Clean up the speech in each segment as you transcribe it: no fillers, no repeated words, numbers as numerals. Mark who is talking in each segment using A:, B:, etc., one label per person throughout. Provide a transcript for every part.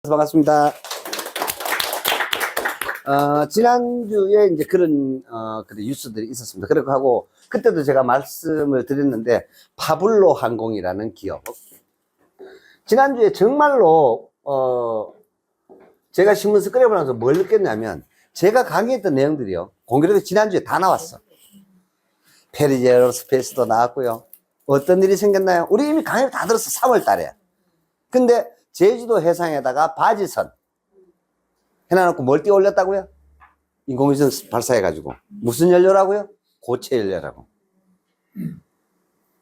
A: 반갑습니다. 지난주에 이제 그런 뉴스들이 있었습니다. 그렇게 하고, 그때도 제가 말씀을 드렸는데, 파블로 항공이라는 기업. 지난주에 정말로, 제가 신문서 끓여보면서 뭘 느꼈냐면, 제가 강의했던 내용들이요. 공교롭게 지난주에 다 나왔어. 페리제 에어로스페이스도 나왔고요. 어떤 일이 생겼나요? 우리 이미 강의를 다 들었어. 3월 달에. 근데, 제주도 해상에다가 바지선 해놔놓고 뭘 띄워 올렸다고요? 인공위성 발사해가지고. 무슨 연료라고요? 고체 연료라고.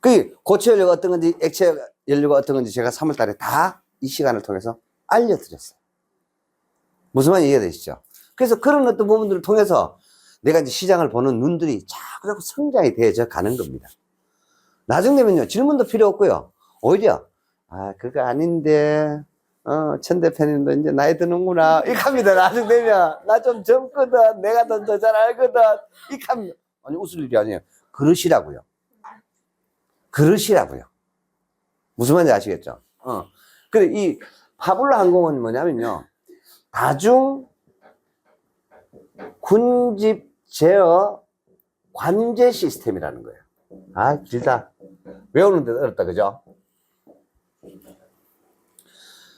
A: 그 고체 연료가 어떤 건지, 액체 연료가 어떤 건지 제가 3월 달에 다 이 시간을 통해서 알려드렸어요. 무슨 말인지 이해가 되시죠? 그래서 그런 어떤 부분들을 통해서 내가 이제 시장을 보는 눈들이 자꾸 성장이 되어져 가는 겁니다. 나중 되면요, 질문도 필요 없고요. 오히려, 그거 아닌데, 천 대표님도 이제 나이 드는구나. 이렇게 합니다. 나중 되면. 나 좀 젊거든. 내가 더 잘 알거든. 이렇게 합니다. 아니, 웃을 일이 아니에요. 그러시라고요. 그러시라고요. 무슨 말인지 아시겠죠? 그래, 이 파블로 항공은 뭐냐면요. 다중 군집 제어 관제 시스템이라는 거예요. 길다. 외우는데 어렵다, 그죠?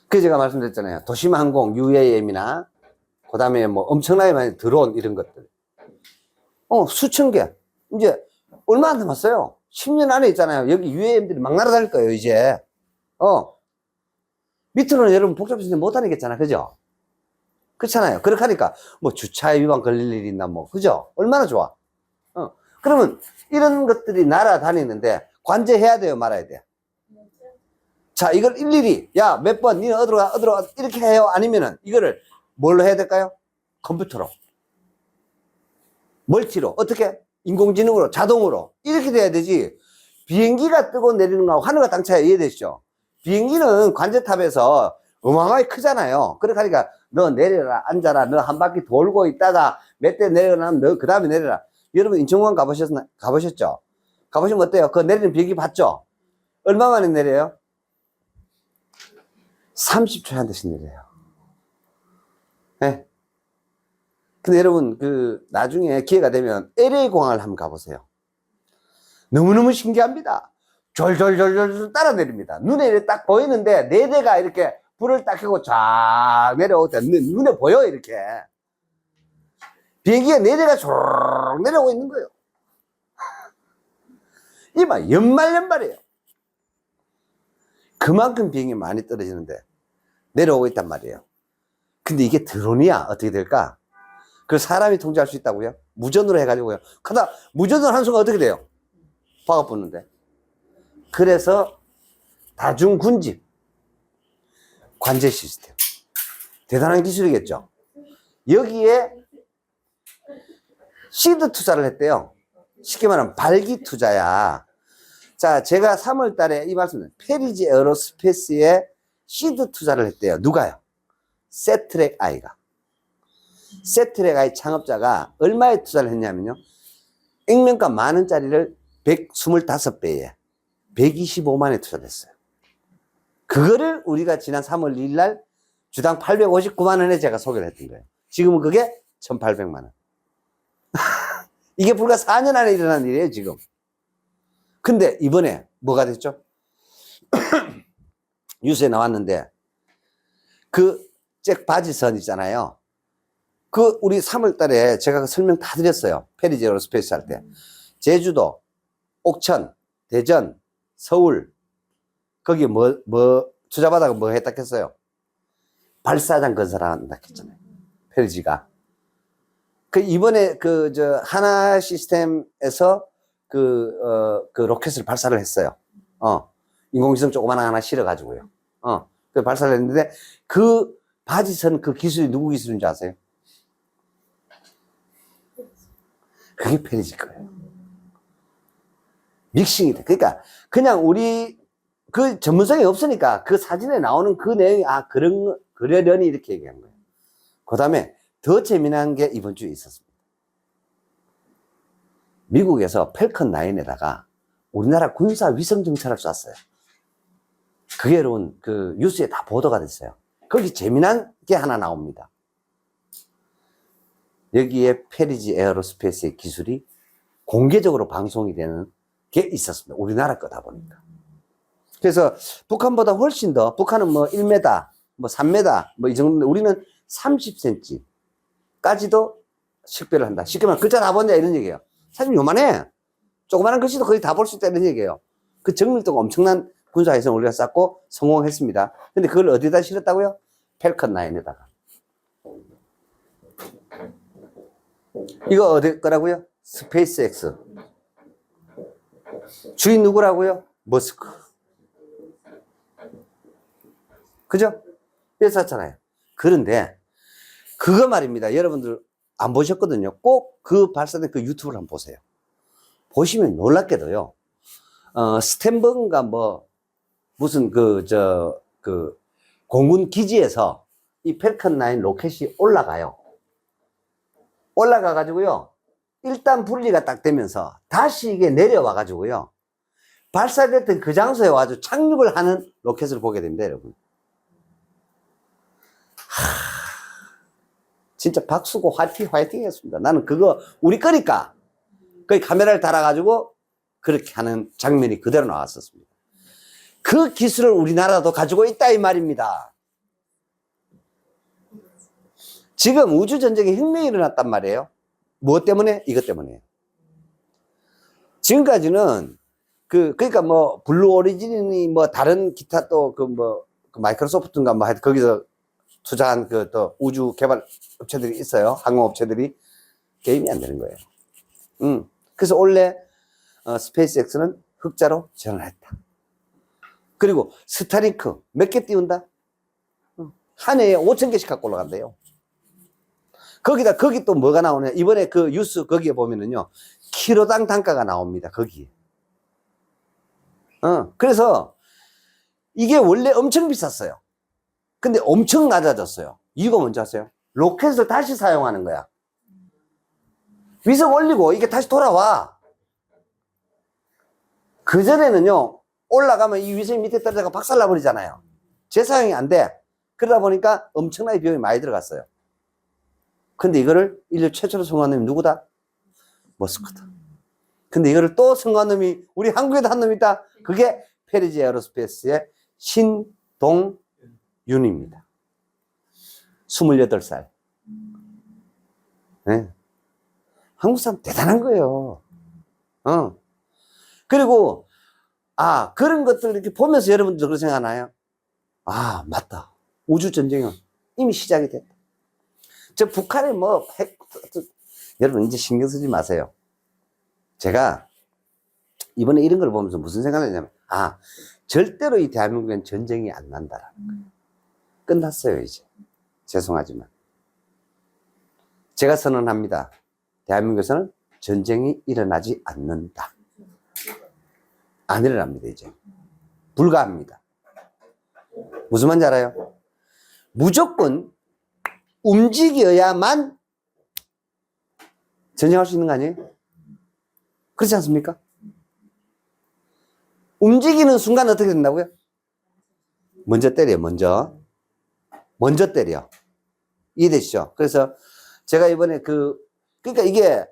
A: 그 제가 말씀드렸잖아요. 도심항공, UAM이나, 그 다음에 뭐 엄청나게 많이 드론, 이런 것들. 수천 개. 이제, 얼마 안 남았어요. 10년 안에 있잖아요. 여기 UAM들이 막 날아다닐 거예요, 이제. 밑으로는 여러분 복잡해서 못 다니겠잖아, 그죠? 그렇잖아요. 그렇게 하니까, 뭐 주차에 위반 걸릴 일이 있나, 뭐, 그죠? 얼마나 좋아. 그러면, 이런 것들이 날아다니는데, 관제해야 돼요, 말아야 돼요? 자, 이걸 일일이, 야, 몇 번, 니는 어디로 가, 이렇게 해요? 아니면은, 이거를 뭘로 해야 될까요? 컴퓨터로. 멀티로. 어떻게? 인공지능으로, 자동으로. 이렇게 돼야 되지. 비행기가 뜨고 내리는 거하고 하늘과 땅 차이 이해되시죠? 비행기는 관제탑에서 어마어마하게 크잖아요. 그렇게 하니까, 너 내려라, 앉아라, 너 한 바퀴 돌고 있다가 몇 대 내려가면 너 그 다음에 내려라. 여러분, 인천공항 가보셨죠? 가보시면 어때요? 그 내리는 비행기 봤죠? 얼마 만에 내려요? 30초에 한 대씩 내려요. 네. 근데 여러분, 나중에 기회가 되면 LA 공항을 한번 가보세요. 너무너무 신기합니다. 졸졸졸졸 따라 내립니다. 눈에 이렇게 딱 보이는데, 네 대가 이렇게 불을 딱 켜고 쫙 내려올 때 눈에 보여, 이렇게. 비행기가 네 대가 쫙 내려오고 있는 거예요. 이봐, 연말이에요. 그만큼 비행이 많이 떨어지는데, 내려오고 있단 말이에요. 근데 이게 드론이야. 어떻게 될까? 그걸 사람이 통제할 수 있다고요? 무전으로 해가지고요. 그러다 무전으로 하는 순간 어떻게 돼요? 화가 붙는데. 그래서 다중군집 관제 시스템. 대단한 기술이겠죠? 여기에 시드 투자를 했대요. 쉽게 말하면 발기 투자야. 자, 제가 3월 달에 이 말씀을, 페리지 에어로스페이스에 시드 투자를 했대요. 누가요? 세트랙 아이가. 세트랙 아이 창업자가 얼마에 투자를 했냐면요. 액면가 10,000원짜리를 125배에 125만에 투자를 했어요. 그거를 우리가 지난 3월 2일 날 주당 859만 원에 제가 소개를 했던 거예요. 지금은 그게 1,800만 원. 이게 불과 4년 안에 일어난 일이에요, 지금. 근데 이번에 뭐가 됐죠? 뉴스에 나왔는데, 잭 바지선 있잖아요. 우리 3월 달에 제가 설명 다 드렸어요. 페리제 에어로스페이스 할 때. 제주도, 옥천, 대전, 서울, 거기 투자받아가 뭐 했다 했어요? 발사장 건설한다 했잖아요. 페리지가. 이번에 하나 시스템에서 로켓을 발사를 했어요. 인공위성 조그마한 하나 실어가지고요. 발사를 했는데, 바지선 기술이 누구 기술인지 아세요? 그게 페리지 거예요. 믹싱이 돼. 그러니까, 그냥 전문성이 없으니까 그 사진에 나오는 그 내용이, 그러려니 이렇게 얘기한 거예요. 그 다음에 더 재미난 게 이번 주에 있었습니다. 미국에서 펠컨 9에다가 우리나라 군사 위성 정찰을 쐈어요. 그게 여러분, 뉴스에 다 보도가 됐어요. 거기 재미난 게 하나 나옵니다. 여기에 페리지 에어로스페이스의 기술이 공개적으로 방송이 되는 게 있었습니다. 우리나라 거다 보니까. 그래서 북한보다 훨씬 더, 북한은 뭐 1m, 뭐 3m, 뭐 이 정도인데 우리는 30cm까지도 식별을 한다. 쉽게 말하면 글자 다 본다 이런 얘기예요. 사실 요만해. 조그마한 글씨도 거의 다 볼 수 있다 이런 얘기예요. 그 정밀도가 엄청난 군사해성을 우리가 쌓고 성공했습니다. 근데 그걸 어디다 실었다고요? 펠컨 9에다가. 이거 어디 거라고요? 스페이스X. 주인 누구라고요? 머스크. 그죠? 그래서 샀잖아요. 그런데 그거 말입니다. 여러분들 안 보셨거든요. 꼭 그 발사된 그 유튜브를 한번 보세요. 보시면 놀랍게도요. 스탠번가 뭐 무슨 공군 기지에서 이 펠컨 9 로켓이 올라가요. 올라가 가지고요. 일단 분리가 딱 되면서 다시 이게 내려와 가지고요. 발사됐던 그 장소에 와서 착륙을 하는 로켓을 보게 됩니다, 여러분. 진짜 박수고 화이팅 했습니다. 나는 그거 우리 거니까 거기 카메라를 달아가지고 그렇게 하는 장면이 그대로 나왔었습니다. 그 기술을 우리나라도 가지고 있다 이 말입니다. 지금 우주전쟁에 혁명이 일어났단 말이에요. 무엇 때문에? 이것 때문에. 지금까지는 그러니까 뭐 블루 오리진이 뭐 다른 기타 또 그 마이크로소프트인가 뭐 하여튼 거기서 투자한 그 또 우주 개발 업체들이 있어요. 항공업체들이 게임이 안 되는 거예요. 그래서 원래 스페이스X는 흑자로 전환했다. 그리고 스타링크 몇 개 띄운다? 한 해에 5,000개씩 갖고 올라간대요. 거기다 거기 또 뭐가 나오냐? 이번에 그 뉴스 거기에 보면은요. 키로당 단가가 나옵니다. 거기에. 그래서 이게 원래 엄청 비쌌어요. 근데 엄청 낮아졌어요. 이유가 뭔지 아세요? 로켓을 다시 사용하는 거야. 위성 올리고 이게 다시 돌아와. 그전에는요, 올라가면 이 위성 밑에 떨어져가 박살나 버리잖아요. 재사용이 안 돼. 그러다 보니까 엄청나게 비용이 많이 들어갔어요. 근데 이거를 인류 최초로 성공한 놈이 누구다? 머스크다. 근데 이거를 또 성공한 놈이 우리 한국에도 한 놈이 있다. 그게 페리지 에어로스페이스의 신동윤입니다. 28살. 네. 한국 사람 대단한 거예요. 그리고, 그런 것들 이렇게 보면서 여러분들 그렇게 생각하나요? 맞다. 우주전쟁은 이미 시작이 됐다. 북한에 여러분 이제 신경 쓰지 마세요. 제가 이번에 이런 걸 보면서 무슨 생각을 했냐면, 절대로 이 대한민국엔 전쟁이 안 난다라는 거예요. 끝났어요, 이제. 죄송하지만. 제가 선언합니다. 대한민국에서는 전쟁이 일어나지 않는다. 안 일어납니다, 이제. 불가합니다. 무슨 말인지 알아요? 무조건 움직여야만 전쟁할 수 있는 거 아니에요? 그렇지 않습니까? 움직이는 순간 어떻게 된다고요? 먼저 때려, 먼저 때려. 이해되시죠? 그래서 제가 이번에 그러니까 이게,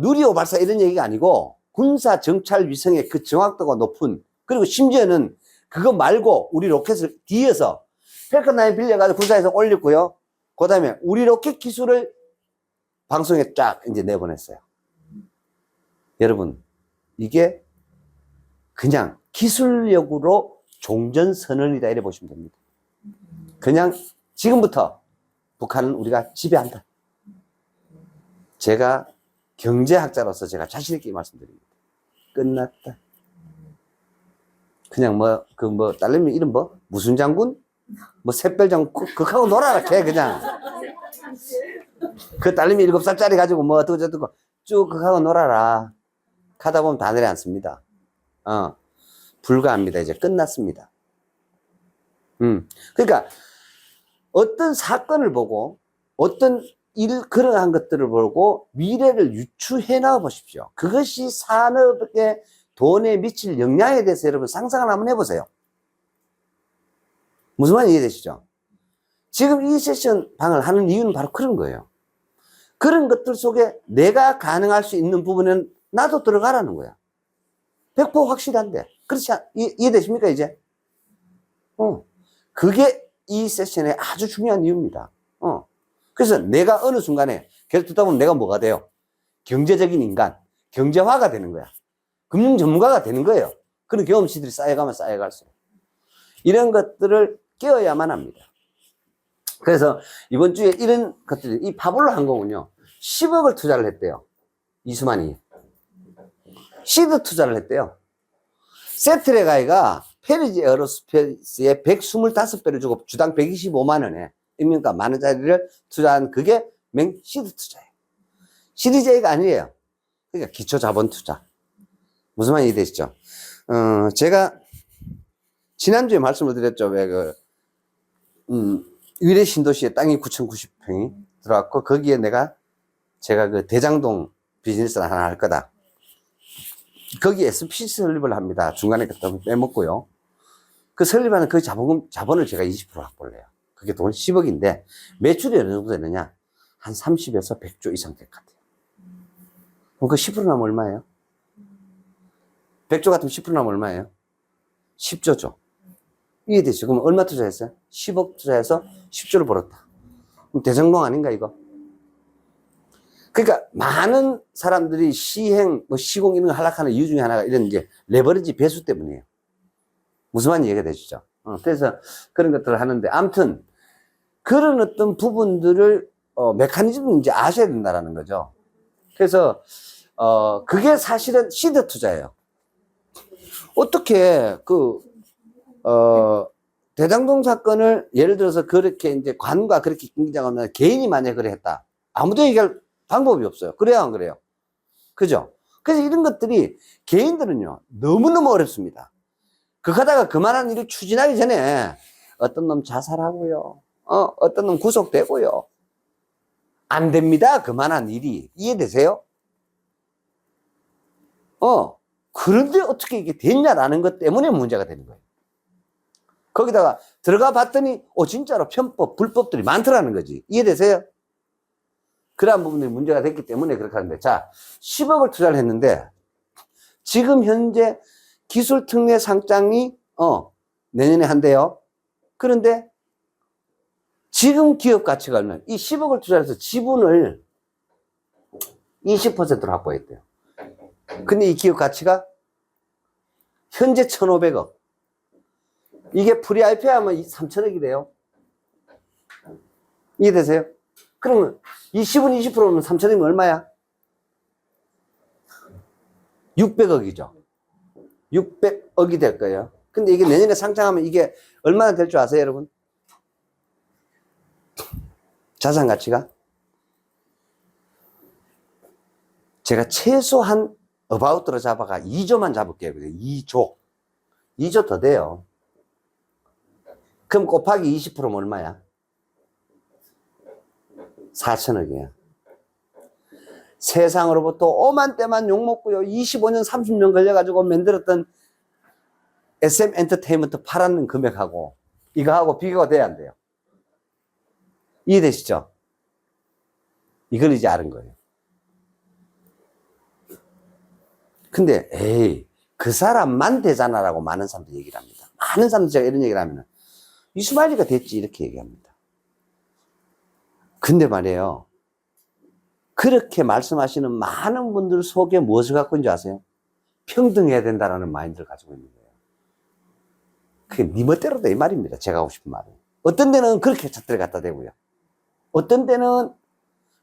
A: 누리호 발사 이런 얘기가 아니고, 군사 정찰 위성의 그 정확도가 높은, 그리고 심지어는 그거 말고 우리 로켓을 뒤에서 펠컨 9 빌려가지고 군사위성 올렸고요. 그 다음에 우리 로켓 기술을 방송에 쫙 이제 내보냈어요. 여러분, 이게 그냥 기술력으로 종전선언이다 이래 보시면 됩니다. 그냥 지금부터 북한은 우리가 지배한다. 제가 경제학자로서 제가 자신 있게 말씀드립니다. 끝났다. 그냥 딸내미 이름 무슨 장군? 샛별 장군? 그하고 놀아라, 걔 그냥. 그 딸내미 7살짜리 가지고 어떡고 쭉 그하고 놀아라. 가다 보면 다 내려앉습니다. 불가합니다. 이제 끝났습니다. 그러니까 어떤 사건을 보고 어떤 그러한 것들을 보고 미래를 유추해 나와 보십시오. 그것이 산업에 돈에 미칠 영향에 대해서 여러분 상상을 한번 해보세요. 무슨 말인지 이해되시죠? 지금 이 세션 방을 하는 이유는 바로 그런 거예요. 그런 것들 속에 내가 가능할 수 있는 부분은 나도 들어가라는 거야. 100% 확실한데. 그렇지, 이해되십니까, 이제? 그게 이 세션의 아주 중요한 이유입니다. 그래서 내가 어느 순간에 계속 듣다 보면 내가 뭐가 돼요? 경제적인 인간, 경제화가 되는 거야. 금융 전문가가 되는 거예요. 그런 경험치들이 쌓여가면 쌓여갈수록. 이런 것들을 깨어야만 합니다. 그래서 이번 주에 이런 것들이, 이 파블로 항공은요, 10억을 투자를 했대요. 이수만이. 시드 투자를 했대요. 세트레가이가 페리지 에어로스페이스에 125배를 주고 주당 125만 원에, 그러니까 만 원짜리를 투자한 그게 시드 투자예요. 시리즈A가 아니에요. 그러니까 기초 자본 투자. 무슨 말인지 이해되시죠? 제가 지난주에 말씀을 드렸죠. 왜 위례 신도시에 땅이 9,090평이 들어왔고, 거기에 제가 그 대장동 비즈니스를 하나 할 거다. 거기 SPC 설립을 합니다. 중간에 그때 빼먹고요. 그 설립하는 그 자본을 제가 20% 확보를 해요. 그게 돈 10억인데, 매출이 어느 정도 되느냐? 한 30에서 100조 이상 될 것 같아요. 그럼 그 10% 나면 얼마예요? 100조 같으면 10% 나면 얼마예요? 10조죠. 이해되죠? 그럼 얼마 투자했어요? 10억 투자해서 10조를 벌었다. 그럼 대성공 아닌가, 이거? 그러니까 많은 사람들이 시행, 시공 이런 거 하락하는 이유 중에 하나가 이런 이제 레버리지 배수 때문이에요. 무슨 말인지 이해가 되시죠? 그래서 그런 것들을 하는데, 아무튼 그런 어떤 부분들을 메커니즘을 이제 아셔야 된다라는 거죠. 그래서 그게 사실은 시드 투자예요. 어떻게 대장동 사건을 예를 들어서 그렇게 이제 관과 그렇게 경쟁하면 개인이 만약에 그래 했다. 아무도 얘기할 방법이 없어요. 그래야 안 그래요? 그죠? 그래서 이런 것들이 개인들은요, 너무너무 어렵습니다. 하다가 그만한 일을 추진하기 전에 어떤 놈 자살하고요. 어떤 놈 구속되고요. 안 됩니다. 그만한 일이. 이해되세요? 그런데 어떻게 이게 됐냐라는 것 때문에 문제가 되는 거예요. 거기다가 들어가 봤더니, 진짜로 편법, 불법들이 많더라는 거지. 이해되세요? 그러한 부분들이 문제가 됐기 때문에 그렇게 하는데, 자, 10억을 투자를 했는데, 지금 현재 기술 특례 상장이, 내년에 한대요. 그런데, 지금 기업 가치가 얼마나, 이 10억을 투자해서 지분을 20%로 확보했대요. 근데 이 기업 가치가 현재 1,500억. 이게 프리-IPO 하면 3,000억이래요. 이해되세요? 그러면 20은 20%면 3,000억이면 얼마야? 600억이죠. 600억이 될 거예요. 근데 이게 내년에 상장하면 이게 얼마나 될 줄 아세요, 여러분? 자산 가치가? 제가 최소한 어바웃으로 잡아가 2조만 잡을게요. 2조. 2조 더 돼요. 그럼 곱하기 20%면 얼마야? 4천억이야. 세상으로부터 오만 대만 욕먹고요. 25년, 30년 걸려가지고 만들었던 SM 엔터테인먼트 팔았는 금액하고 이거하고 비교가 돼야 안 돼요. 이해되시죠? 이걸 이제 아는 거예요. 근데 에이, 그 사람만 되잖아라고 많은 사람들이 얘기를 합니다. 많은 사람들이 제가 이런 얘기를 하면 이스마일리가 됐지 이렇게 얘기합니다. 근데 말이에요, 그렇게 말씀하시는 많은 분들 속에 무엇을 갖고 있는지 아세요? 평등해야 된다는 마인드를 가지고 있는 거예요. 그게 네 멋대로다 이 말입니다. 제가 하고 싶은 말은. 어떤 데는 그렇게 잣대를 갖다 대고요. 어떤 데는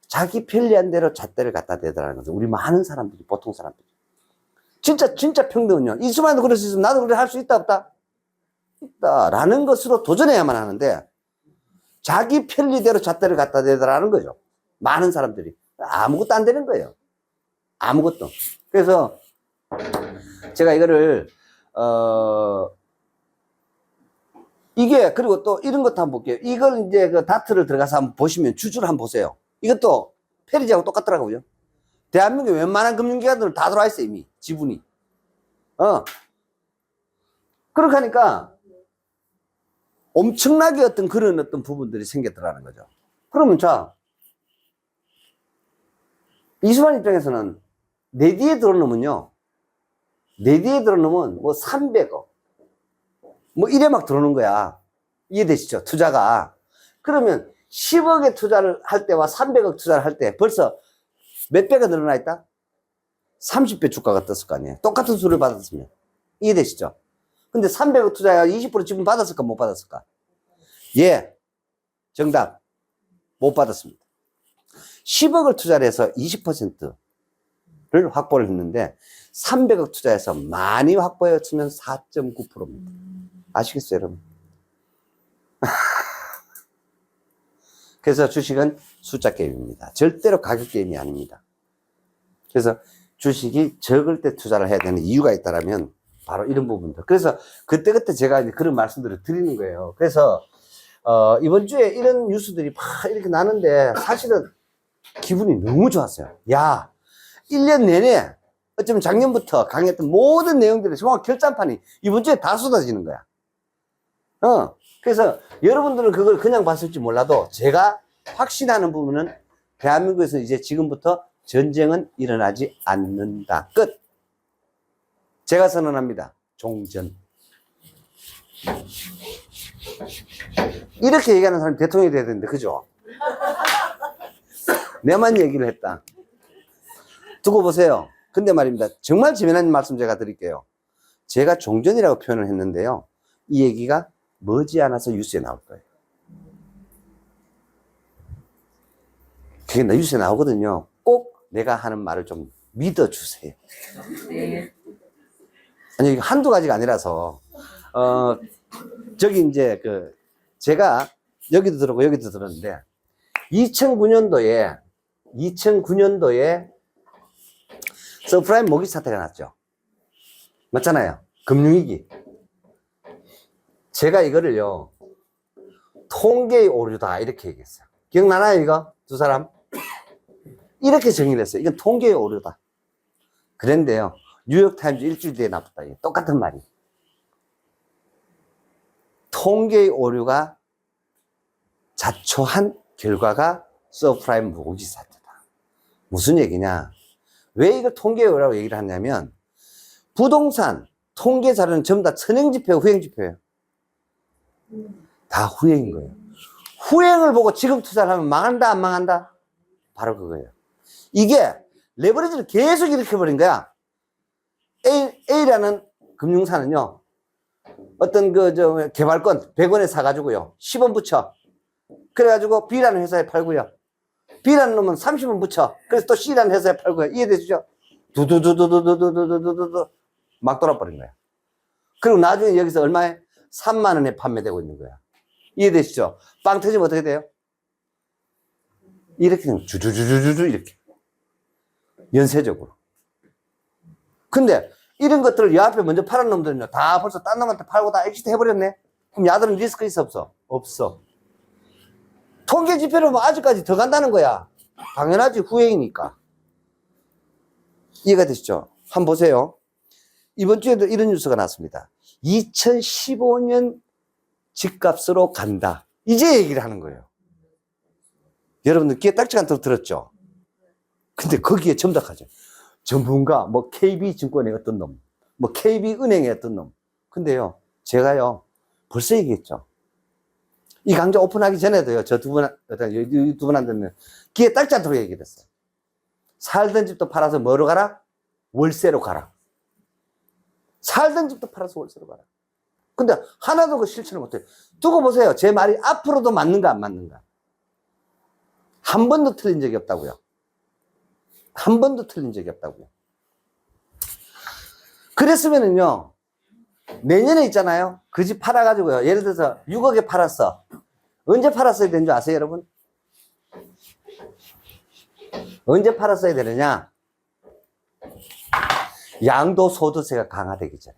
A: 자기 편리한 대로 잣대를 갖다 대더라는 거죠. 우리 많은 사람들이, 보통 사람들이. 진짜 평등은요. 이수만도 그럴 수 있으면 나도 그래 할 수 있다 없다? 있다라는 것으로 도전해야만 하는데, 자기 편리대로 잣대를 갖다 대더라는 거죠. 많은 사람들이. 아무것도 안 되는 거예요. 아무것도. 그래서 제가 이거를 이게, 그리고 또 이런 것도 한번 볼게요. 이걸 이제 그 다트를 들어가서 한번 보시면 주주를 한번 보세요. 이것도 페리지하고 똑같더라고요. 대한민국 웬만한 금융기관들은 다 들어와 있어요, 이미. 지분이. 그렇게 하니까, 엄청나게 어떤 그런 어떤 부분들이 생겼더라는 거죠. 그러면 자, 이수만 입장에서는 내 뒤에 들어놓으면요. 내 뒤에 들어놓으면 뭐 300억. 뭐 이래 막 들어오는 거야. 이해되시죠? 투자가. 그러면 10억의 투자를 할 때와 300억 투자를 할 때 벌써 몇 배가 늘어나 있다? 30배 주가가 떴을 거 아니에요. 똑같은 수를 받았으면. 이해되시죠? 근데 300억 투자야 20% 지분 받았을까 못 받았을까? 예. 정답. 못 받았습니다. 10억을 투자를 해서 20%를 확보를 했는데 300억 투자해서 많이 확보했으면 4.9%입니다. 아시겠어요, 여러분? 그래서 주식은 숫자 게임입니다. 절대로 가격 게임이 아닙니다. 그래서 주식이 적을 때 투자를 해야 되는 이유가 있다면 바로 이런 부분들. 그래서 그때그때 제가 이제 그런 말씀들을 드리는 거예요. 그래서 이번 주에 이런 뉴스들이 막 이렇게 나는데 사실은 기분이 너무 좋았어요. 야, 1년 내내 어쩌면 작년부터 강의했던 모든 내용들이 정말 결단판이 이번 주에 다 쏟아지는 거야. 그래서 여러분들은 그걸 그냥 봤을지 몰라도 제가 확신하는 부분은 대한민국에서 이제 지금부터 전쟁은 일어나지 않는다. 끝. 제가 선언합니다. 종전. 이렇게 얘기하는 사람이 대통령이 돼야 되는데, 그죠? 내만 얘기를 했다. 두고 보세요. 근데 말입니다. 정말 재미난 말씀 제가 드릴게요. 제가 종전이라고 표현을 했는데요. 이 얘기가 머지않아서 뉴스에 나올 거예요. 그게 뉴스에 나오거든요. 꼭 내가 하는 말을 좀 믿어주세요. 네. 아니, 한두 가지가 아니라서, 저기 이제 제가 여기도 들었고 여기도 들었는데, 2009년도에 서프라임 모기 사태가 났죠. 맞잖아요. 금융위기. 제가 이거를요, 통계의 오류다, 이렇게 얘기했어요. 기억나나요, 이거? 두 사람? 이렇게 정의를 했어요. 이건 통계의 오류다. 그런데요, 뉴욕타임즈 일주일 뒤에 나왔다. 똑같은 말이. 통계의 오류가 자초한 결과가 서프라임 모기 사태다. 무슨 얘기냐? 왜 이걸 통계의 오류라고 얘기를 하냐면, 부동산 통계 자료는 전부 다 선행지표예요, 후행지표예요? 다 후행인 거예요. 후행을 보고 지금 투자를 하면 망한다, 안 망한다? 바로 그거예요. 이게 레버리지를 계속 일으켜버린 거야. A라는 금융사는요, 어떤 개발권 100원에 사가지고요, 10원 붙여. 그래가지고 B라는 회사에 팔고요. B라는 놈은 30원 붙여. 그래서 또 C라는 회사에 팔고요. 이해되시죠? 두두두두두두두두두두 막 돌아버린 거야. 그리고 나중에 여기서 얼마에? 3만 원에 판매되고 있는 거야. 이해되시죠? 빵 터지면 어떻게 돼요? 이렇게 주주주주주 이렇게 연쇄적으로. 근데 이런 것들을 여 앞에 먼저 팔은 놈들은요, 다 벌써 딴 놈한테 팔고 다 엑시트 해버렸네. 그럼 야들은 리스크 있어 없어? 없어. 통계 지표로 뭐 아직까지 더 간다는 거야. 당연하지, 후행이니까. 이해가 되시죠? 한번 보세요. 이번 주에도 이런 뉴스가 났습니다. 2015년 집값으로 간다. 이제 얘기를 하는 거예요. 여러분들 귀에 딱지 않도록 들었죠? 근데 거기에 점닥하죠. 전문가, 뭐 KB증권의 어떤 놈, 뭐 KB은행의 어떤 놈. 근데요, 제가요, 벌써 얘기했죠. 이 강좌 오픈하기 전에도요, 저 두 분한테는 귀에 딱지 않도록 얘기를 했어요. 살던 집도 팔아서 뭐로 가라? 월세로 가라. 살던 집도 팔아서 월세로 가라. 근데 하나도 그 실천을 못해요. 두고 보세요. 제 말이 앞으로도 맞는가 안 맞는가. 한 번도 틀린 적이 없다고요. 한 번도 틀린 적이 없다고요. 그랬으면은요, 내년에 있잖아요. 그 집 팔아가지고요. 예를 들어서 6억에 팔았어. 언제 팔았어야 되는 줄 아세요, 여러분? 언제 팔았어야 되느냐? 양도소득세가 강화되기 전에.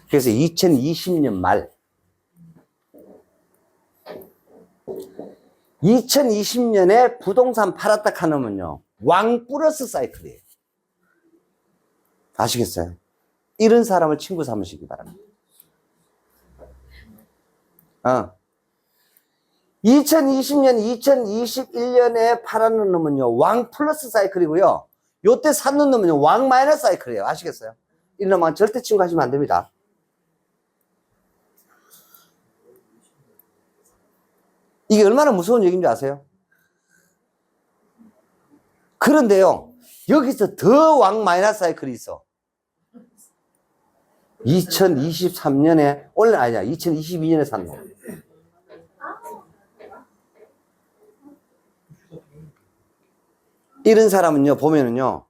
A: 그래서 2020년 말, 2020년에 부동산 팔았다 하면요, 왕 플러스 사이클이에요. 아시겠어요? 이런 사람을 친구 삼으시기 바랍니다. 2020년, 2021년에 팔았는 놈은요, 왕 플러스 사이클이고요. 요때 샀는 놈은요, 왕 마이너스 사이클이에요. 아시겠어요? 이 놈은 절대 친구하시면 안 됩니다. 이게 얼마나 무서운 얘기인지 아세요? 그런데요, 여기서 더 왕 마이너스 사이클이 있어. 2023년에, 원래 아니야. 2022년에 산 놈. 이런 사람은요, 보면은요,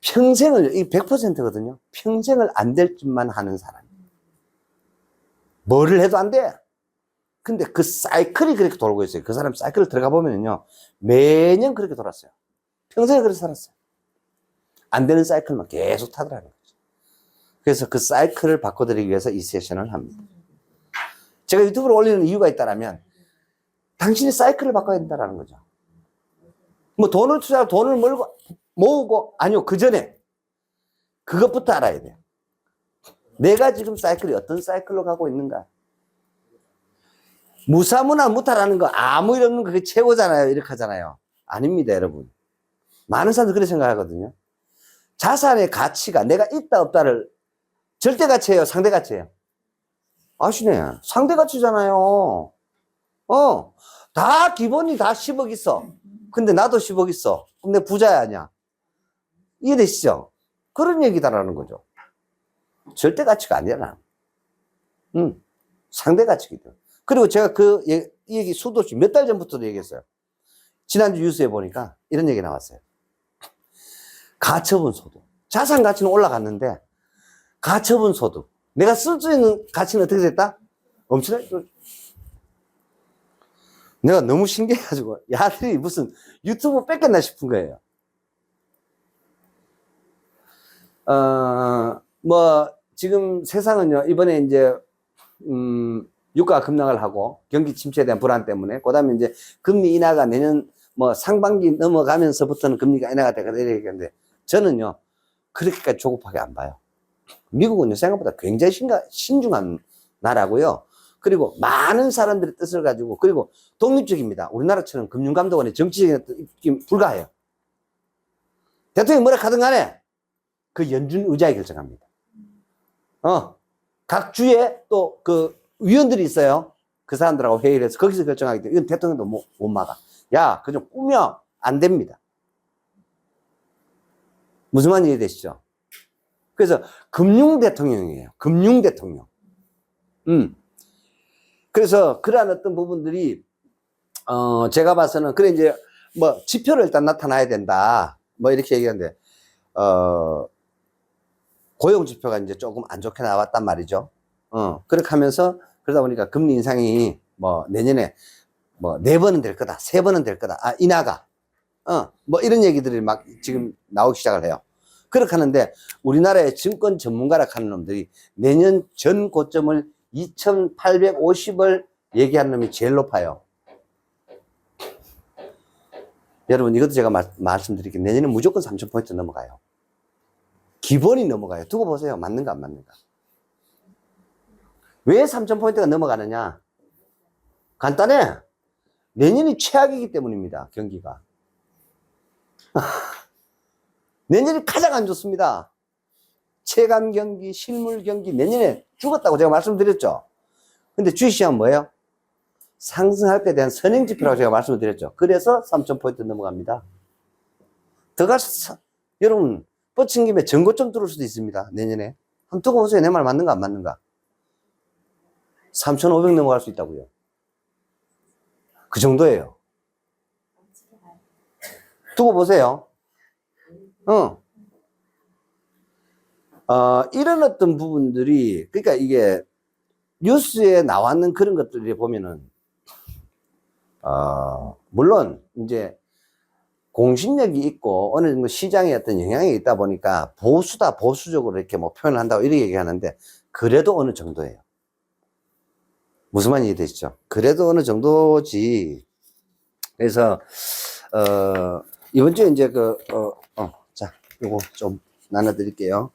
A: 평생을, 이 100%거든요. 평생을 안 될 짓만 하는 사람. 뭐를 해도 안 돼. 근데 그 사이클이 그렇게 돌고 있어요. 그 사람 사이클을 들어가 보면은요, 매년 그렇게 돌았어요. 평생에 그렇게 살았어요. 안 되는 사이클만 계속 타더라는 거죠. 그래서 그 사이클을 바꿔드리기 위해서 이 세션을 합니다. 제가 유튜브로 올리는 이유가 있다면, 당신이 사이클을 바꿔야 된다는 거죠. 뭐 돈을 투자하고 돈을 모으고, 아니요, 그 전에 그것부터 알아야 돼요. 내가 지금 사이클이 어떤 사이클로 가고 있는가. 무사무나 무탈하는 거 아무 일 없는 거 그게 최고잖아요. 이렇게 하잖아요. 아닙니다, 여러분. 많은 사람들이 그렇게 생각하거든요. 자산의 가치가 내가 있다 없다를 절대 가치예요, 상대 가치예요. 아시네. 상대 가치잖아요. 다 기본이 다 10억 있어. 근데 나도 10억 있어. 그럼 내 부자야, 아니야? 이해되시죠? 그런 얘기다라는 거죠. 절대 가치가 아니라. 상대 가치거든. 그리고 제가 이 얘기 수도 없이 몇 달 전부터도 얘기했어요. 지난주 뉴스에 보니까 이런 얘기 나왔어요. 가처분 소득. 자산 가치는 올라갔는데, 가처분 소득. 내가 쓸 수 있는 가치는 어떻게 됐다? 엄청나게. 내가 너무 신기해가지고, 야들이 무슨 유튜브 뺏겼나 싶은 거예요. 지금 세상은요, 이번에 이제, 유가가 급락을 하고, 경기 침체에 대한 불안 때문에, 그 다음에 이제 금리 인하가 내년 상반기 넘어가면서부터는 금리가 인하가 되고 이렇게 얘기하는데, 저는요, 그렇게까지 조급하게 안 봐요. 미국은요, 생각보다 굉장히 신중한 나라고요. 그리고 많은 사람들의 뜻을 가지고, 그리고 독립적입니다. 우리나라처럼 금융감독원의 정치적인 뜻이 불가해요. 대통령이 뭐라 하든 간에 그 연준 의장이 결정합니다. 각 주에 또 그 위원들이 있어요. 그 사람들하고 회의를 해서 거기서 결정하기 때문에 이건 대통령도 못 막아. 야, 그저 꾸며 안 됩니다. 무슨 말인지 이해되시죠? 그래서 금융 대통령이에요. 금융 대통령. 그래서 그러한 어떤 부분들이 제가 봐서는 그래 이제 뭐 지표를 일단 나타나야 된다. 뭐 이렇게 얘기하는데 고용 지표가 이제 조금 안 좋게 나왔단 말이죠. 그렇게 하면서 그러다 보니까 금리 인상이 뭐 내년에 뭐 4번은 될 거다. 3번은 될 거다. 인하가. 뭐 이런 얘기들이 막 지금 나오기 시작을 해요. 그렇게 하는데 우리나라의 증권 전문가라 하는 놈들이 내년 전 고점을 2,850을 얘기하는 놈이 제일 높아요. 여러분, 이것도 제가 말씀드릴게요. 내년에 무조건 3,000포인트 넘어가요. 기본이 넘어가요. 두고 보세요. 맞는가 안 맞는가. 왜 3,000포인트가 넘어가느냐? 간단해. 내년이 최악이기 때문입니다. 경기가. 내년이 가장 안 좋습니다. 체감 경기, 실물 경기, 내년에 죽었다고 제가 말씀드렸죠. 근데 주식시장 뭐예요? 상승할 때 대한 선행지표라고 제가 말씀을 드렸죠. 그래서 3,000포인트 넘어갑니다. 더 가서, 여러분, 뻗친 김에 전고점 뚫을 수도 있습니다. 내년에. 한번 두고 보세요. 내 말 맞는가 안 맞는가. 3,500 넘어갈 수 있다고요. 그 정도예요. 두고 보세요. 이런 어떤 부분들이, 그러니까 이게 뉴스에 나왔는 그런 것들이 보면은, 물론 이제 공신력이 있고 어느 정도 시장에 어떤 영향이 있다 보니까 보수다, 보수적으로 이렇게 뭐 표현을 한다고 이렇게 얘기하는데, 그래도 어느 정도예요. 무슨 말인지 이해되시죠? 그래도 어느 정도지. 그래서, 이번 주에 이제 자, 요거 좀 나눠드릴게요.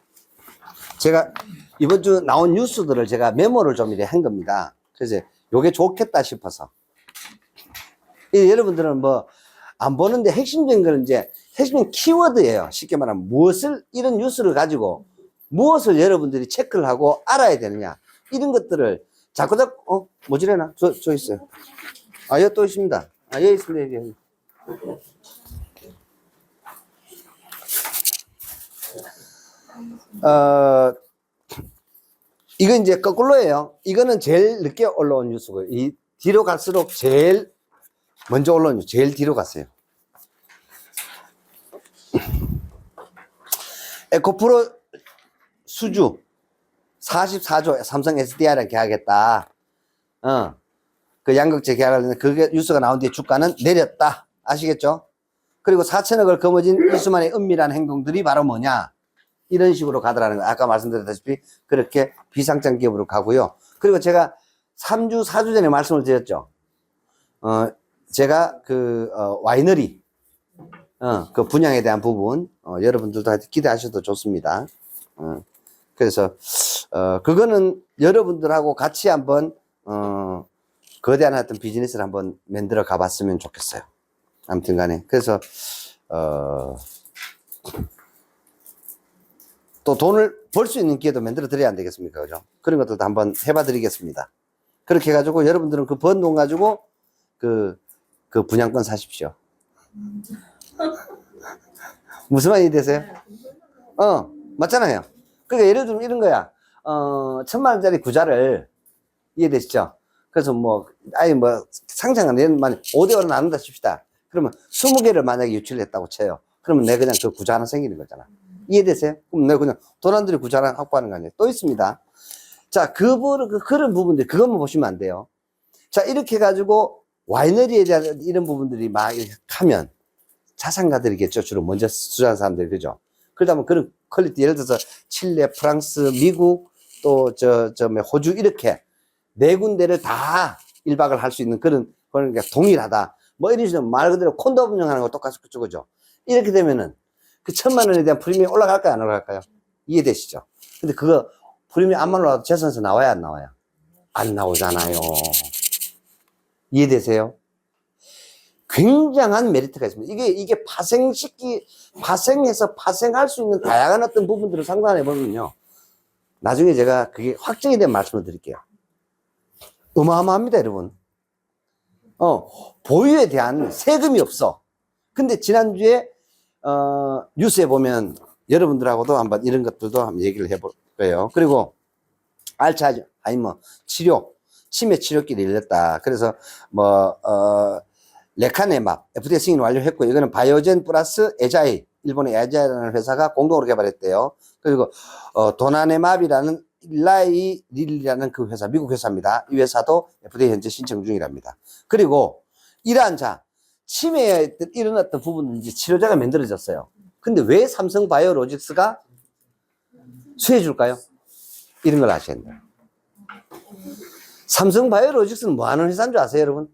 A: 제가 이번 주 나온 뉴스들을 제가 메모를 좀 이렇게 한 겁니다. 그래서 요게 좋겠다 싶어서. 여러분들은 뭐 안 보는데 핵심적인 거는 이제 핵심 키워드예요. 쉽게 말하면 무엇을, 이런 뉴스를 가지고 무엇을 여러분들이 체크를 하고 알아야 되느냐, 이런 것들을 자꾸 뭐지래나? 저 있어요. 아, 여기 또 있습니다. 아, 여기 있습니다. 여기. 이건 이제 거꾸로예요. 이거는 제일 늦게 올라온 뉴스고요. 이 뒤로 갈수록 제일 먼저 올라온 뉴스, 제일 뒤로 갔어요. 에코프로 수주 44조 삼성 SDI랑 계약했다. 그 양극재 계약을 했는데 그게 뉴스가 나온 뒤에 주가는 내렸다. 아시겠죠? 그리고 4천억을 거머쥔 이수만의 은밀한 행동들이 바로 뭐냐? 이런 식으로 가더라는 거. 아까 말씀드렸다시피 그렇게 비상장 기업으로 가고요. 그리고 제가 3주, 4주 전에 말씀을 드렸죠. 제가 와이너리, 그 분양에 대한 부분, 여러분들도 하여튼 기대하셔도 좋습니다. 그래서, 그거는 여러분들하고 같이 한번, 거대한 어떤 비즈니스를 한번 만들어 가봤으면 좋겠어요. 아무튼 간에. 그래서, 또 돈을 벌 수 있는 기회도 만들어 드려야 안 되겠습니까? 그죠? 그런 것들도 한번 해봐 드리겠습니다. 그렇게 해가지고 여러분들은 그 번 돈 가지고 그 분양권 사십시오. 무슨 말이 되세요? 맞잖아요. 그러니까 예를 들면 이런 거야. 1,000만 원짜리 구자를, 이해되시죠? 그래서 상장은 얘는 만약 5대5로 나눈다 칩시다. 그러면 20개를 만약에 유치를 했다고 쳐요. 그러면 내 그냥 그 구자 하나 생기는 거잖아. 이해되세요? 그럼 내가 그냥 돈 안 들이 구자 하나 확보하는 거 아니에요? 또 있습니다. 자, 그런 부분들, 그것만 보시면 안 돼요. 자, 이렇게 해가지고 와이너리에 대한 이런 부분들이 막 하면 자산가들이겠죠. 주로 먼저 투자한 사람들, 그죠? 그러다 보면 그런 퀄리티, 예를 들어서 칠레, 프랑스, 미국, 또 호주, 이렇게 네 군데를 다 1박을 할 수 있는 그러니까 동일하다. 뭐 이런 식으로 말 그대로 콘도 운영하는 거 똑같이 그죠? 이렇게 되면은 그 1,000만 원에 대한 프리미엄이 올라갈까요? 안 올라갈까요? 이해되시죠? 근데 그거 프리미엄 안만 올라가도 재산에서 나와야 안 나와요? 안 나오잖아요. 이해되세요? 굉장한 메리트가 있습니다. 이게 파생해서 파생할 수 있는 다양한 어떤 부분들을 상상해 보면요. 나중에 제가 그게 확정이 된 말씀을 드릴게요. 어마어마합니다, 여러분. 보유에 대한 세금이 없어. 근데 지난주에, 뉴스에 보면 여러분들하고도 한번 이런 것들도 한번 얘기를 해볼 거예요. 그리고 치매 치료기를 열렸다. 그래서 레카네맙 FDA 승인 완료했고, 이거는 바이오젠 플러스 에자이, 일본의 에자이라는 회사가 공동으로 개발했대요. 그리고 도나네맙이라는 일라이릴이라는 그 회사, 미국 회사입니다. 이 회사도 FDA 현재 신청 중이랍니다. 그리고 이러한 치매에 일어났던 부분인지 치료제가 만들어졌어요. 근데 왜 삼성 바이오로직스가 수혜줄까요? 이런 걸 아셔야 돼요. 삼성 바이오로직스는 뭐 하는 회사인 줄 아세요, 여러분?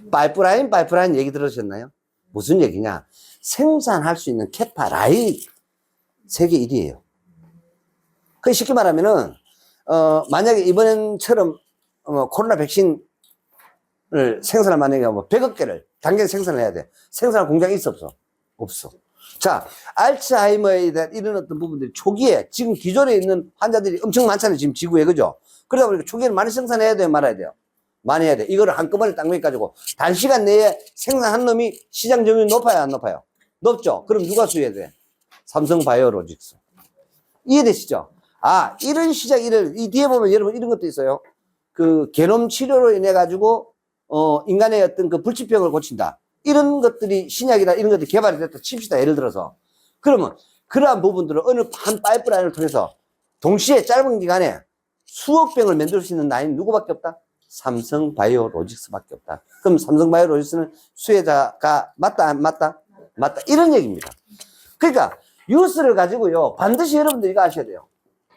A: 파이프라인 얘기 들으셨나요? 무슨 얘기냐? 생산할 수 있는 캐파 라인 세계 1위예요. 그 쉽게 말하면은, 만약에 이번처럼, 코로나 백신을 생산할 만약에 100억 개를 당장 생산을 해야 돼. 생산할 공장이 있어, 없어? 없어. 자, 알츠하이머에 대한 이런 어떤 부분들이 초기에, 지금 기존에 있는 환자들이 엄청 많잖아요, 지금 지구에, 그죠? 그러다 보니까 초기에는 많이 생산해야 돼요, 말아야 돼요? 많이 해야 돼. 이거를 한꺼번에 딱 가지고 단시간 내에 생산한 놈이 시장 점유율이 높아요, 안 높아요? 높죠? 그럼 누가 수혜해야 돼? 삼성 바이오로직스. 이해되시죠? 이런 이 뒤에 보면 여러분 이런 것도 있어요. 그 게놈 치료로 인해 가지고, 인간의 어떤 그 불치병을 고친다. 이런 것들이 신약이나 이런 것들이 개발이 됐다 칩시다. 예를 들어서. 그러면 그러한 부분들을 어느 한 파이프라인을 통해서 동시에 짧은 기간에 수억 병을 만들 수 있는 라인이 누구밖에 없다? 삼성 바이오로직스밖에 없다. 그럼 삼성 바이오로직스는 수혜자가 맞다, 안 맞다? 맞다. 이런 얘기입니다. 그러니까 뉴스를 가지고요, 반드시 여러분들이 이거 아셔야 돼요.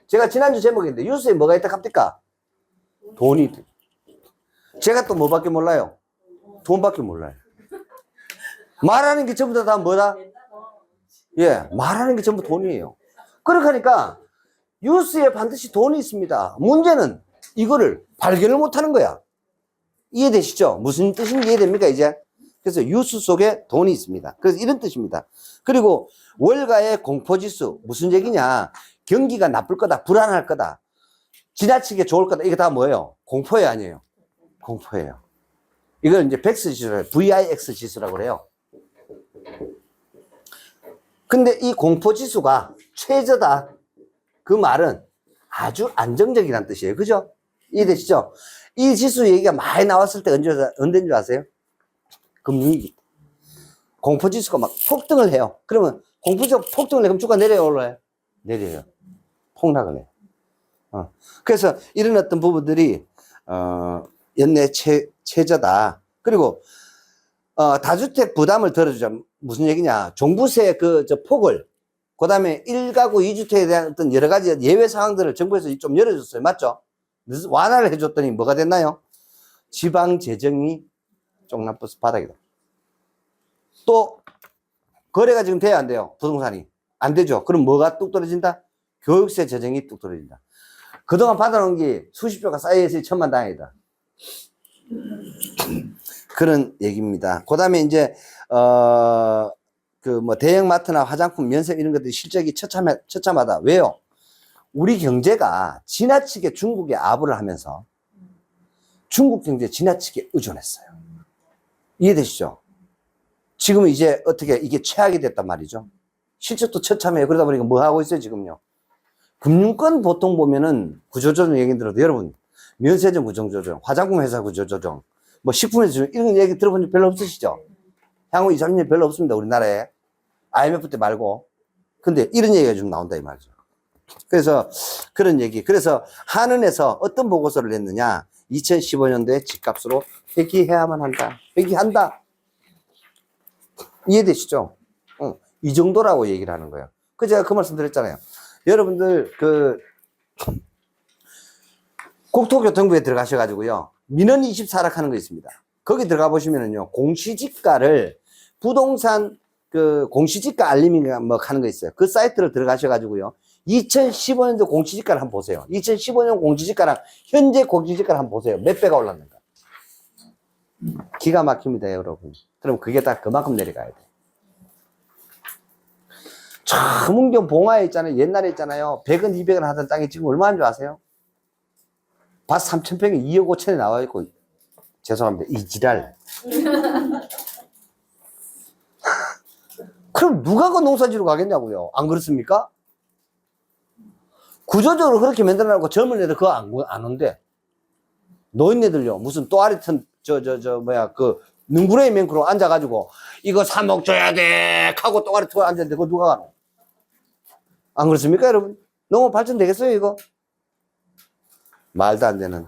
A: 제가 지난주 제목인데 뉴스에 뭐가 있다 합니까? 돈이. 제가 또 뭐밖에 몰라요? 돈밖에 몰라요. 말하는 게 전부 다 뭐다? 예, 말하는 게 전부 돈이에요. 그렇게 하니까 뉴스에 반드시 돈이 있습니다. 문제는 이거를 발견을 못 하는 거야. 이해되시죠? 무슨 뜻인지 이해됩니까, 이제? 그래서 유수 속에 돈이 있습니다. 그래서 이런 뜻입니다. 그리고 월가의 공포지수, 무슨 얘기냐? 경기가 나쁠 거다, 불안할 거다, 지나치게 좋을 거다. 이게 다 뭐예요? 공포예요, 아니에요? 공포예요. 이걸 이제 백스 지수라고, VIX 지수라고 그래요. 근데 이 공포지수가 최저다. 그 말은 아주 안정적이라는 뜻이에요. 그죠? 이해되시죠? 이 지수 얘기가 많이 나왔을 때 언제인 줄 아세요? 금융위기. 공포지수가 막 폭등을 해요. 그러면 공포지수가 폭등을 해요. 그럼 주가 내려요, 올라요? 내려요. 폭락을 해요. 그래서 이런 어떤 부분들이, 연내 최저다. 그리고, 다주택 부담을 덜어주자. 무슨 얘기냐. 종부세 폭을, 그 다음에 1가구 2주택에 대한 어떤 여러 가지 예외 상황들을 정부에서 좀 열어줬어요. 맞죠? 완화를 해줬더니 뭐가 됐나요? 지방 재정이 쫑나버스 바닥이다. 또 거래가 지금 돼야 안 돼요? 부동산이 안 되죠. 그럼 뭐가 뚝 떨어진다? 교육세 재정이 뚝 떨어진다. 그동안 받아놓은 게 수십 조가 쌓여있어야 천만다행이다. 그런 얘기입니다. 그 다음에 이제 대형마트나 화장품 면세 이런 것들이 실적이 처참하다. 왜요? 우리 경제가 지나치게 중국에 아부를 하면서 중국 경제에 지나치게 의존했어요. 이해되시죠? 지금 이제 어떻게 이게 최악이 됐단 말이죠. 실적도 처참해요. 그러다 보니까 뭐 하고 있어요, 지금요? 금융권 보통 보면은 구조조정 얘기 들어도 여러분, 면세점 구조조정, 화장품 회사 구조조정, 뭐 식품회사 이런 얘기 들어본 적 별로 없으시죠? 향후 2, 3년 별로 없습니다, 우리나라에. IMF 때 말고. 근데 이런 얘기가 좀 나온다, 이 말이죠. 그래서 그런 얘기. 그래서 한은에서 어떤 보고서를 냈느냐. 2015년도에 집값으로 회귀해야만 한다. 회귀한다. 이해되시죠? 이 정도라고 얘기를 하는 거예요. 제가 그 말씀 드렸잖아요. 여러분들, 국토교통부에 들어가셔가지고요. 민원 24락 하는 거 있습니다. 거기 들어가 보시면은요, 공시지가를 부동산 공시지가 알림인가 뭐 하는 거 있어요. 그 사이트를 들어가셔가지고요. 2015년도 공시지가를 한번 보세요. 2015년 공시지가랑 현재 공시지가를 한번 보세요. 몇 배가 올랐는가. 기가 막힙니다, 여러분. 그럼 그게 다 그만큼 내려가야 돼. 문경 봉화에 있잖아요. 옛날에 있잖아요. 100원, 200원 하던 땅이 지금 얼마인 줄 아세요? 밭 3,000평에 2억 5천에 나와 있고, 죄송합니다. 이 지랄. 그럼 누가 그 농사지로 가겠냐고요? 안 그렇습니까? 구조적으로 그렇게 만들어놓고 젊은 애들 그거 안 온대. 노인네들요. 무슨 또아리 튼, 능구렁이 맹크로 앉아가지고, 이거 3억 줘야 돼! 하고 또아리 투어 앉았는데, 그거 누가 가노? 안 그렇습니까, 여러분? 농업 발전되겠어요, 이거? 말도 안 되는.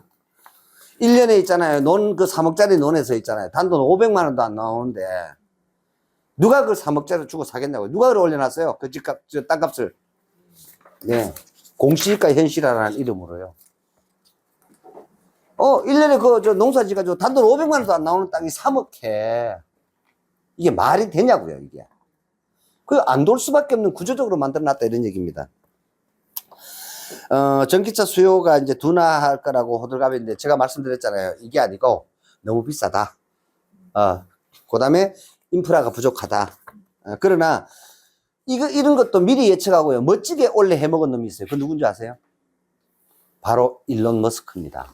A: 1년에 있잖아요. 그 3억짜리 논에서 있잖아요. 단돈 500만 원도 안 나오는데, 누가 그걸 3억짜리 주고 사겠냐고요? 누가 그걸 올려놨어요? 그 집값, 땅값을. 네. 공시지가 현실화라는 이름으로요. 1년에 농사 지어가지고 단돈 500만 원도 안 나오는 땅이 3억 해. 이게 말이 되냐고요, 이게. 안 돌 수밖에 없는 구조적으로 만들어 놨다, 이런 얘기입니다. 전기차 수요가 이제 둔화할 거라고 호들갑이 있는데, 제가 말씀드렸잖아요. 이게 아니고, 너무 비싸다. 그 다음에 인프라가 부족하다. 그러나, 이런 것도 미리 예측하고요. 멋지게 원래 해먹은 놈이 있어요. 그 누군지 아세요? 바로 일론 머스크입니다.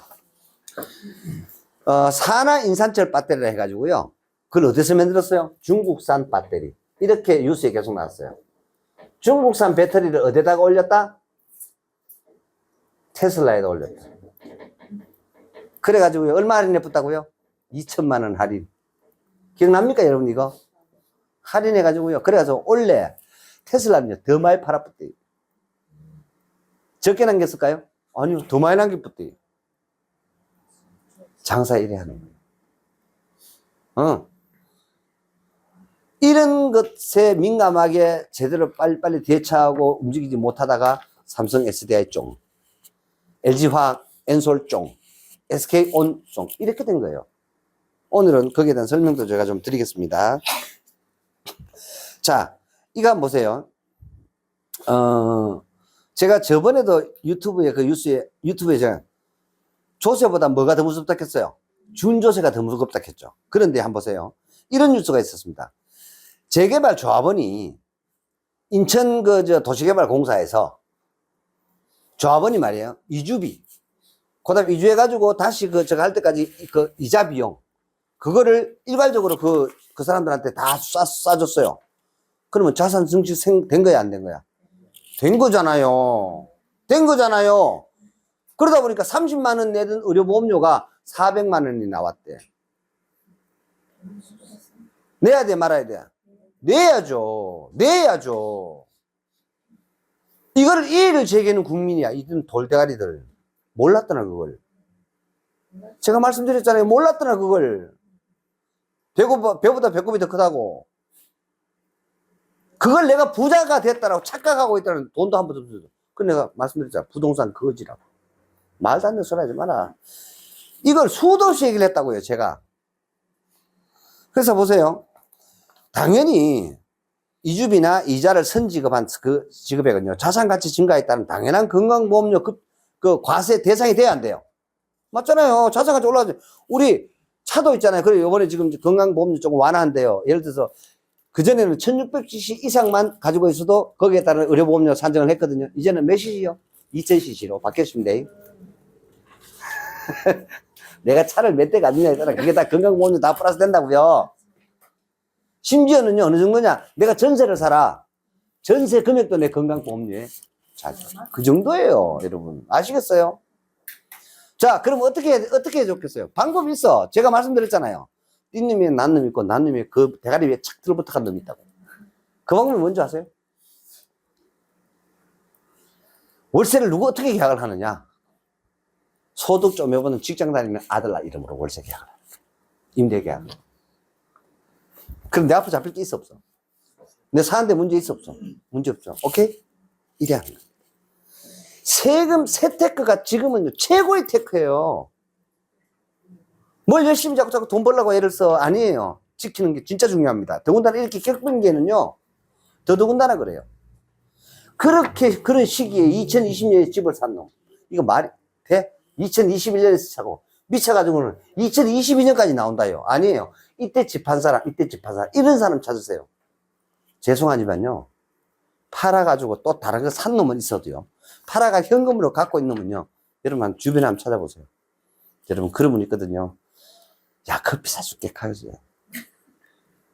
A: 산화 인산철 배터리를 해가지고요. 그걸 어디서 만들었어요? 중국산 배터리. 이렇게 뉴스에 계속 나왔어요. 중국산 배터리를 어디다가 올렸다? 테슬라에다 올렸다. 그래가지고 얼마 할인해 줬다고요? 2천만 원 할인. 기억납니까, 여러분, 이거? 할인해가지고요. 그래가지고 원래 테슬라는요, 더 많이 팔아붙대요. 적게 남겼을까요? 아니요, 더 많이 남겼대요. 장사 이래 하는 거예요. 이런 것에 민감하게 제대로 빨리빨리 대처하고 움직이지 못하다가 삼성 SDI 쫑, LG화학 엔솔 쫑, SK온 쫑 이렇게 된 거예요. 오늘은 거기에 대한 설명도 제가 좀 드리겠습니다. 자, 이거 한번 보세요. 제가 저번에도 유튜브에 제가 조세보다 뭐가 더 무섭다 했어요? 준조세가 더 무겁다 했죠. 그런데 한번 보세요. 이런 뉴스가 있었습니다. 재개발 조합원이 인천 도시개발공사에서 조합원이 말이에요. 이주비, 그 다음에 이주해가지고 다시 저거 할 때까지 이자 비용, 그거를 일괄적으로 그 사람들한테 다 쏴줬어요. 그러면 자산 증식 된 거야, 안 된 거야? 된 거잖아요. 된 거잖아요. 그러다 보니까 30만원 내던 의료보험료가 400만원이 나왔대. 내야 돼, 말아야 돼? 내야죠. 내야죠. 이거를 이의를 제기하는 국민이야. 이든 돌대가리들. 몰랐더나, 그걸. 제가 말씀드렸잖아요. 몰랐더나, 그걸. 배보다 배꼽이 더 크다고. 그걸 내가 부자가 됐다라고 착각하고 있다는 돈도 한 번도 없어요. 그 내가 말씀드렸잖아. 부동산 거지라고. 말도 안 되는 소리 하지 마라. 이걸 수도 없이 얘기를 했다고요, 제가. 그래서 보세요. 당연히 이주비나 이자를 선지급한 그 지급액은요, 자산가치 증가에 따른 당연한 건강보험료 그 과세 대상이 돼야 안 돼요. 맞잖아요. 자산가치 올라가죠. 우리 차도 있잖아요. 그래, 요번에 지금 건강보험료 조금 완화한대요. 예를 들어서 그전에는 1600cc 이상만 가지고 있어도 거기에 따른 의료보험료 산정을 했거든요. 이제는 몇 cc요? 2000cc로 바뀌었습니다. 내가 차를 몇 대 가지냐 했잖아. 그게 다 건강보험료 다 플러스 된다고요. 심지어는요, 어느 정도냐? 내가 전세를 살아. 전세 금액도 내 건강보험료에 그 정도예요, 여러분. 아시겠어요? 자, 그럼 어떻게 해 좋겠어요? 방법이 있어. 제가 말씀드렸잖아요. 띠님이 난놈 있고, 난놈이 그 대가리 위에 착 들어붙어간 놈이 있다고. 그 방법이 뭔지 아세요? 월세를 누구 어떻게 계약을 하느냐? 소득 좀 해보는 직장 다니는 아들 이름으로 월세 계약을 합니다. 임대 계약. 그럼 내 앞에 잡힐 게 있어, 없어? 내 사는데 문제 있어, 없어? 문제 없죠. 오케이? 이래 하는 거예요. 세금, 세테크가 지금은 최고의 테크예요. 뭘 열심히 자꾸 돈 벌려고 애를 써. 아니에요. 지키는 게 진짜 중요합니다. 더군다나 이렇게 격변기에는요, 더더군다나 그래요. 그런 시기에 2020년에 집을 산 놈. 이거 말이 돼? 2021년에서 사고, 미쳐가지고는 2022년까지 나온다요. 아니에요. 이때 집 한 사람, 이때 집 한 사람, 이런 사람 찾으세요. 죄송하지만요, 팔아가지고 또 다른 거 산 놈은 있어도요, 팔아가 현금으로 갖고 있는 놈은요, 여러분 주변에 한번 찾아보세요. 여러분 그런 분 있거든요. 야, 커피 사줄게. 가야지.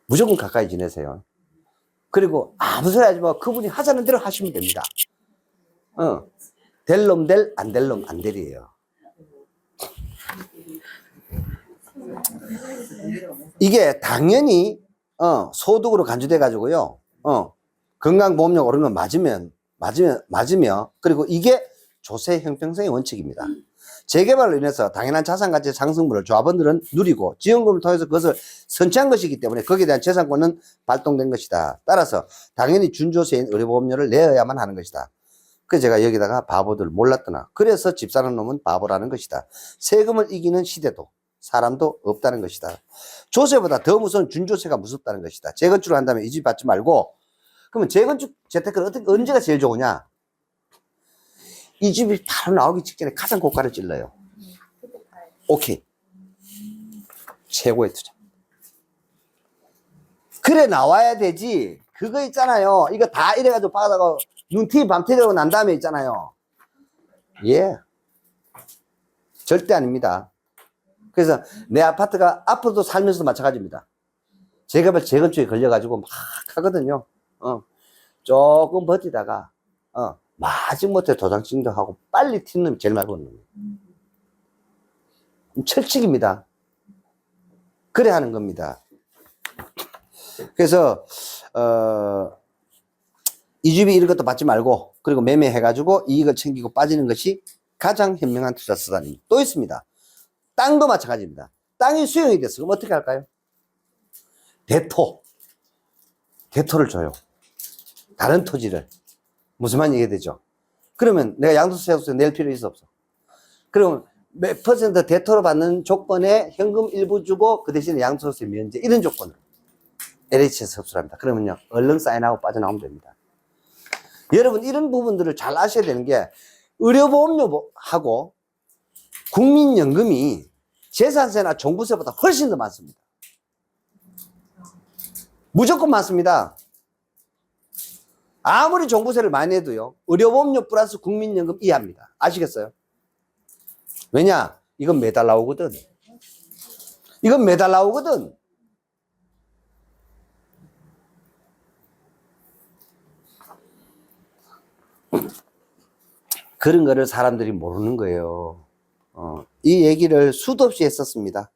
A: 무조건 가까이 지내세요. 그리고 아무 소리 하지 마. 그분이 하자는 대로 하시면 됩니다. 될 놈 될, 안 될 놈 안 될이에요. 이게 당연히 소득으로 간주돼 가지고요, 건강보험료 오른 건 맞으며, 그리고 이게 조세 형평성의 원칙입니다. 재개발로 인해서 당연한 자산가치 상승분을 조합원들은 누리고 지원금을 통해서 그것을 선취한 것이기 때문에 거기에 대한 재산권은 발동된 것이다. 따라서 당연히 준조세인 의료보험료를 내어야만 하는 것이다. 그래서 제가 여기다가 바보들 몰랐더나, 그래서 집 사는 놈은 바보라는 것이다. 세금을 이기는 시대도 사람도 없다는 것이다. 조세보다 더 무서운 준조세가 무섭다는 것이다. 재건축을 한다면 이 집 받지 말고, 그러면 재건축 재테크는 언제가 제일 좋으냐? 이 집이 바로 나오기 직전에 가장 고가를 찔러요. 오케이. 최고의 투자. 그래 나와야 되지. 그거 있잖아요. 이거 다 이래가지고 받아가 눈티 밤티 되고 난 다음에 있잖아요. 예. 절대 아닙니다. 그래서 내 아파트가 앞으로도 살면서도 마찬가지입니다. 재개발 재건축에 걸려가지고 막 하거든요. 조금 버티다가 마지못해 도장증도 하고 빨리 튀는 놈이 제일 많이 버는 놈이에요. 철칙입니다. 그래 하는 겁니다. 그래서 이주비 이런 것도 받지 말고, 그리고 매매해가지고 이익을 챙기고 빠지는 것이 가장 현명한 투자 수단입니다. 또 있습니다. 땅도 마찬가지입니다. 땅이 수용이 됐어. 그럼 어떻게 할까요? 대토를 줘요. 다른 토지를. 무슨 말인지 이해되죠? 그러면 내가 양도세 낼 필요 있어, 없어? 그러면 몇 퍼센트 대토로 받는 조건에 현금 일부 주고 그 대신에 양도세 면제, 이런 조건으로 LH에서 흡수를 합니다. 그러면요, 얼른 사인하고 빠져나오면 됩니다. 여러분, 이런 부분들을 잘 아셔야 되는 게, 의료보험료하고 국민연금이 재산세나 종부세보다 훨씬 더 많습니다. 무조건 많습니다. 아무리 종부세를 많이 해도요, 의료보험료 플러스 국민연금 이하입니다. 아시겠어요? 왜냐? 이건 매달 나오거든. 이건 매달 나오거든. 그런 거를 사람들이 모르는 거예요. 이 얘기를 수도 없이 했었습니다.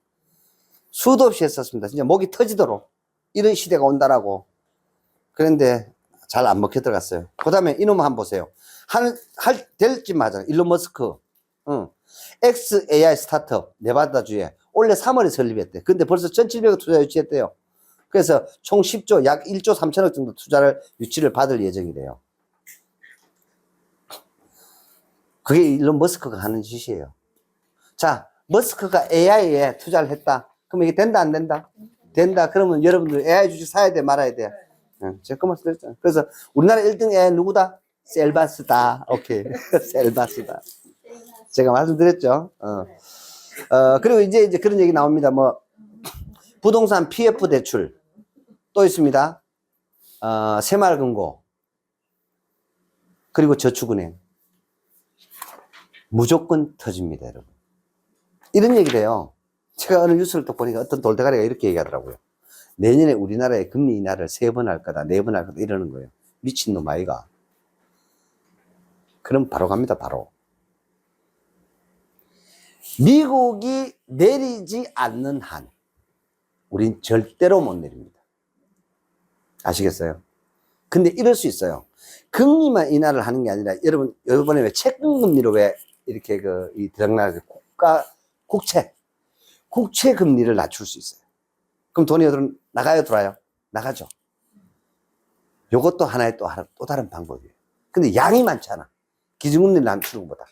A: 수도 없이 했었습니다. 진짜 목이 터지도록 이런 시대가 온다라고. 그런데 잘 안 먹혀 들어갔어요. 그 다음에 이놈 한번 보세요. 될지 맞아. 일론 머스크. XAI 스타트업 네바다주에 올해 3월에 설립했대. 근데 벌써 1,700억 투자 유치했대요. 그래서 총 10조, 약 1조 3천억 정도 유치를 받을 예정이래요. 그게 일론 머스크가 하는 짓이에요. 자, 머스크가 AI에 투자를 했다. 그럼 이게 된다, 안 된다? 된다. 그러면 여러분들 AI 주식 사야 돼, 말아야 돼? 제가 그 말씀 드렸잖아요. 그래서 우리나라 1등 AI 누구다? 셀바스다. 오케이. 셀바스다. 제가 말씀드렸죠. 그리고 이제 그런 얘기 나옵니다. 뭐, 부동산 PF 대출. 또 있습니다. 새마을금고. 그리고 저축은행. 무조건 터집니다, 여러분. 이런 얘기를 해요. 제가 어느 뉴스를 또 보니까 어떤 돌대가리가 이렇게 얘기하더라고요. 내년에 우리나라의 금리 인하를 3번 할 거다, 4번 할 거다, 이러는 거예요. 미친놈 아이가. 그럼 바로 갑니다, 바로. 미국이 내리지 않는 한, 우린 절대로 못 내립니다. 아시겠어요? 근데 이럴 수 있어요. 금리만 인하를 하는 게 아니라, 여러분, 이번에 왜 채권금리로 왜 이렇게 이 들어가는 국채 금리를 낮출 수 있어요. 그럼 돈이 어디로 나가요, 들어와요? 나가죠. 요것도 하나의 또 다른 방법이에요. 근데 양이 많잖아. 기준금리를 낮추는 것보다.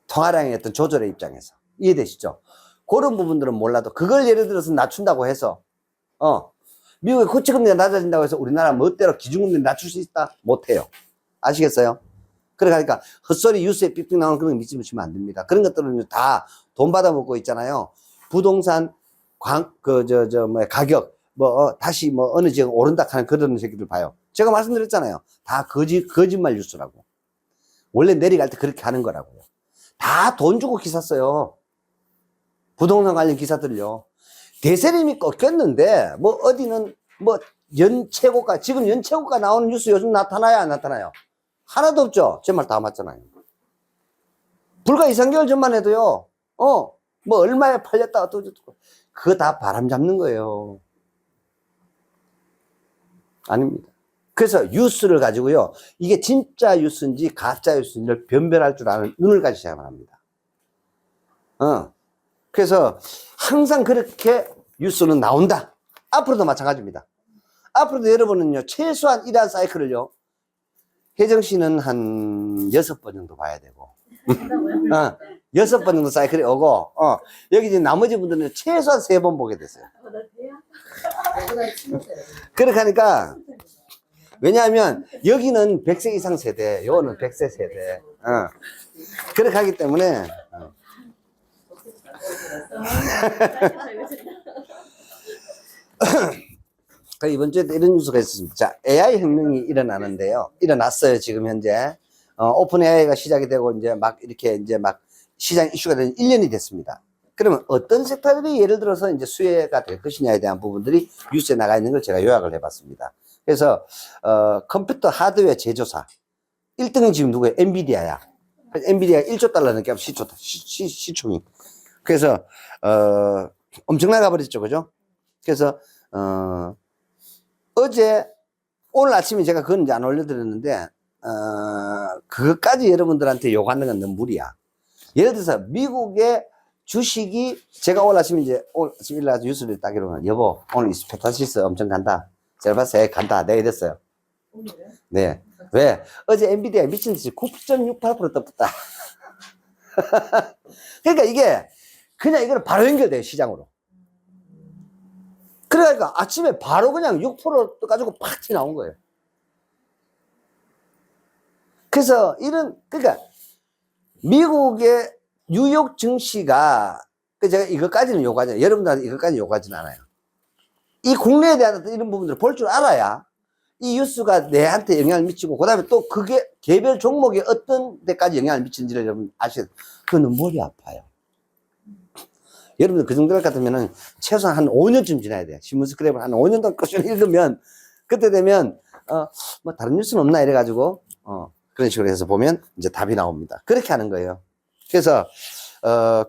A: 통화량의 어떤 조절의 입장에서. 이해되시죠? 그런 부분들은 몰라도 그걸 예를 들어서 낮춘다고 해서, 미국의 국채금리가 낮아진다고 해서 우리나라 멋대로 기준금리를 낮출 수 있다? 못해요. 아시겠어요? 그러니까 헛소리 뉴스에 삑삑 나오는 그런 거 믿지 마시면 안 됩니다. 그런 것들은 다 돈 받아먹고 있잖아요. 부동산 가격 다시 어느 지역 오른다 하는 그런 새끼들 봐요. 제가 말씀드렸잖아요. 다 거짓말 뉴스라고. 원래 내려갈 때 그렇게 하는 거라고요. 다 돈 주고 기사 써요. 부동산 관련 기사들요. 대세림이 꺾였는데 어디는 연최고가, 지금 연최고가 나오는 뉴스 요즘 나타나요, 안 나타나요? 하나도 없죠. 제 말 다 맞잖아요. 불과 2, 3개월 전만 해도요. 얼마에 팔렸다 어쩌고 그거 다 바람 잡는 거예요. 아닙니다. 그래서 뉴스를 가지고요. 이게 진짜 뉴스인지 가짜 뉴스인지를 변별할 줄 아는 눈을 가지셔야만 합니다. 그래서 항상 그렇게 뉴스는 나온다. 앞으로도 마찬가지입니다. 앞으로도 여러분은요, 최소한 이러한 사이클을요, 혜정 씨는 한 6번 정도 봐야 되고, 6번 정도 사이클이 오고, 여기 이제 나머지 분들은 최소한 3번 보게 됐어요. 그렇게 하니까, 왜냐하면, 여기는 100세 이상 세대, 요거는 100세 세대. 그렇게 하기 때문에, 이번 주에 이런 뉴스가 있었습니다. 자, AI 혁명이 일어났어요, 지금 현재. 오픈 AI가 시작이 되고, 이제 시장 이슈가 된 1년이 됐습니다. 그러면 어떤 섹터들이 예를 들어서 이제 수혜가 될 것이냐에 대한 부분들이 뉴스에 나가 있는 걸 제가 요약을 해봤습니다. 그래서, 컴퓨터 하드웨어 제조사. 1등은 지금 누구예요? 엔비디아야. 엔비디아가 1조 달러 넘게 시총이. 그래서, 엄청나게 가버렸죠, 그죠? 그래서, 오늘 아침에 제가 그건 이제 안 올려드렸는데, 그것까지 여러분들한테 요구하는 건 너무 무리야. 예를 들어서, 미국의 주식이, 제가 오늘 아침에 오늘 아침 일어나서 뉴스를 딱 이러면, 여보, 오늘 스페타시스 엄청 간다. 셀바스에 간다. 내가 이랬어요. 네. 왜? 어제 엔비디아 미친 듯이 9.68% 떴다. 그러니까 이게, 그냥 이거는 바로 연결돼요, 시장으로. 그러니까 아침에 바로 그냥 6% 떠가지고 팍 튀어나온 거예요. 그래서 그러니까 미국의 뉴욕 증시가, 제가 이것까지는 요구하지 않아요. 여러분들한테 이것까지 요구하지는 않아요. 이 국내에 대한 어떤 이런 부분들을 볼 줄 알아야 이 뉴스가 내한테 영향을 미치고, 그 다음에 또 그게 개별 종목에 어떤 데까지 영향을 미치는지를 여러분 아시죠? 그거는 머리 아파요. 여러분들 그 정도 같으면은 최소한 한 5년쯤 지나야 돼요. 신문 스크랩을 한 5년 동안 꾸준히 읽으면, 그때 되면, 뭐 다른 뉴스는 없나 이래가지고, 그런 식으로 해서 보면 이제 답이 나옵니다. 그렇게 하는 거예요. 그래서,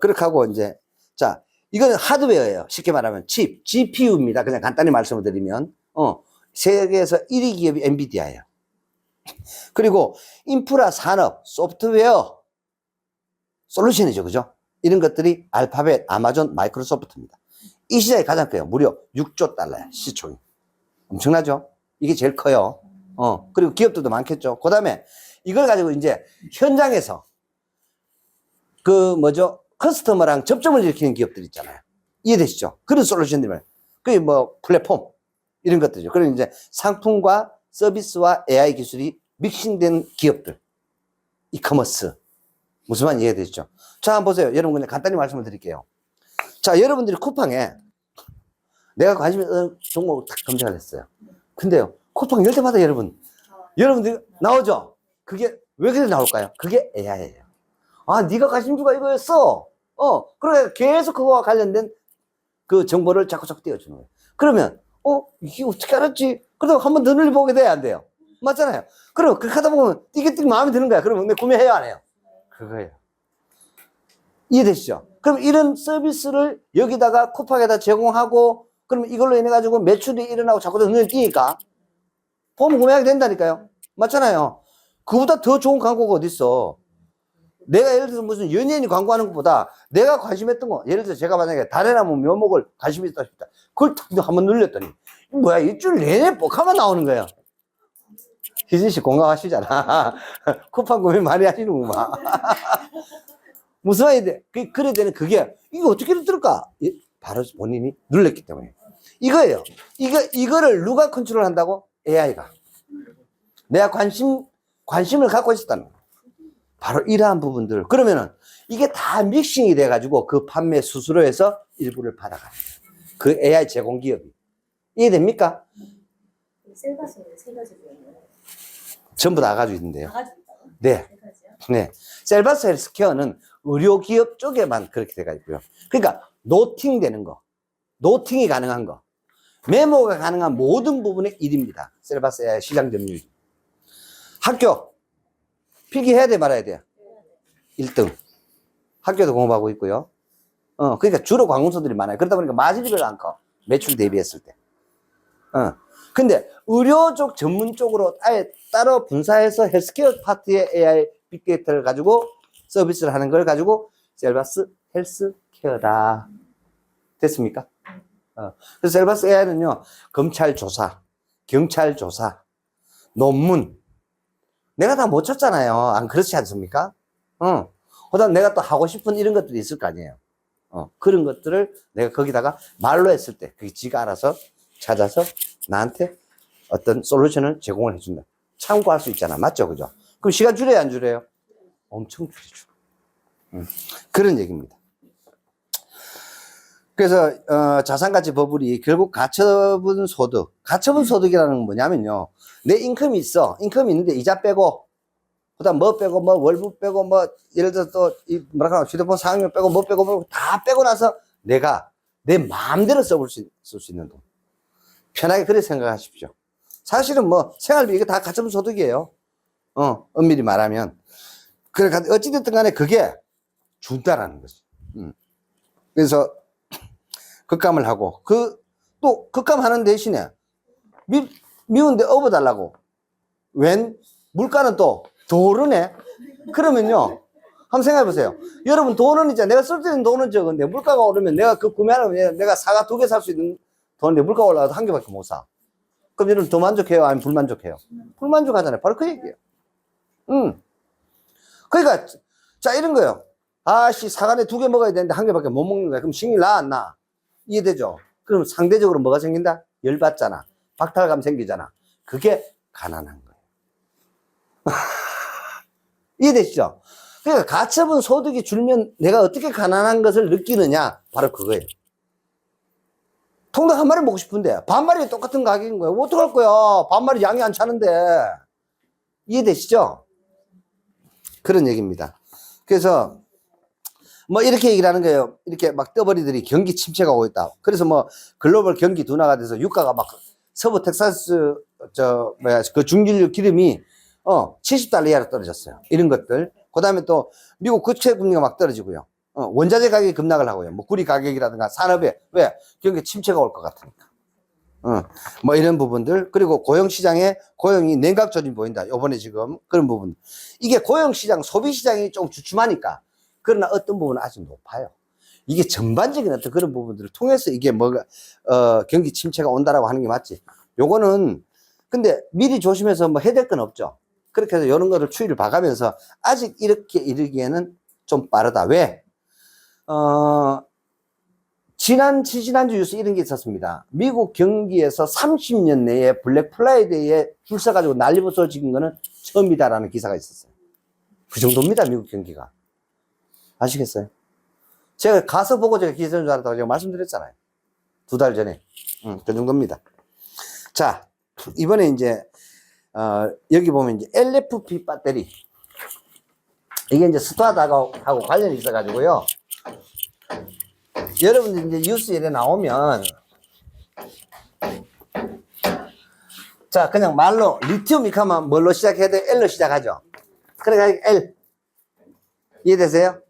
A: 그렇게 하고 이제, 자, 이거는 하드웨어예요. 쉽게 말하면 칩, GPU입니다. 그냥 간단히 말씀을 드리면, 세계에서 1위 기업이 엔비디아예요. 그리고 인프라 산업, 소프트웨어, 솔루션이죠. 그죠? 이런 것들이 알파벳, 아마존, 마이크로소프트입니다. 이 시장이 가장 커요. 무려 6조 달러야, 시총이. 엄청나죠? 이게 제일 커요. 그리고 기업들도 많겠죠. 그 다음에 이걸 가지고 이제 현장에서 커스터머랑 접점을 일으키는 기업들 있잖아요. 이해되시죠? 그런 솔루션들을. 그게 뭐 플랫폼, 이런 것들이죠. 그리고 이제 상품과 서비스와 AI 기술이 믹싱된 기업들. 이커머스. 무슨 말인지 이해되시죠? 자, 한번 보세요. 여러분, 그냥 간단히 말씀을 드릴게요. 자, 여러분들이 쿠팡에 내가 관심 있는 종목을 딱 검색을 했어요. 근데요, 쿠팡 열 때마다 여러분들이 나오죠? 그게 왜 그래 나올까요? 그게 AI예요. 아, 네가 관심주가 이거였어. 그래, 계속 그거와 관련된 그 정보를 자꾸 띄워주는 거예요. 그러면, 이게 어떻게 알았지? 그래도 한 번 더 눌러보게 돼야 안 돼요. 맞잖아요. 그럼 그렇게 하다 보면 띠게 마음에 드는 거야. 그러면 내 구매해요, 안 해요? 그거예요. 이해되시죠? 그럼 이런 서비스를 여기다가 쿠팡에다 제공하고, 그럼 이걸로 인해 가지고 매출이 일어나고 자꾸 더 눈에 띄니까 보면 구매하게 된다니까요. 맞잖아요. 그보다 더 좋은 광고가 어딨어. 내가 예를 들어서 무슨 연예인이 광고하는 것보다 내가 관심했던 거, 예를 들어서 제가 만약에 달에나무 묘목을 관심이 있다 싶다. 그걸 탁 한번 눌렸더니 뭐야, 일주일 내내 뻑하면 나오는 거예요. 희진 씨 공감하시잖아. 쿠팡 구매 많이 하시는구만. 무슨 말인데, 그래 되는 그게, 이거 어떻게 들을까? 바로 본인이 눌렀기 때문에. 이거예요. 이거를 누가 컨트롤 한다고? AI가. 내가 관심을 갖고 있었다는 거예요. 바로 이러한 부분들. 그러면은, 이게 다 믹싱이 돼가지고 그 판매 수수료에서 일부를 받아가는 거예요. 그 AI 제공 기업이. 이해됩니까?
B: 셀바스는 세 가지
A: 전부 다 가지고 있는데요.
B: 다 가지고 있다고?
A: 네. 네. 셀바스 헬스케어는 의료기업 쪽에만 그렇게 돼가 있고요. 그러니까 노팅 되는 거, 노팅이 가능한 거, 메모가 가능한 모든 부분의 일입니다. 셀바스의 시장 점유율. 학교 필기해야 돼 말아야 돼요? 1등. 학교도 공부하고 있고요. 그러니까 주로 관공서들이 많아요. 그러다 보니까 마진이 별로 안 커. 매출 대비했을 때. 근데 의료 쪽 전문 쪽으로 아예 따로 분사해서 헬스케어 파트의 AI 빅데이터를 가지고 서비스를 하는 걸 가지고 셀바스 헬스케어다. 됐습니까? 그래서 셀바스 AI는요, 검찰 조사, 경찰 조사, 논문. 내가 다 못 쳤잖아요. 안 그렇지 않습니까? 그다음 내가 또 하고 싶은 이런 것들이 있을 거 아니에요. 그런 것들을 내가 거기다가 말로 했을 때, 그게 지가 알아서 찾아서 나한테 어떤 솔루션을 제공을 해준다. 참고할 수 있잖아. 맞죠? 그죠? 그럼 시간 줄여야 안 줄여요? 엄청 줄여줘. 그런 얘기입니다. 그래서 자산가치 버블이 결국 가처분 소득. 가처분 소득이라는 건 뭐냐면요, 내 인컴이 있어. 인컴이 있는데 이자 빼고, 그다음 뭐 빼고, 뭐 월급 빼고, 뭐 예를 들어서 또 뭐랄까 휴대폰 사용료 빼고, 뭐 빼고, 뭐 다 빼고 나서 내가 내 마음대로 쓸 수 있는 돈. 편하게 그렇게 생각하십시오. 사실은 뭐 생활비 이거 다 가처분 소득이에요. 엄밀히 말하면. 그래 어찌됐든 간에 그게 준다라는 거지. 그래서 급감을 하고, 또 급감하는 대신에 미운데 업어달라고. 웬 물가는 또 더 오르네. 그러면요, 한번 생각해 보세요. 여러분, 돈은 있잖아. 내가 쓸 수 있는 돈은 적은데 물가가 오르면 내가 그 구매하면 내가 사과 2개 살 수 있는 돈인데 물가가 올라가도 1개밖에 못 사. 그럼 여러분 더 만족해요? 아니면 불만족해요? 불만족하잖아요. 바로 그 얘기예요. 그러니까 자, 이런 거예요. 아씨, 사과에 2개 먹어야 되는데 1개밖에 못 먹는 거야. 그럼 식이 나 안 나? 이해되죠? 그럼 상대적으로 뭐가 생긴다? 열받잖아. 박탈감 생기잖아. 그게 가난한 거예요. 이해되시죠? 그러니까 가처분 소득이 줄면 내가 어떻게 가난한 것을 느끼느냐? 바로 그거예요. 통닭 한 마리 먹고 싶은데 반마리 똑같은 가격인 거예요. 어떡할 거야? 반마리 양이 안 차는데. 이해되시죠? 그런 얘기입니다. 그래서 뭐 이렇게 얘기를 하는 거예요. 이렇게 막 떠버리들이 경기 침체가 오고 있다. 그래서 뭐 글로벌 경기 둔화가 돼서 유가가 막 서부 텍사스 그 중진류 기름이 70달러 이하로 떨어졌어요. 이런 것들. 그다음에 또 미국 국채 금리가 막 떨어지고요. 원자재 가격이 급락을 하고요. 뭐 구리 가격이라든가 산업에 왜 경기 침체가 올 것 같으니까. 뭐 이런 부분들. 그리고 고용시장에 고용이 냉각 조짐이 보인다. 요번에 지금 그런 부분. 이게 고용시장, 소비시장이 좀 주춤하니까. 그러나 어떤 부분은 아직 높아요. 이게 전반적인 어떤 그런 부분들을 통해서 이게 뭐가, 경기 침체가 온다라고 하는 게 맞지. 요거는, 근데 미리 조심해서 뭐 해야 될 건 없죠. 그렇게 해서 이런 거를 추이를 봐가면서 아직 이렇게 이르기에는 좀 빠르다. 왜? 지난주 뉴스 이런 게 있었습니다. 미국 경기에서 30년 내에 블랙 프라이데이에 줄 서가지고 난리 부서진 거는 처음이다라는 기사가 있었어요. 그 정도입니다, 미국 경기가. 아시겠어요? 제가 가서 보고 제가 기사인 줄 알았다고 제가 말씀드렸잖아요. 2달 전에. 그 정도입니다. 자, 이번에 이제, 여기 보면 이제 LFP 배터리. 이게 이제 스타트하고 관련이 있어가지고요. 여러분들 이제 뉴스에 나오면, 자, 그냥 말로 리튬 이카만 뭘로 시작해야 돼? L로 시작하죠. 그러니까 L. 이해되세요?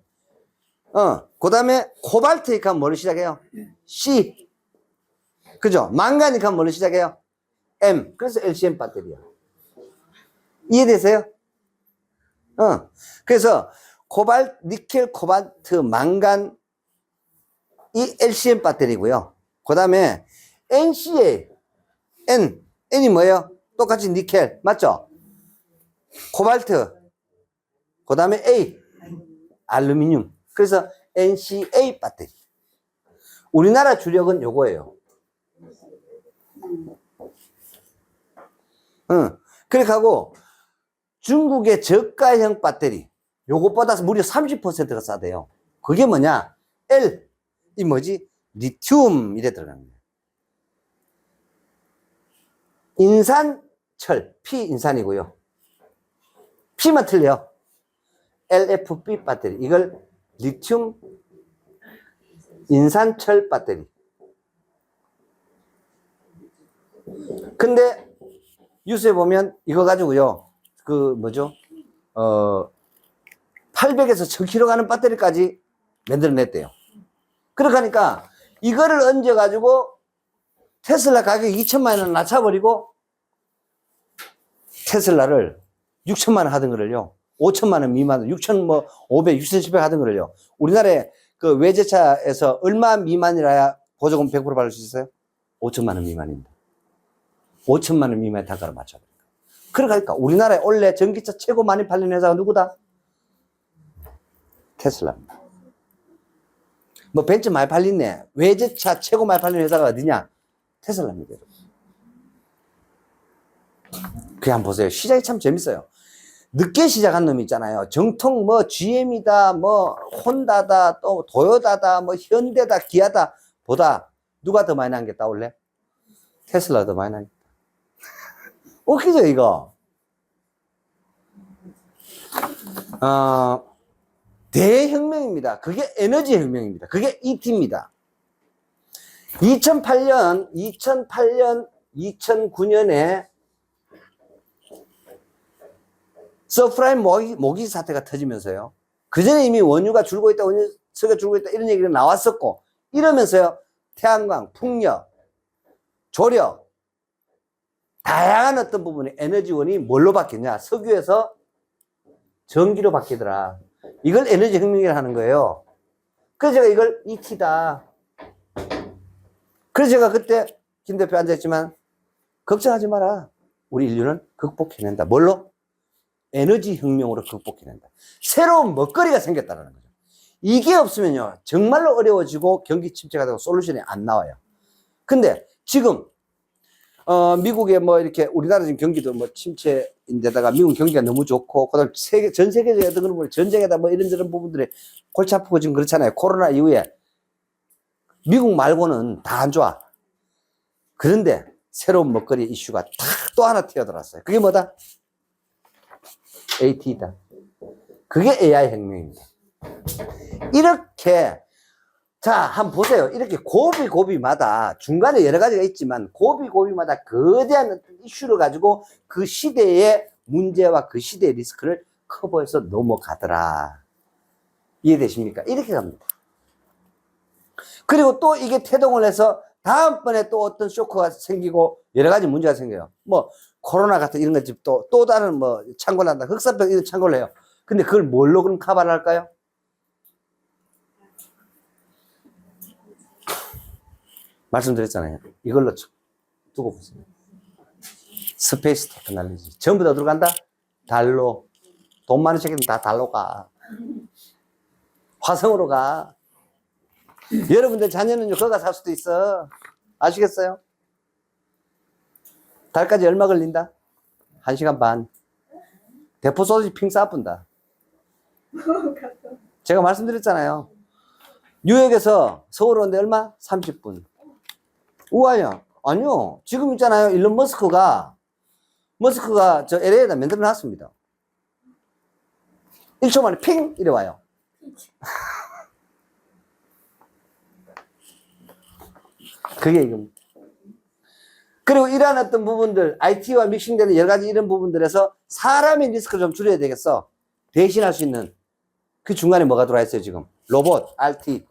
A: 그 다음에 코발트 이카면 뭘로 시작해요? C. 그죠? 망간 이카면 뭘로 시작해요? M. 그래서 LCM 배터리야. 이해되세요? 그래서 니켈, 코발트, 망간, 이 LCM 배터리고요. 그 다음에 NCA, N이 뭐예요? 똑같이 니켈, 맞죠? 코발트, 그 다음에 A, 알루미늄. 그래서 NCA 배터리. 우리나라 주력은 요거예요. 그렇게 하고 중국의 저가형 배터리, 요것보다 무려 30%가 싸대요. 그게 뭐냐? L. 이 뭐지? 리튬 이래 들어가는 거예요. 인산철, P 인산이고요. P만 틀려요. LFP 배터리. 이걸 리튬 인산철 배터리. 근데 뉴스에 보면 이거 가지고요. 그 뭐죠? 800에서 1000km 가는 배터리까지 만들어냈대요. 그렇게 하니까 이거를 얹어가지고 테슬라 가격 2천만 원 낮춰버리고 테슬라를 6천만 원 하던 거를요. 5천만 원 미만, 6천 뭐 500, 6,700 하던 거를요. 우리나라에 그 외제차에서 얼마 미만이라야 보조금 100% 받을 수 있어요? 5천만 원 미만입니다. 5천만 원 미만의 단가를 맞춰버리니까. 그러니까 우리나라에 원래 전기차 최고 많이 팔리는 회사가 누구다? 테슬라입니다. 뭐 벤츠 많이 팔리네. 외제차 최고 많이 팔리는 회사가 어디냐? 테슬라입니다. 그게 한번 보세요. 시장이 참 재밌어요. 늦게 시작한 놈이 있잖아요. 정통 뭐 GM이다, 뭐 혼다다, 또 도요다다, 뭐 현대다, 기아다 보다 누가 더 많이 남겼다 원래? 테슬라가 더 많이 남겼다. 웃기죠 이거? 대혁명입니다. 그게 에너지 혁명입니다. 그게 ET입니다. 2008년, 2009년에 서프라임 모기 사태가 터지면서요. 그 전에 이미 원유가 줄고 있다, 원유석이 줄고 있다 이런 얘기가 나왔었고 이러면서요. 태양광, 풍력, 조력 다양한 어떤 부분의 에너지원이 뭘로 바뀌냐? 석유에서 전기로 바뀌더라. 이걸 에너지 혁명이라 하는 거예요. 그래서 제가 이걸 ET다. 그래서 제가 그때 김 대표 앉아있지만 걱정하지 마라. 우리 인류는 극복해낸다. 뭘로? 에너지 혁명으로 극복해낸다. 새로운 먹거리가 생겼다는 거죠. 이게 없으면요. 정말로 어려워지고 경기 침체가 되고 솔루션이 안 나와요. 근데 지금 미국에 뭐 이렇게 우리나라 지금 경기도 뭐 침체인데다가 미국 경기가 너무 좋고, 그 다음에 전 세계적인 어떤 그런 전쟁에다 뭐 이런저런 부분들이 골치 아프고 지금 그렇잖아요. 코로나 이후에. 미국 말고는 다 안 좋아. 그런데 새로운 먹거리 이슈가 탁 또 하나 튀어들었어요. 그게 뭐다? AT다. 그게 AI 혁명입니다. 이렇게, 자, 한번 보세요. 이렇게 고비마다 중간에 여러 가지가 있지만 고비마다 거대한 어떤 이슈를 가지고 그 시대의 문제와 그 시대의 리스크를 커버해서 넘어가더라. 이해되십니까? 이렇게 갑니다. 그리고 또 이게 태동을 해서 다음번에 또 어떤 쇼크가 생기고 여러 가지 문제가 생겨요. 뭐 코로나 같은 이런 것집 또 다른 뭐 창궐을 한다. 흑사병 이런 창궐을 해요. 근데 그걸 뭘로 그럼 커버를 할까요? 말씀드렸잖아요. 이걸로 두고 보세요. 스페이스 테크놀로지. 전부 다 어디로 간다? 달로. 돈 많은 새끼들은 다 달로 가. 화성으로 가. 여러분들 자녀는 거가 살 수도 있어. 아시겠어요? 달까지 얼마 걸린다? 1시간 반. 대포 쏘지 핑 쏴뿐다. 제가 말씀드렸잖아요. 뉴욕에서 서울 오는데 얼마? 30분. 우와요. 아니요. 지금 있잖아요. 일론 머스크가 저 LA에다 만들어 놨습니다. 1초 만에 핑! 이래 와요. 그게 이겁니다. 그리고 이러한 어떤 부분들, IT와 믹싱되는 여러 가지 이런 부분들에서 사람의 리스크를 좀 줄여야 되겠어. 대신할 수 있는. 그 중간에 뭐가 들어와 있어요, 지금? 로봇, RT.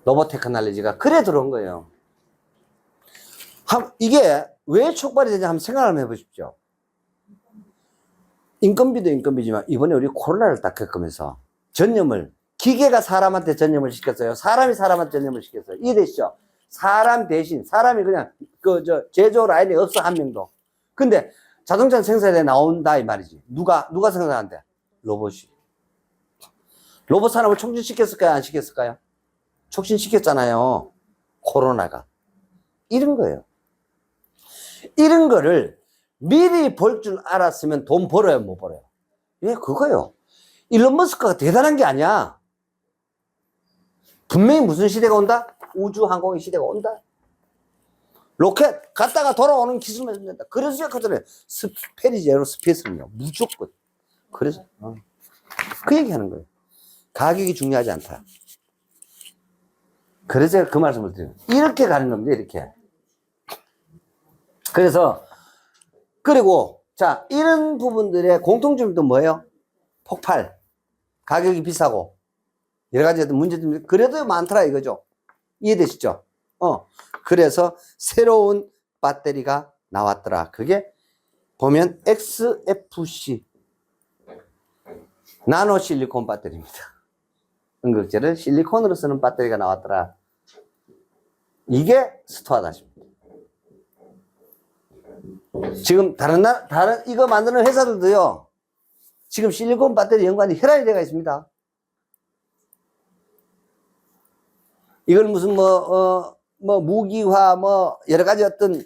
A: 로봇 테크놀로지가. 그래 들어온 거예요. 이게 왜 촉발이 되냐 한번 생각을 해보십시오. 인건비도 인건비지만 이번에 우리 코로나를 딱 겪으면서 전염을, 기계가 사람한테 전염을 시켰어요. 사람이 사람한테 전염을 시켰어요. 이해되시죠? 사람 대신, 사람이 그냥, 제조 라인에 없어, 한 명도. 근데 자동차 생산에 나온다, 이 말이지. 누가 생산한대? 로봇이. 로봇 산업을 촉진시켰을까요? 안 시켰을까요? 촉진시켰잖아요. 코로나가. 이런 거예요. 이런 거를 미리 볼 줄 알았으면 돈 벌어요, 못 벌어요? 예, 그거요. 일론 머스크가 대단한 게 아니야. 분명히 무슨 시대가 온다? 우주항공의 시대가 온다. 로켓 갔다가 돌아오는 기술만 된다. 그래서 시작하잖아요. 페리지 에어로스페이스는요. 무조건. 그래서 그 얘기하는 거예요. 가격이 중요하지 않다. 그래서 제가 그 말씀을 드려요. 이렇게 가는 겁니다. 이렇게. 그래서 그리고 자, 이런 부분들의 공통점도 뭐예요? 폭발, 가격이 비싸고 여러 가지 문제들이 그래도 많더라 이거죠. 이해되시죠? 그래서 새로운 배터리가 나왔더라. 그게 보면 XFC 나노 실리콘 배터리입니다. 응급제를 실리콘으로 쓰는 배터리가 나왔더라. 이게 스투어다십니다. 지금 다른 이거 만드는 회사들도요, 지금 실리콘 배터리 연관이 혈안이 되어 있습니다. 이걸 무슨 무기화 여러 가지 어떤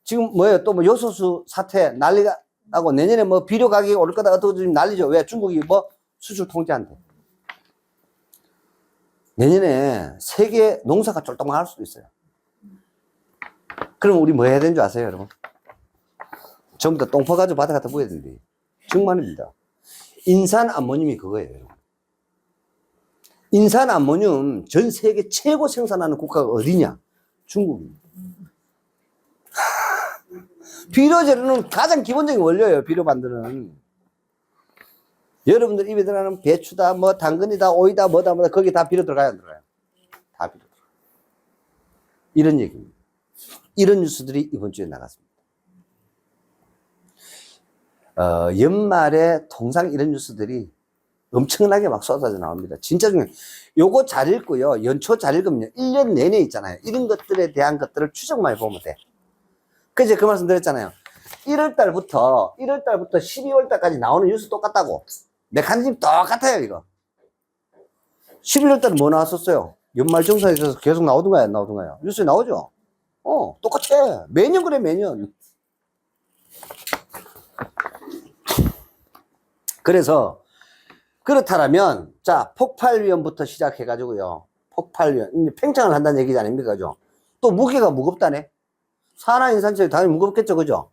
A: 지금 뭐예요? 또 뭐 요소수 사태 난리가 나고 내년에 뭐 비료 가격이 오를 거다 어떻게 지금 난리죠. 왜? 중국이 뭐 수출 통제한대. 내년에 세계 농사가 쫄딱 망할 수도 있어요. 그럼 우리 뭐 해야 되는 줄 아세요, 여러분? 전부 다 똥파 가지고 바다 갖다 부어야 된대. 정말입니다. 인산 암모늄이 그거예요, 여러분. 인산 암모늄 전 세계 최고 생산하는 국가가 어디냐? 중국입니다. 비료 재료는 가장 기본적인 원료예요, 비료 만드는. 여러분들 입에 들어가는 배추다, 뭐 당근이다, 오이다, 뭐다, 거기 다 비료 들어가요, 안 들어가요? 다 비료 들어가요. 이런 얘기입니다. 이런 뉴스들이 이번 주에 나갔습니다. 연말에 통상 이런 뉴스들이 엄청나게 막 쏟아져 나옵니다. 진짜 중요해요. 요거 잘 읽고요. 연초 잘 읽으면 1년 내내 있잖아요. 이런 것들에 대한 것들을 추적만 해보면 돼. 그제 그 말씀 드렸잖아요. 1월달부터 12월달까지 나오는 뉴스 똑같다고. 메커니즘 똑같아요, 이거. 11월달은 뭐 나왔었어요? 연말정산에 있어서 계속 나오던가요, 안 나오던가요? 뉴스에 나오죠? 똑같아. 매년 그래, 매년. 그래서, 그렇다면, 자, 폭발위험부터 시작해가지고요. 폭발위험. 이제 팽창을 한다는 얘기지 아닙니까? 그죠? 또 무게가 무겁다네. 산화인산철이 당연히 무겁겠죠. 그죠?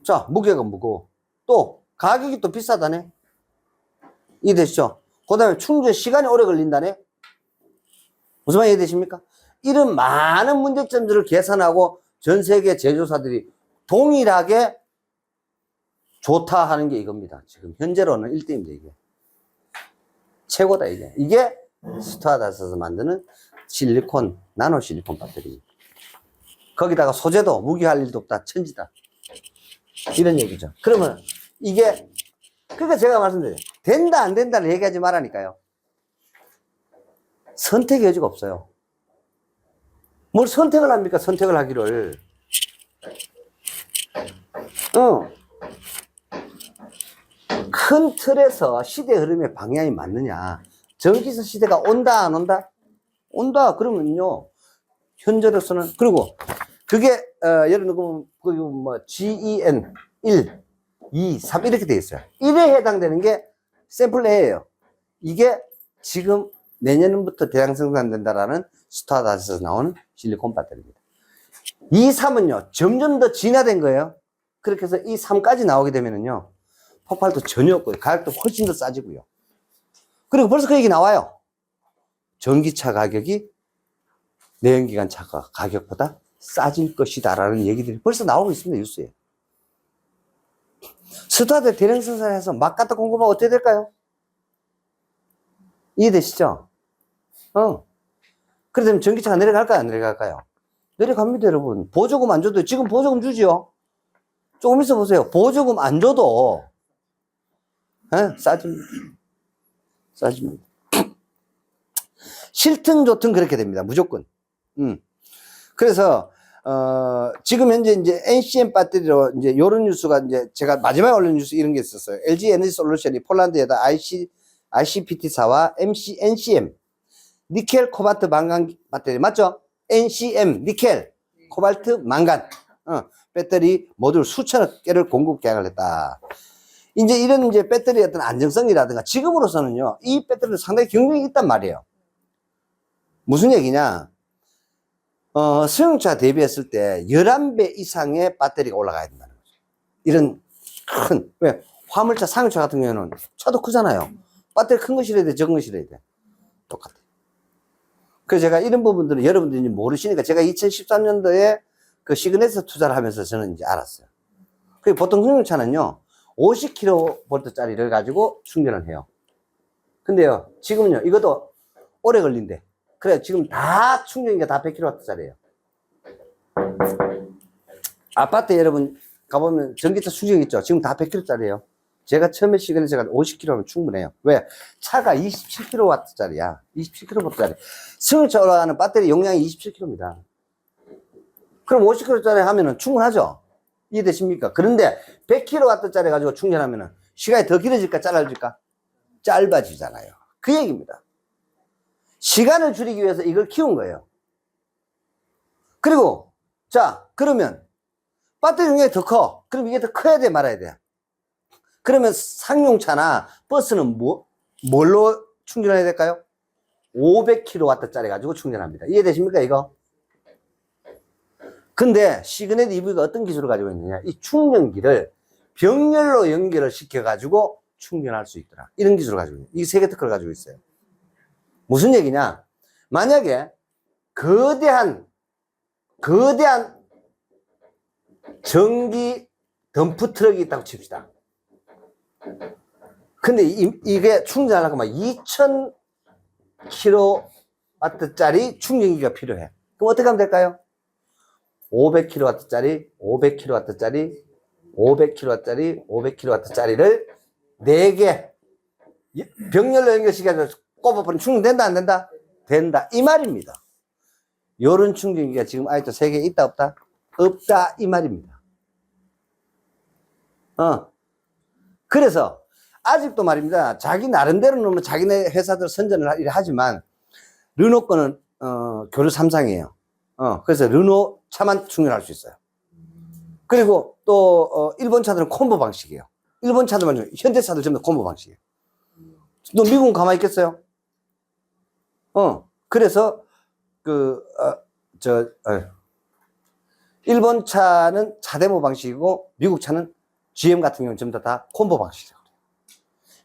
A: 자, 무게가 무거워. 또, 가격이 또 비싸다네. 이해되시죠? 그 다음에 충전 시간이 오래 걸린다네. 무슨 말 이해되십니까? 이런 많은 문제점들을 계산하고 전 세계 제조사들이 동일하게 좋다 하는 게 이겁니다. 지금 현재로는 1등입니다, 이게. 최고다, 이게. 이게 스투어다스에서 만드는 실리콘, 나노 실리콘 배터리입니다. 거기다가 소재도 무기할 일도 없다, 천지다. 이런 얘기죠. 그러면 이게, 그러니까 제가 말씀드려요. 된다, 안 된다를 얘기하지 말라니까요. 선택의 여지가 없어요. 뭘 선택을 합니까? 선택을 하기를. 큰 틀에서 시대 흐름의 방향이 맞느냐. 전기차 시대가 온다, 안 온다? 온다. 그러면요. 현재로서는, 그리고 그게, 예를 들면, GEN 1, 2, 3 이렇게 돼 있어요. 1에 해당되는 게 샘플 A예요. 이게 지금 내년부터 대량 생산된다라는 스타다스에서 나오는 실리콘 배터리입니다. 2, 3은요, 점점 더 진화된 거예요. 그렇게 해서 이 3까지 나오게 되면은요, 폭발도 전혀 없고요. 가격도 훨씬 더 싸지고요. 그리고 벌써 그 얘기 나와요. 전기차 가격이 내연기관 차 가격보다 싸질 것이다라는 얘기들이 벌써 나오고 있습니다. 뉴스에. 스타트 대량 생산해서 막 갖다 공급하면 어떻게 될까요? 이해되시죠? 그러면 전기차가 내려갈까요? 안 내려갈까요? 내려갑니다, 여러분. 보조금 안 줘도, 지금 보조금 주지요? 조금 있어 보세요. 보조금 안 줘도, 싸집니다. 싸집니다. 싫든 좋든 그렇게 됩니다. 무조건. 그래서, 지금 현재 이제 NCM 배터리로 이제 요런 뉴스가 이제 제가 마지막에 올린 뉴스 이런 게 있었어요. LG 에너지 솔루션이 폴란드에다 ICPT사와 NCM, 니켈 코발트 망간 배터리, 맞죠? NCM, 니켈, 코발트 망간, 배터리 모듈 수천억 개를 공급 계약을 했다. 이제 이런 이제 배터리의 어떤 안정성이라든가 지금으로서는요, 이 배터리는 상당히 경쟁이 있단 말이에요. 무슨 얘기냐? 승용차 대비했을 때 11배 이상의 배터리가 올라가야 된다는 거죠. 이런 큰, 왜? 화물차, 상용차 같은 경우에는 차도 크잖아요. 배터리 큰 거 실어야 돼, 적은 거 실어야 돼. 똑같아. 그래서 제가 이런 부분들은 여러분들이 모르시니까 제가 2013년도에 그 시그네스 투자를 하면서 저는 이제 알았어요. 그 보통 승용차는요, 50kV짜리를 가지고 충전을 해요. 근데요, 지금은요, 이것도 오래 걸린대. 그래, 지금 다 충전기가 다 100kW짜리예요. 아파트 여러분 가보면 전기차 충전기 있죠? 지금 다 100kW짜리예요. 제가 처음에 시그네스가 50kW면 충분해요. 왜? 차가 27kW짜리야. 27kW짜리. 승용차 올라가는 배터리 용량이 27kW입니다. 그럼 50kW짜리 하면은 충분하죠? 이해되십니까? 그런데 100kW짜리 가지고 충전하면은 시간이 더 길어질까, 짧아질까? 짧아지잖아요. 그 얘기입니다. 시간을 줄이기 위해서 이걸 키운 거예요. 그리고, 자, 그러면 배터리 용량이 더 커. 그럼 이게 더 커야 돼, 말아야 돼? 그러면 상용차나 버스는 뭘로 충전해야 될까요? 500kW짜리 가지고 충전합니다. 이해되십니까, 이거? 근데 시그넷 EV가 어떤 기술을 가지고 있느냐? 이 충전기를 병렬로 연결을 시켜가지고 충전할 수 있더라. 이런 기술을 가지고 있어요. 이 세 개 특허를 가지고 있어요. 무슨 얘기냐? 만약에 거대한 전기 덤프 트럭이 있다고 칩시다. 근데 이게 충전하려고 막 2000kW짜리 충전기가 필요해. 그럼 어떻게 하면 될까요? 500kW짜리, 500kW짜리, 500kW짜리, 500kW짜리를 4개 병렬로 연결시켜서 꼽아버리면 충전된다, 안 된다? 된다. 이 말입니다. 요런 충전기가 지금 아직도 세계에 있다, 없다? 없다, 이 말입니다. 그래서 아직도 말입니다. 자기 나름대로는 뭐 자기네 회사들 선전을 하지만 르노 거는 교류 3상이에요. 그래서 르노 차만 충전할 수 있어요. 그리고 또 일본 차들은 콤보 방식이에요. 일본 차들만 현대차들 전부 다 콤보 방식이에요. 너 미국은 가만히 있겠어요? 그래서 일본 차는 차대모 방식이고 미국 차는 GM 같은 경우는 전부 다 콤보 방식이에요.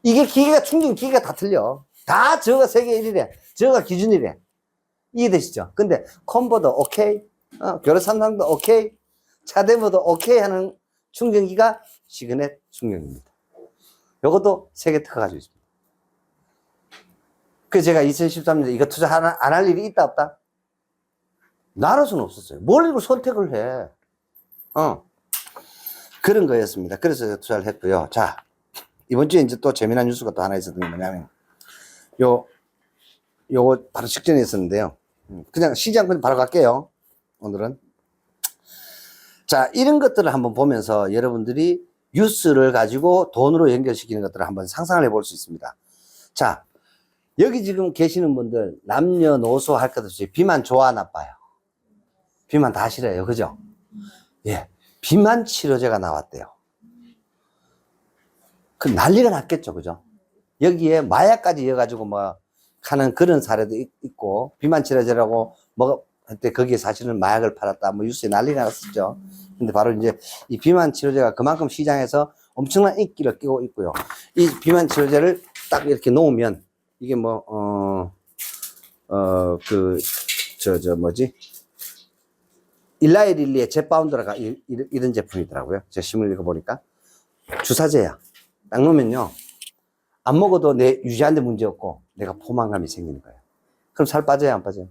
A: 이게 기계가 충전 기계가 다 틀려. 다 저가 세계 1위래. 저가 기준이래. 이해되시죠? 근데 콤보도 오케이, 교류산상도 오케이, 차대모도 오케이 하는 충전기가 시그넷 충전기입니다. 요것도 세계 특허 가지고 있습니다. 그래서 제가 2013년에 이거 투자 안 할 일이 있다 없다? 나로서는 없었어요. 뭘 이걸 선택을 해. 그런 거였습니다. 그래서 투자를 했고요. 자, 이번 주에 이제 또 재미난 뉴스가 또 하나 있었던 게 뭐냐면, 요거 바로 직전에 있었는데요. 그냥 시장 그냥 바로 갈게요. 오늘은. 자, 이런 것들을 한번 보면서 여러분들이 뉴스를 가지고 돈으로 연결시키는 것들을 한번 상상을 해볼 수 있습니다. 자, 여기 지금 계시는 분들 남녀노소 할 것 없이 비만 좋아 나빠요? 비만 다 싫어요. 그죠? 예. 비만 치료제가 나왔대요. 그 난리가 났겠죠. 그죠? 여기에 마약까지 이어가지고 뭐 하는 그런 사례도 있고, 비만 치료제라고 때 거기에 사실은 마약을 팔았다 뭐 뉴스에 난리가 났었죠. 근데 바로 이제 이 비만 치료제가 그만큼 시장에서 엄청난 인기를 끼고 있고요. 이 비만 치료제를 딱 이렇게 놓으면 이게 일라이 릴리의 제파운드라가 이런 제품이더라고요. 제가 신문 읽어보니까. 주사제야. 딱 놓으면요. 안 먹어도 내 유지하는데 문제 없고 내가 포만감이 생기는 거예요. 그럼 살 빠져요, 안 빠져요?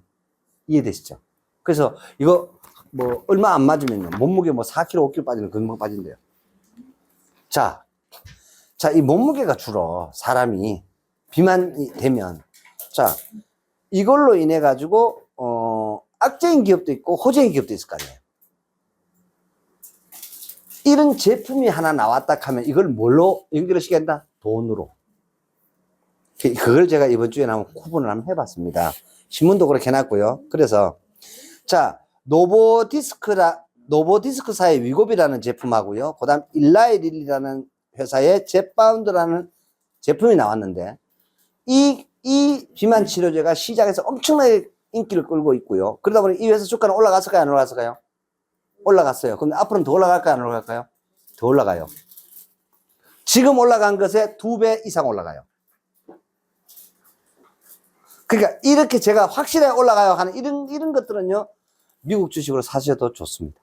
A: 이해되시죠? 그래서 이거 뭐 얼마 안 맞으면요. 몸무게 뭐 4kg, 5kg 빠지면 금방 빠진대요. 자, 이 몸무게가 주로 사람이 비만이 되면, 자, 이걸로 인해 가지고 악재인 기업도 있고 호재인 기업도 있을 거 아니에요. 이런 제품이 하나 나왔다 하면 이걸 뭘로 연결을 시킨다? 돈으로. 그걸 제가 이번 주에 나온 구분을 한번 해봤습니다. 신문도 그렇게 해놨고요. 그래서 자, 노보디스크사의 위고비라는 제품하고요. 그 다음 일라이릴이라는 회사의 제파운드라는 제품이 나왔는데 이 비만 치료제가 시장에서 엄청나게 인기를 끌고 있고요. 그러다 보니 이 회사 주가는 올라갔을까요? 안 올라갔을까요? 올라갔어요. 그럼 앞으로는 더 올라갈까요? 안 올라갈까요? 더 올라가요. 지금 올라간 것에 2배 이상 올라가요. 그러니까 이렇게 제가 확실하게 올라가요 하는 이런 것들은요, 미국 주식으로 사셔도 좋습니다.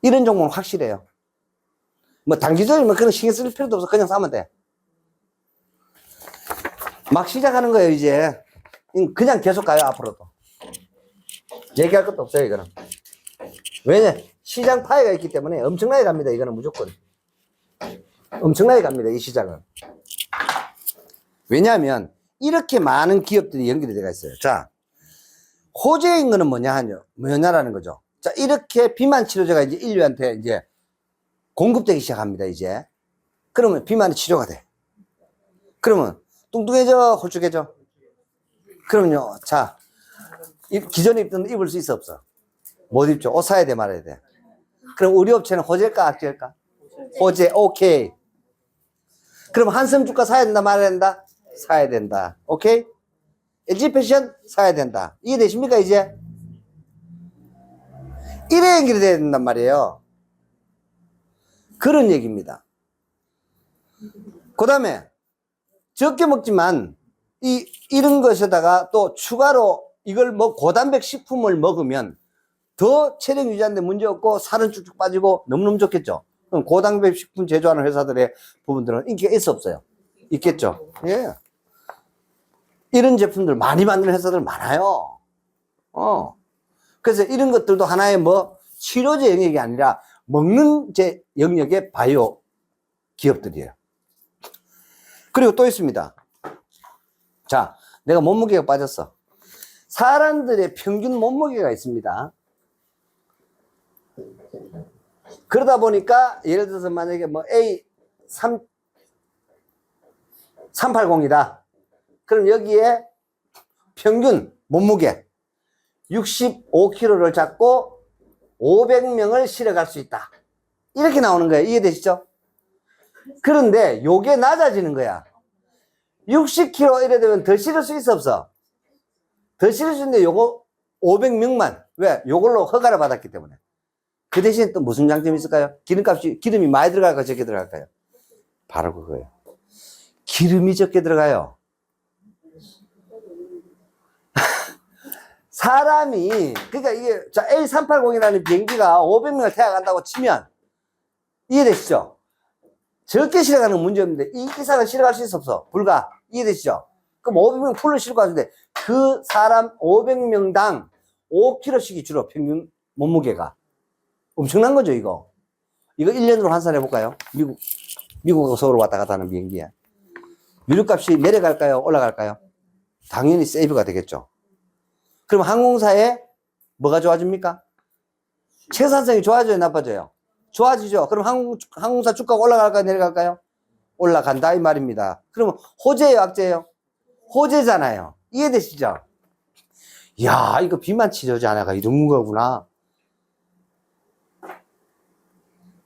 A: 이런 종목은 확실해요. 뭐 단기적으로 뭐 그런 신경 쓸 필요도 없어. 그냥 사면 돼. 막 시작하는 거예요, 이제. 그냥 계속 가요, 앞으로도. 얘기할 것도 없어요, 이거는. 왜냐? 시장 파이가 있기 때문에 엄청나게 갑니다, 이거는 무조건. 엄청나게 갑니다, 이 시장은. 왜냐하면 이렇게 많은 기업들이 연결이 되어 있어요. 자, 호재인 거는 뭐냐라는 거죠. 자, 이렇게 비만 치료제가 이제 인류한테 이제 공급되기 시작합니다, 이제. 그러면 비만이 치료가 돼. 그러면 뚱뚱해져, 홀쭉해져? 그럼요. 자, 기존에 입던 입을 수 있어, 없어? 못 입죠. 옷 사야 돼, 말아야 돼. 그럼 우리 업체는 호재일까, 악재일까? 호재, 오케이. 그럼 한섬 주가 사야 된다, 말아야 된다? 사야 된다. 오케이? LG 패션 사야 된다. 이해되십니까, 이제? 이래 연결이 돼야 된단 말이에요. 그런 얘기입니다. 그 다음에, 적게 먹지만, 이런 것에다가 또 추가로 이걸 고단백 식품을 먹으면 더 체력 유지하는데 문제 없고 살은 쭉쭉 빠지고 너무너무 좋겠죠. 그럼 고단백 식품 제조하는 회사들의 부분들은 인기가 있어 없어요? 있겠죠. 예. 이런 제품들 많이 만드는 회사들 많아요. 그래서 이런 것들도 하나의 치료제 영역이 아니라 먹는 영역의 바이오 기업들이에요. 그리고 또 있습니다. 자, 내가 몸무게가 빠졌어. 사람들의 평균 몸무게가 있습니다. 그러다 보니까 예를 들어서 만약에 A380이다. 그럼 여기에 평균 몸무게 65kg를 잡고 500명을 실어갈 수 있다. 이렇게 나오는 거예요. 이해되시죠? 그런데 요게 낮아지는 거야. 60kg 이래 되면 더 실을 수 있어, 없어? 더 실을 수 있는데 요거 500명만. 왜? 요걸로 허가를 받았기 때문에. 그 대신 또 무슨 장점이 있을까요? 기름이 많이 들어갈까요? 적게 들어갈까요? 바로 그거예요. 기름이 적게 들어가요. 사람이, 그러니까 이게, 자, A380이라는 비행기가 500명을 태워간다고 치면, 이해되시죠? 적게 실어가는 건 문제없는데, 이 이상을 실어갈 수 있어, 없어? 불가. 이해되시죠? 그럼 500명 풀로 실고 가는데, 그 사람 500명당 5kg씩이 주로 평균 몸무게가. 엄청난 거죠, 이거. 이거 1년으로 환산해볼까요? 미국하고 서울 왔다 갔다 하는 비행기야. 유류값이 내려갈까요? 올라갈까요? 당연히 세이브가 되겠죠. 그럼 항공사에 뭐가 좋아집니까? 생산성이 좋아져요, 나빠져요? 좋아지죠. 그럼 항공사 주가가 올라갈까요, 내려갈까요? 올라간다 이 말입니다. 그러면 호재예요, 악재예요? 호재잖아요. 이해되시죠? 이야, 이거 비만 치료제 하나가 이런 거구나.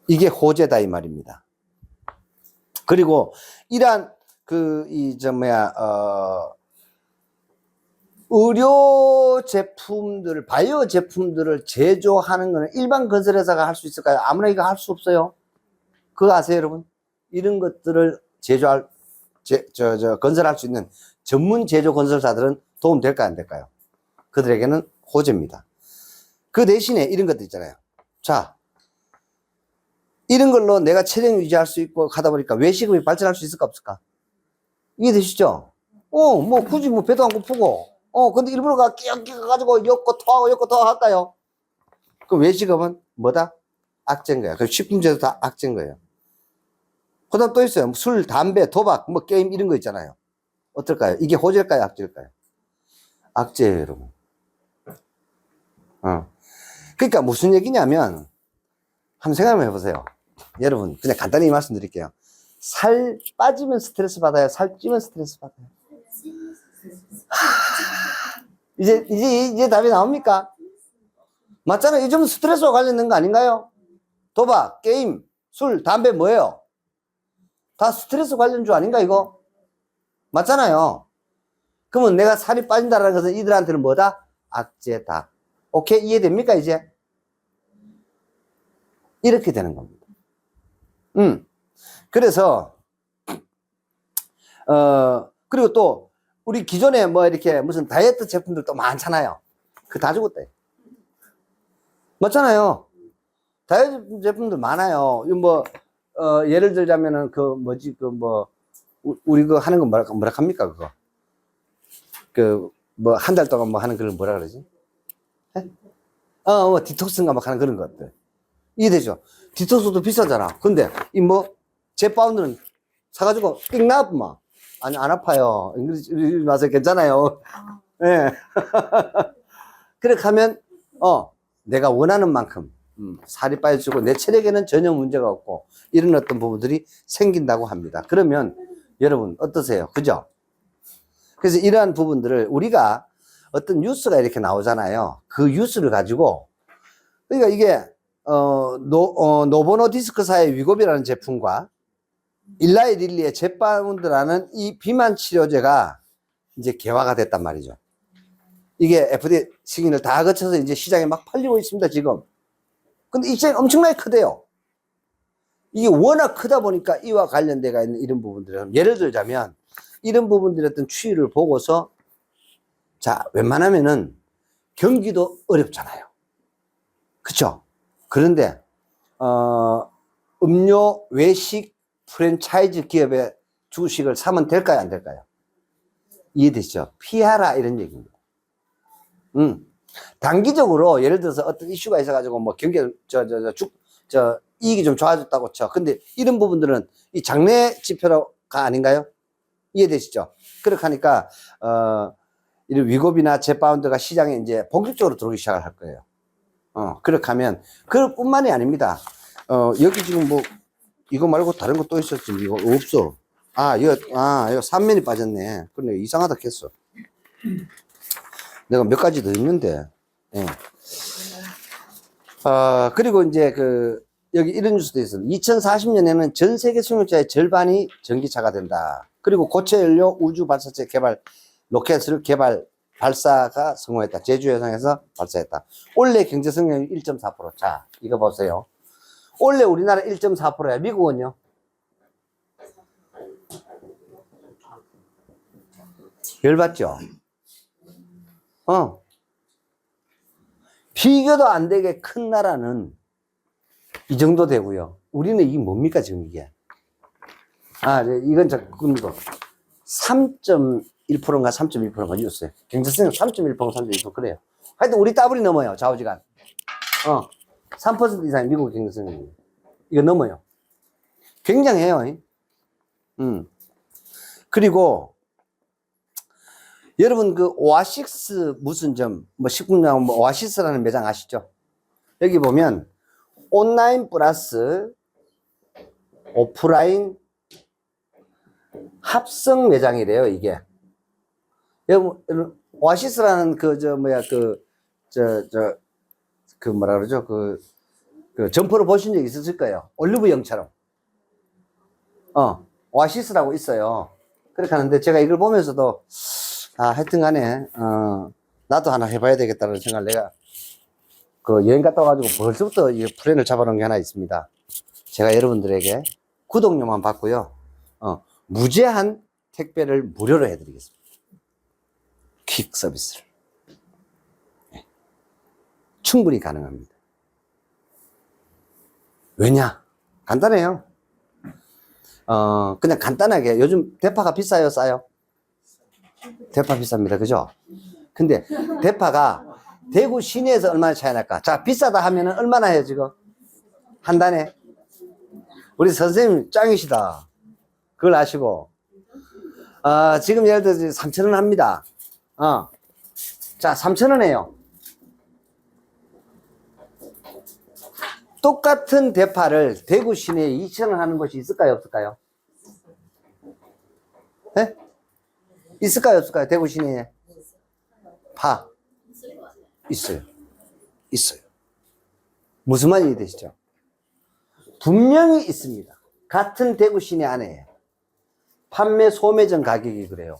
A: 이게 호재다 이 말입니다. 그리고 이러한 의료 제품들, 바이오 제품들을 제조하는 거는 일반 건설회사가 할 수 있을까요? 아무나 이거 할 수 없어요. 그거 아세요, 여러분? 이런 것들을 건설할 수 있는 전문 제조 건설사들은 도움 될까요, 안 될까요? 그들에게는 호재입니다. 그 대신에 이런 것들 있잖아요. 자, 이런 걸로 내가 체력 유지할 수 있고 하다 보니까 외식업이 발전할 수 있을까, 없을까? 이해되시죠? 뭐, 굳이 뭐 배도 안 고프고, 근데 일부러 끼어가지고 엮고 토하고 할까요? 그럼 외식업은 뭐다? 악재인 거야. 그 식품제도 다 악재인 거예요. 그 다음 또 있어요. 술, 담배, 도박, 뭐 게임 이런 거 있잖아요. 어떨까요? 이게 호재일까요, 악재일까요? 악재예요, 여러분. 그러니까 무슨 얘기냐면, 한번 생각해 보세요. 여러분, 그냥 간단히 말씀드릴게요. 살 빠지면 스트레스 받아요? 살 찌면 스트레스 받아요? 이제 답이 나옵니까? 맞잖아요. 이 점은 스트레스와 관련된 거 아닌가요? 도박, 게임, 술, 담배 뭐예요? 다 스트레스 관련주 아닌가, 이거? 맞잖아요. 그러면 내가 살이 빠진다는 것은 이들한테는 뭐다? 악재다. 오케이? 이해됩니까, 이제? 이렇게 되는 겁니다. 그래서, 그리고 또, 우리 기존에 뭐 이렇게 무슨 다이어트 제품들도 많잖아요. 그거 다 죽었다. 맞잖아요. 다이어트 제품들 많아요. 뭐, 예를 들자면은 우리 그 하는 거 뭐라 합니까, 그거? 뭐, 한 달 동안 뭐 하는 그걸 뭐라 그러지? 뭐, 디톡스인가 막 하는 그런 것들. 이해되죠? 디톡스도 비싸잖아. 근데, 제파운드는 사가지고 삑 나왔구만. 아니, 안 아파요. ingredient 맛에 괜찮아요. 예. 네. 그렇게 하면, 내가 원하는 만큼, 살이 빠져주고 내 체력에는 전혀 문제가 없고, 이런 어떤 부분들이 생긴다고 합니다. 그러면, 여러분, 어떠세요? 그죠? 그래서 이러한 부분들을 우리가 어떤 뉴스가 이렇게 나오잖아요. 그 뉴스를 가지고, 그러니까 이게, 노보노디스크사의 위고비라는 제품과 일라이 릴리의 제파운드라는 이 비만 치료제가 이제 개화가 됐단 말이죠. 이게 FDA 승인을 다 거쳐서 이제 시장에 막 팔리고 있습니다, 지금. 근데 이 시장이 엄청나게 크대요. 이게 워낙 크다 보니까 이와 관련돼가 있는 이런 부분들은, 예를 들자면, 이런 부분들의 어떤 추이를 보고서, 자, 웬만하면은 경기도 어렵잖아요. 그쵸? 그런데, 음료, 외식, 프랜차이즈 기업의 주식을 사면 될까요, 안 될까요? 이해되시죠? 피하라, 이런 얘기입니다. 단기적으로, 예를 들어서 어떤 이슈가 있어가지고, 뭐, 이익이 좀 좋아졌다고 쳐. 근데 이런 부분들은 이 장래 지표가 아닌가요? 이해되시죠? 그렇게 하니까, 이런 위고비나 제파운드가 시장에 이제 본격적으로 들어오기 시작을 할 거예요. 그렇게 하면, 그뿐만이 아닙니다. 여기 지금 뭐, 이거 말고 다른 거 또 있었지. 이거 없어. 이거 3면이 빠졌네. 근데 이상하다 했어. 내가 몇 가지 더 있는데. 예. 그리고 이제 여기 이런 뉴스도 있어요. 2040년에는 전 세계 승용차의 절반이 전기차가 된다. 그리고 고체 연료 우주 발사체 개발 로켓을 발사가 성공했다. 제주 해상에서 발사했다. 올해 경제 성장률 1.4%. 자, 이거 보세요. 올해 우리나라 1.4%야. 미국은요? 열받죠? 비교도 안 되게 큰 나라는 이 정도 되고요. 우리는 이게 뭡니까, 지금 이게? 이건 금도 3.1%인가 3.2%인가 뉴스에. 경제성은 3.1%, 3.2% 그래요. 하여튼 우리 따블이 넘어요, 좌우지간. 3% 이상 미국 경제성이. 이거 넘어요. 굉장해요. 그리고, 여러분 오아시스 무슨 식품점 오아시스라는 매장 아시죠? 여기 보면 온라인 플러스 오프라인 합성 매장이래요, 이게. 여러분, 오아시스라는 뭐라 그러죠? 점포를 보신 적 있으실 거예요. 올리브영처럼. 오아시스라고 있어요. 그렇게 하는데 제가 이걸 보면서도 하여튼 간에, 나도 하나 해봐야 되겠다는 생각을 내가, 여행 갔다 와가지고 벌써부터 이 플랜을 잡아놓은 게 하나 있습니다. 제가 여러분들에게 구독료만 받고요, 무제한 택배를 무료로 해드리겠습니다. 퀵 서비스를. 네. 충분히 가능합니다. 왜냐? 간단해요. 그냥 간단하게, 요즘 대파가 비싸요, 싸요? 대파 비쌉니다. 그죠? 근데 대파가 대구 시내에서 얼마나 차이 날까? 자, 비싸다 하면은 얼마나 해요, 지금? 한 단에? 우리 선생님 짱이시다. 그걸 아시고. 지금 예를 들어서 3,000원 합니다. 자, 3,000원 해요. 똑같은 대파를 대구 시내에 2,000원 하는 곳이 있을까요, 없을까요? 네? 있을까요, 없을까요? 대구 시내에 파 있어요. 있어요. 무슨 말인지 이해되시죠? 분명히 있습니다. 같은 대구 시내 안에 판매 소매점 가격이 그래요.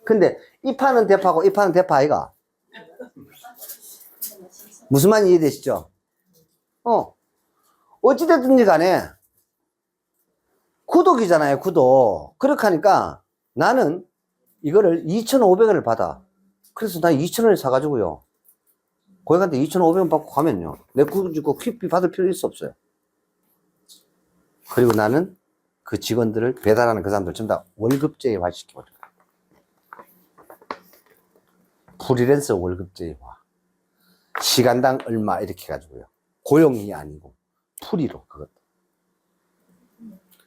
A: 근데 이 파는 대파고 이 파는 대파 아이가? 무슨 말인지 이해되시죠? 어찌됐든지 간에 구독이잖아요, 구독. 그렇게 하니까 나는 이거를 2,500원을 받아. 그래서 나 2,000원에 사가지고요, 고객한테 2,500원 받고 가면요, 내 굳이 퀵비 받을 필요 없어요. 그리고 나는 그 직원들을, 배달하는 그 사람들 전부 다 월급제화 시켜버려요. 프리랜서 월급제화. 시간당 얼마 이렇게 해가지고요. 고용이 아니고 프리로, 그것도.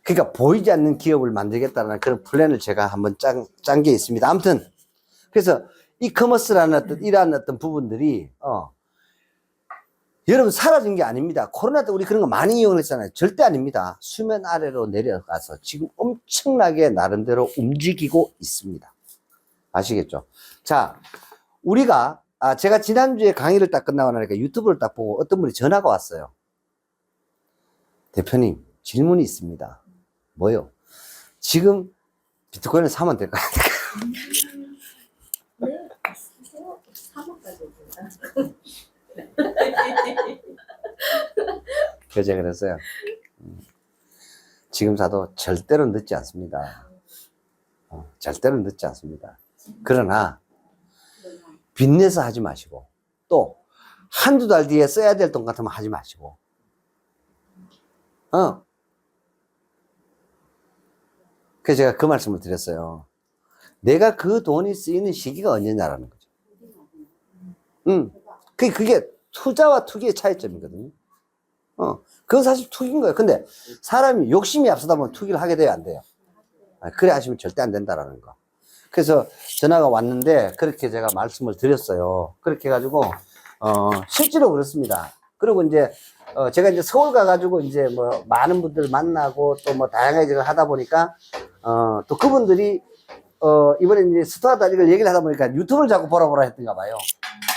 A: 그러니까 보이지 않는 기업을 만들겠다는 그런 플랜을 제가 한번 짠 게 있습니다. 아무튼 그래서 이커머스라는 이러한 부분들이 여러분 사라진 게 아닙니다. 코로나 때 우리 그런 거 많이 이용을 했잖아요. 절대 아닙니다. 수면 아래로 내려가서 지금 엄청나게 나름대로 움직이고 있습니다. 아시겠죠? 자, 우리가 제가 지난주에 강의를 딱 끝나고 나니까 유튜브를 딱 보고 어떤 분이 전화가 왔어요. 대표님, 질문이 있습니다. 뭐요? 지금 비트코인을 사면 될까요?
B: 네, 사먹까지
A: 그제 그랬어요. 지금 사도 절대로 늦지 않습니다. 절대로 늦지 않습니다. 그러나 빚내서 하지 마시고, 또 한두 달 뒤에 써야 될 돈 같으면 하지 마시고, 그래서 제가 그 말씀을 드렸어요. 내가 그 돈이 쓰이는 시기가 언제냐라는 거죠. 그게 투자와 투기의 차이점이거든요. 그건 사실 투기인 거예요. 근데 사람이 욕심이 앞서다 보면 투기를 하게 돼요, 안 돼요? 그래 하시면 절대 안 된다라는 거. 그래서 전화가 왔는데 그렇게 제가 말씀을 드렸어요. 그렇게 해가지고 실제로 그렇습니다. 그리고 이제 제가 이제 서울 가가지고 이제 뭐 많은 분들 만나고 또 뭐 다양하게 하다 보니까 또 그분들이 이번에 이제 스튜어트 이걸 얘기를 하다 보니까 유튜브를 자꾸 보라 했던가 봐요.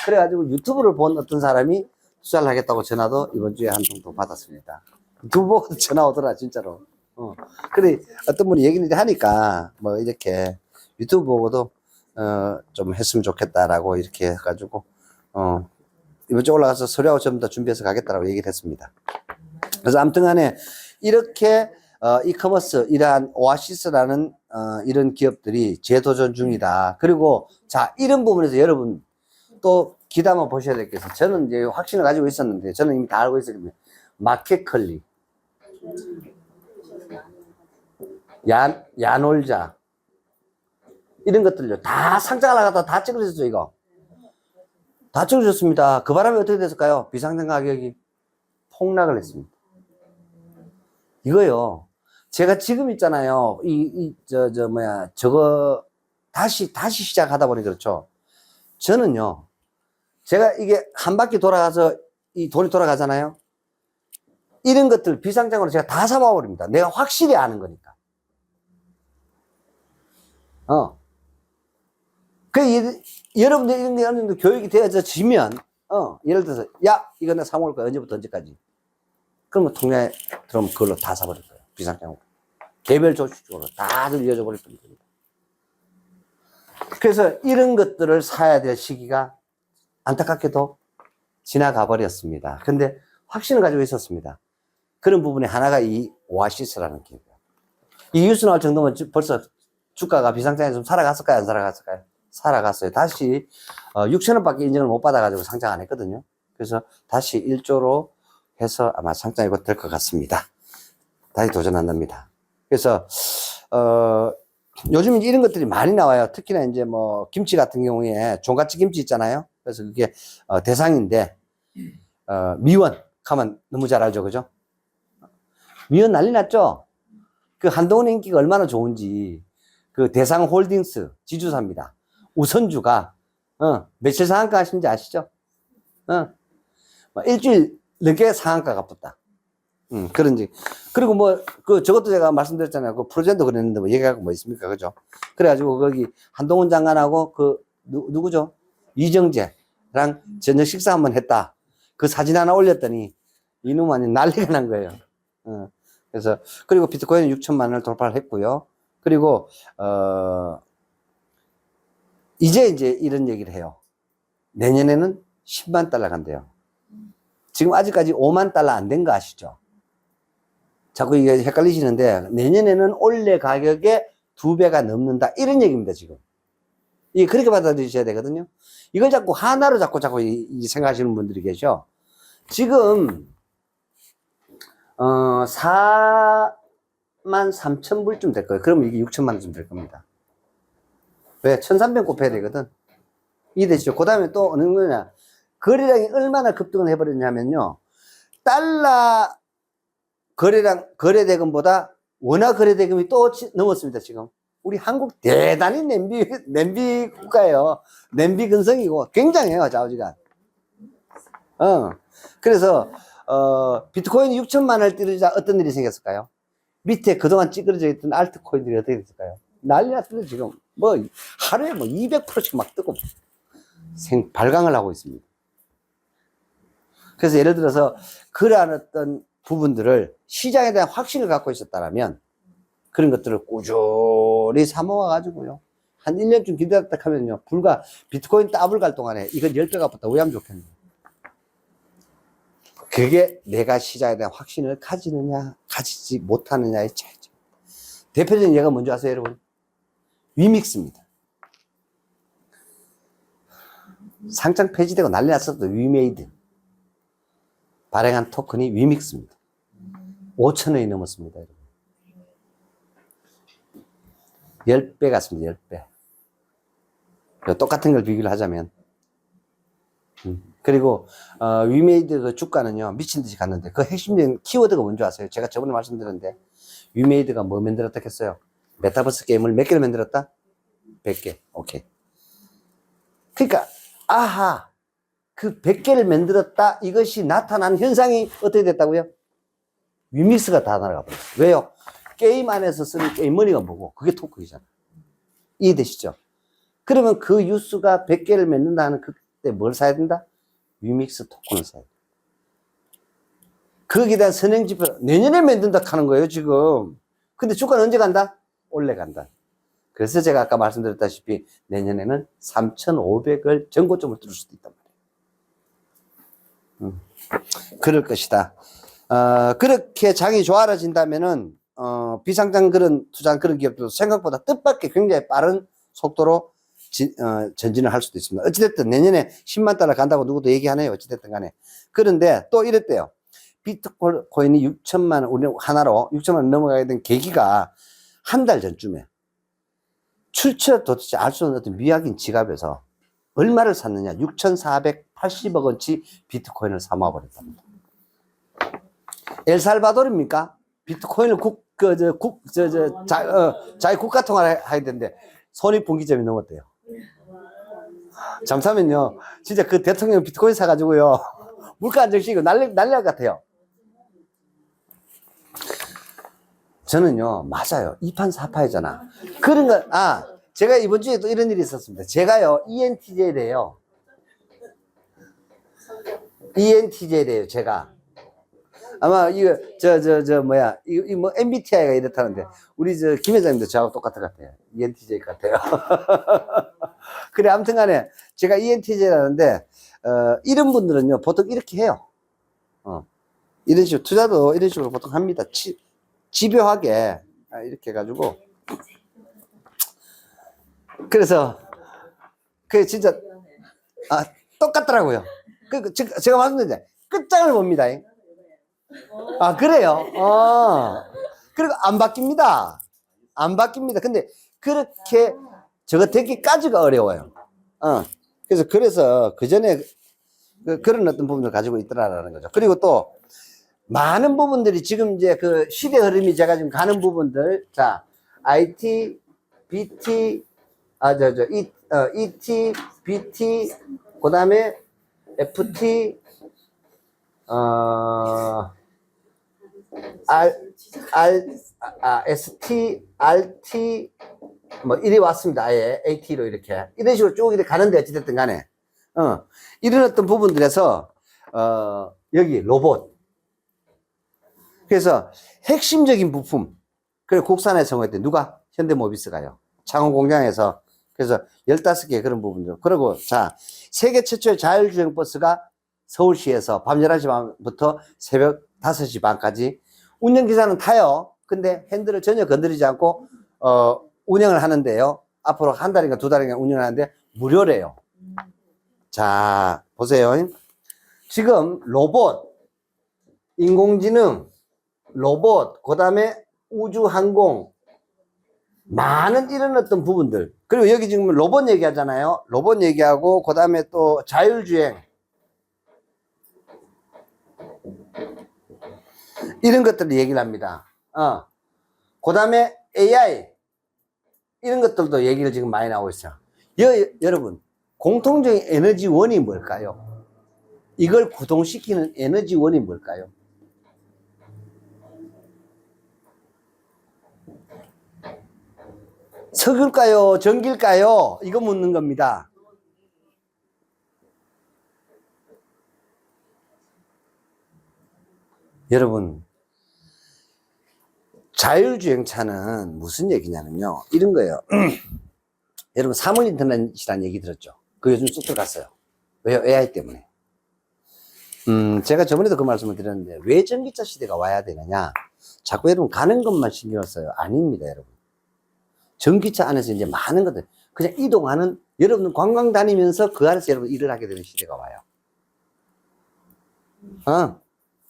A: 그래가지고 유튜브를 본 어떤 사람이 투자를 하겠다고 전화도 이번 주에 한 통 또 받았습니다. 유튜브 보고 전화 오더라, 진짜로. 그래, 어떤 분이 얘기를 하니까, 뭐, 이렇게 유튜브 보고도, 좀 했으면 좋겠다라고 이렇게 해가지고, 이번 주에 올라가서 서류하고 좀 더 준비해서 가겠다라고 얘기를 했습니다. 그래서 아무튼 간에, 이렇게, 이커머스, 이러한 오아시스라는, 이런 기업들이 재도전 중이다. 그리고, 자, 이런 부분에서 여러분, 또 기다만 보셔야 될 게 있어요. 저는 이제 확신을 가지고 있었는데, 저는 이미 다 알고 있었거든요. 마켓컬리, 야놀자, 이런 것들요. 다 상장을 나갔다 다 찌그러졌죠, 이거. 다 찌그러졌습니다. 그 바람에 어떻게 됐을까요? 비상장 가격이 폭락을 했습니다. 이거요. 제가 지금 있잖아요. 저거, 다시 시작하다 보니 그렇죠. 저는요, 제가 이게 한 바퀴 돌아가서 이 돈이 돌아가잖아요. 이런 것들 비상장으로 제가 다 잡아버립니다. 내가 확실히 아는 거니까. 여러분들 이런 게 어느 정도 교육이 되어지면, 예를 들어서, 야, 이거 나 사먹을 거야. 언제부터 언제까지. 그러면 통장에 들어오면 그걸로 다 사버릴 거예요. 비상장으로. 개별 조직적으로 다들 이어져 버릴 겁니다. 그래서 이런 것들을 사야 될 시기가 안타깝게도 지나가 버렸습니다. 근데 확신을 가지고 있었습니다. 그런 부분에 하나가 이 오아시스라는 기업이에요. 이 뉴스 나올 정도면 벌써 주가가 비상장에 좀 살아갔을까요? 안 살아갔을까요? 살아갔어요. 다시 6천원 밖에 인정을 못 받아가지고 상장 안 했거든요. 그래서 다시 1조로 해서 아마 상장이 될 것 같습니다. 다시 도전한답니다. 그래서 요즘 이런 것들이 많이 나와요. 특히나 이제 뭐 김치 같은 경우에 종갓집 김치 있잖아요. 그래서 그게 대상인데 미원 하면 너무 잘 알죠, 그죠? 미원 난리 났죠? 그 한동훈의 인기가 얼마나 좋은지. 그 대상홀딩스 지주사입니다. 우선주가 며칠 상한가 하시는지 아시죠? 일주일 넘게 상한가가 붙다. 그런지. 그리고 뭐 저것도 제가 말씀드렸잖아요. 그 프로젠도 그랬는데 뭐 얘기하고 뭐 있습니까, 그죠? 그래가지고 거기 한동훈 장관하고 그 누구죠? 이정재랑 저녁 식사 한번 했다. 그 사진 하나 올렸더니 이놈 아니 난리가 난 거예요. 그래서 그리고 비트코인은 6천만 원을 돌파를 했고요. 그리고 이제 이런 얘기를 해요. 내년에는 10만 달러 간대요. 지금 아직까지 5만 달러 안 된 거 아시죠? 자꾸 이게 헷갈리시는데 내년에는 올해 가격의 2배가 넘는다 이런 얘기입니다. 지금 이게 그렇게 받아들이셔야 되거든요. 이걸 자꾸 하나로 자꾸 생각하시는 분들이 계셔. 지금 43,000불쯤 될 거예요. 그러면 이게 6천만 원쯤 될 겁니다. 왜? 1,300 곱해야 되거든. 이해되시죠? 그 다음에 또 어느 정도냐. 거래량이 얼마나 급등을 해버렸냐면요. 달러 거래대금보다 원화 거래대금이 또 넘었습니다, 지금. 우리 한국 대단히 냄비 국가예요. 냄비 근성이고 굉장해요, 좌우지간. 그래서, 비트코인이 6천만 원을 뛰자 어떤 일이 생겼을까요? 밑에 그동안 찌그러져 있던 알트코인들이 어떻게 됐을까요? 난리 났어요, 지금. 뭐, 하루에 뭐 200%씩 막 뜨고, 발광을 하고 있습니다. 그래서 예를 들어서, 그러한 어떤 부분들을 시장에 대한 확신을 갖고 있었다면, 그런 것들을 꾸준히 사모아가지고요. 한 1년쯤 기다렸다 하면요. 불과 비트코인 더블 갈 동안에 이건 10배가 붙다. 왜 하면 좋겠네요. 그게 내가 시장에 대한 확신을 가지느냐, 가지지 못하느냐의 차이죠. 대표적인 예가 뭔지 아세요, 여러분? 위믹스입니다. 상장 폐지되고 난리 났었던 위메이드. 발행한 토큰이 위믹스입니다. 5,000원이 넘었습니다, 여러분. 10배 같습니다, 10배. 똑같은 걸 비교를 하자면. 그리고, 위메이드 그 주가는요, 미친 듯이 갔는데, 그 핵심적인 키워드가 뭔지 아세요? 제가 저번에 말씀드렸는데, 위메이드가 뭐 만들었다 했어요? 메타버스 게임을 몇 개를 만들었다? 100개. 오케이. 그러니까, 아하, 그 100개를 만들었다, 이것이 나타난 현상이 어떻게 됐다고요? 위믹스가 다 날아가 버렸어요. 왜요? 게임 안에서 쓰는 게임 머니가 뭐고, 그게 토큰이잖아. 이해되시죠? 그러면 그 유수가 100개를 맺는다 하는 그때 뭘 사야 된다? 위믹스 토큰을 사야 돼. 거기에 대한 선행지표, 내년에 맺는다 하는 거예요, 지금. 근데 주가는 언제 간다? 올라간다. 그래서 제가 아까 말씀드렸다시피 내년에는 3,500을 전고점을 뚫을 수도 있단 말이에요. 그럴 것이다. 그렇게 장이 좋아진다면은, 비상장 그런 투자한 그런 기업도 생각보다 뜻밖의 굉장히 빠른 속도로 전진을 할 수도 있습니다. 어찌됐든 내년에 10만 달러 간다고 누구도 얘기하네요. 어찌됐든 간에. 그런데 또 이랬대요. 비트코인이 6천만 원, 우리 하나로 6천만 원 넘어가게 된 계기가 한 달 전쯤에 출처 도대체 알 수 없는 어떤 미확인 지갑에서 얼마를 샀느냐? 6,480억 원치 비트코인을 삼아버렸답니다. 엘살바도르입니까? 비트코인을 자기 국가통화를 해야 되는데 손익분기점이 넘었대요. 잠시만요. 진짜 그 대통령 비트코인 사가지고요. 물가 안정시키고 난리 날 같아요. 저는요, 맞아요. 2판 4파이잖아. 그런 거, 제가 이번 주에 또 이런 일이 있었습니다. 제가요, ENTJ래요. ENTJ래요, 제가. 아마, 이거, 이거 MBTI가 이렇다는데, 우리 김 회장님도 저하고 똑같은 것 같아요. ENTJ 같아요. 그래, 아무튼 간에, 제가 ENTJ라는데, 이런 분들은요, 보통 이렇게 해요. 이런 식으로, 투자도 이런 식으로 보통 합니다. 집요하게 이렇게 해가지고 그래서 그 진짜 똑같더라고요. 제가 말씀드린 끝장을 봅니다. 그래요. 그리고 안 바뀝니다. 근데 그렇게 저거 되기까지가 어려워요. 그래서 그 전에 그런 어떤 부분을 가지고 있더라라는 거죠. 그리고 또 많은 부분들이 지금 이제 그 시대 흐름이 제가 지금 가는 부분들, 자, IT, BT, ET, BT, 그 다음에 FT, ST, RT, 뭐, 이리 왔습니다. 아예 AT로 이렇게. 이런 식으로 쭉 이렇게 가는데 어찌됐든 간에, 이런 어떤 부분들에서, 여기 로봇. 그래서 핵심적인 부품, 그리고 국산에 성공했대. 누가? 현대모비스가요. 창원 공장에서. 그래서 15개 그런 부분들. 그리고 자, 세계 최초의 자율주행 버스가 서울시에서 밤 11시 반부터 새벽 5시 반까지 운전기사는 타요. 근데 핸들을 전혀 건드리지 않고, 운영을 하는데요. 앞으로 한 달인가 두 달인가 운영을 하는데 무료래요. 자, 보세요. 지금 로봇, 인공지능, 로봇, 그 다음에 우주항공, 많은 이런 어떤 부분들. 그리고 여기 지금 로봇 얘기하잖아요. 로봇 얘기하고, 그 다음에 또 자율주행. 이런 것들을 얘기를 합니다. 그 다음에 AI. 이런 것들도 얘기를 지금 많이 나오고 있어요. 여러분, 공통적인 에너지원이 뭘까요? 이걸 구동시키는 에너지원이 뭘까요? 석유일까요? 전기일까요? 이거 묻는 겁니다. 여러분, 자율주행차는 무슨 얘기냐면요. 이런 거예요. 여러분, 사물인터넷이라는 얘기 들었죠? 그 요즘 쑥 들어갔어요. 왜요? AI 때문에. 제가 저번에도 그 말씀을 드렸는데, 왜 전기차 시대가 와야 되느냐? 자꾸 여러분 가는 것만 신경을 써요. 아닙니다, 여러분. 전기차 안에서 이제 많은 것들, 그냥 이동하는, 여러분 관광 다니면서 그 안에서 여러분 일을 하게 되는 시대가 와요.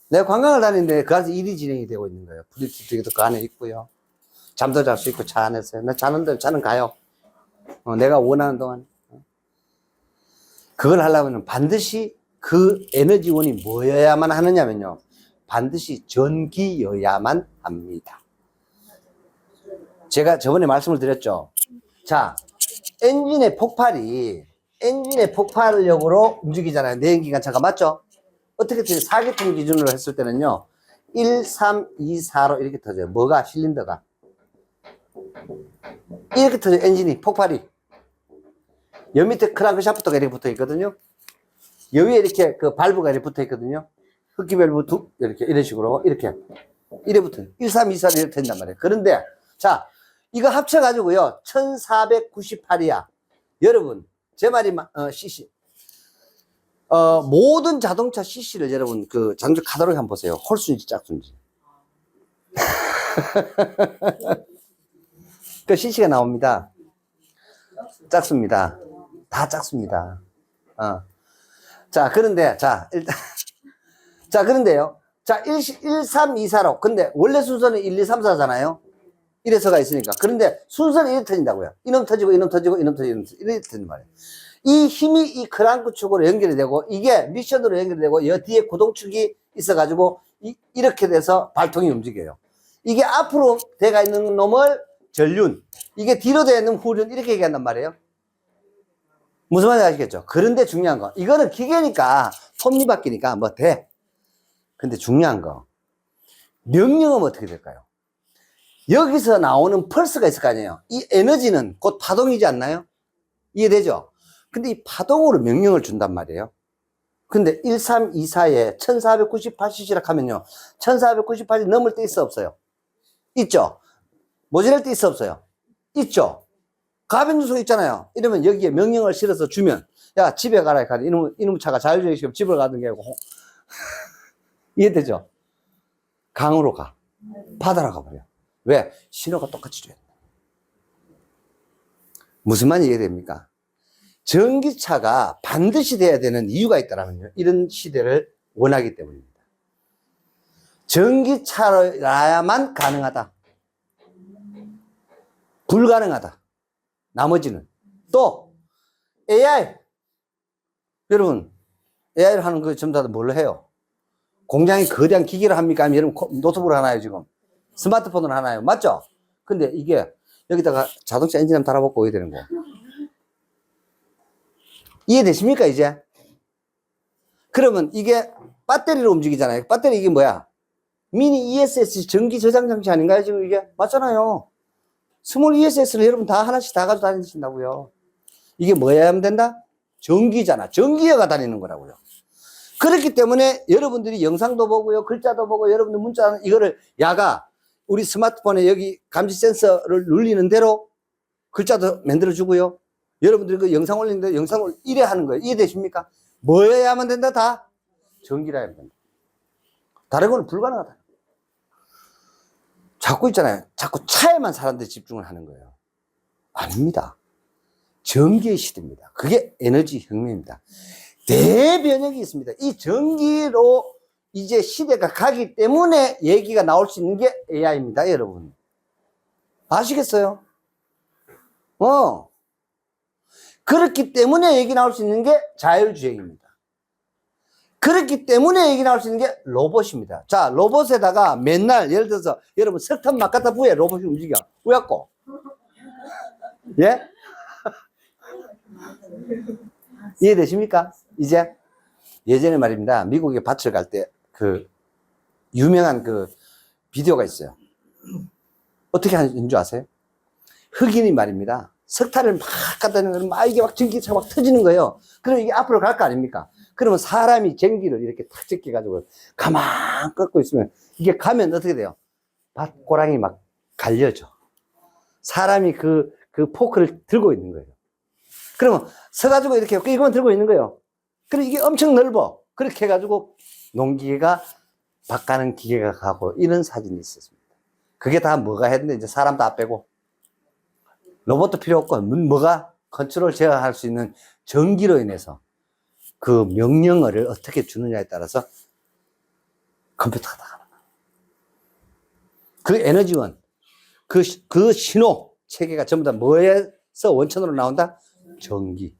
A: 내가 관광을 다니는데 그 안에서 일이 진행이 되고 있는 거예요. 프리티도 그 안에 있고요. 잠도 잘 수 있고 차 안에서요. 나 자는데 차는 가요. 내가 원하는 동안. 그걸 하려면 반드시 그 에너지원이 뭐여야만 하느냐면요. 반드시 전기여야만 합니다. 제가 저번에 말씀을 드렸죠. 자, 엔진의 폭발력으로 움직이잖아요. 내연기관차가 맞죠? 어떻게 터져요? 4기통 기준으로 했을 때는요. 1, 3, 2, 4로 이렇게 터져요. 뭐가? 실린더가. 이렇게 터져, 엔진이, 폭발이. 여 밑에 크랑크 샤프트가 이렇게 붙어 있거든요. 여기에 이렇게 그 발브가 이렇게 붙어 있거든요. 흡기 밸브 이렇게, 이런 식으로, 이렇게. 이래 붙어. 1, 3, 2, 4 이렇게 된단 말이에요. 그런데, 자, 이거 합쳐가지고요, 1498이야. 여러분, 제 말이, CC. 모든 자동차 CC를 여러분, 그, 자동차 카탈로그 한번 보세요. 홀수인지 짝수인지. 그 CC가 나옵니다. 작습니다. 다 작습니다. 자, 그런데, 자, 일단, 자, 그런데요. 자, 1, 3, 2, 4로. 근데 원래 순서는 1, 2, 3, 4잖아요. 이래서가 있으니까. 그런데 순서는 이렇게 터진다고요. 이놈 터지고, 이놈 터지고, 이놈 터지고, 이렇게 터진단 말이에요. 이 힘이 이 크랑크 축으로 연결이 되고, 이게 미션으로 연결이 되고, 여 뒤에 구동축이 있어가지고, 이렇게 돼서 발통이 움직여요. 이게 앞으로 돼가 있는 놈을 전륜, 이게 뒤로 되어 있는 후륜, 이렇게 얘기한단 말이에요. 무슨 말인지 아시겠죠? 그런데 중요한 거. 이거는 기계니까, 톱니바퀴니까 뭐 돼. 근데 중요한 거. 명령은 어떻게 될까요? 여기서 나오는 펄스가 있을 거 아니에요? 이 에너지는 곧 파동이지 않나요? 이해되죠? 근데 이 파동으로 명령을 준단 말이에요. 근데 1324에 1498cc라 하면요. 1498이 넘을 때 있어 없어요? 있죠? 모자랄 때 있어 없어요? 있죠? 가변주소 있잖아요. 이러면 여기에 명령을 실어서 주면, 야, 집에 가라. 이놈 차가 자율주행시키면 집을 가던 게 아니고, 이해되죠? 강으로 가. 바다로 가버려. 왜? 신호가 똑같이 줘야 돼. 무슨 말인지 이해됩니까? 전기차가 반드시 돼야 되는 이유가 있다면요. 이런 시대를 원하기 때문입니다. 전기차라야만 가능하다. 불가능하다. 나머지는. 또, AI. 여러분, AI를 하는 거 전부 다 뭘로 해요? 공장에 거대한 기기를 합니까? 아니면 여러분 노트북을 하나요, 지금? 스마트폰을 하나요? 맞죠? 근데 이게 여기다가 자동차 엔진 한번 달아보고 어떻게 되는 거? 이해되십니까, 이제? 그러면 이게 배터리로 움직이잖아요. 배터리 이게 뭐야? 미니 ESS 전기 저장 장치 아닌가요, 지금 이게? 맞잖아요. 스몰 ESS를 여러분 다 하나씩 다 가지고 다니신다고요. 이게 뭐야 하면 된다? 전기잖아. 전기어가 다니는 거라고요. 그렇기 때문에 여러분들이 영상도 보고요, 글자도 보고, 여러분들 문자, 이거를 야가 우리 스마트폰에 여기 감지 센서를 눌리는 대로 글자도 만들어주고요. 여러분들이 그 영상 올리는데 영상을 이래 하는 거예요. 이해되십니까? 뭐여야 하면 된다? 다? 전기라 하면 된다. 다른 거는 불가능하다. 자꾸 있잖아요. 자꾸 차에만 사람들이 집중을 하는 거예요. 아닙니다. 전기의 시대입니다. 그게 에너지 혁명입니다. 대변혁이 있습니다. 이 전기로 이제 시대가 가기 때문에 얘기가 나올 수 있는 게 AI입니다, 여러분. 아시겠어요? 그렇기 때문에 얘기 나올 수 있는 게 자율주행입니다. 그렇기 때문에 얘기 나올 수 있는 게 로봇입니다. 자, 로봇에다가 맨날 예를 들어서 여러분 석탄 막 갖다 부에 로봇이 움직여. 왜갖고? 예? 이해되십니까? 이제 예전에 말입니다. 미국에 밭을 갈 때 그 유명한 그 비디오가 있어요. 어떻게 하는 줄 아세요? 흑인이 말입니다. 석탄을 막 갖다 대는 막 이게 막 전기차가 막 터지는 거예요. 그럼 이게 앞으로 갈 거 아닙니까? 그러면 사람이 전기를 이렇게 탁 제껴가지고 가만 꺾고 있으면 이게 가면 어떻게 돼요? 밭 고랑이 막 갈려져. 사람이 그 포크를 들고 있는 거예요. 그러면 서가지고 이렇게 이거만 들고 있는 거예요. 그럼 이게 엄청 넓어. 그렇게 해가지고 농기계가 밭 가는 기계가 가고 이런 사진이 있었습니다. 그게 다 뭐가 했는데 이제 사람 다 빼고 로봇도 필요 없고 뭐가 컨트롤 제어할 수 있는 전기로 인해서 그 명령어를 어떻게 주느냐에 따라서 컴퓨터가 나가는 거예요. 그 에너지원, 그 신호 체계가 전부 다 뭐에서 원천으로 나온다? 전기.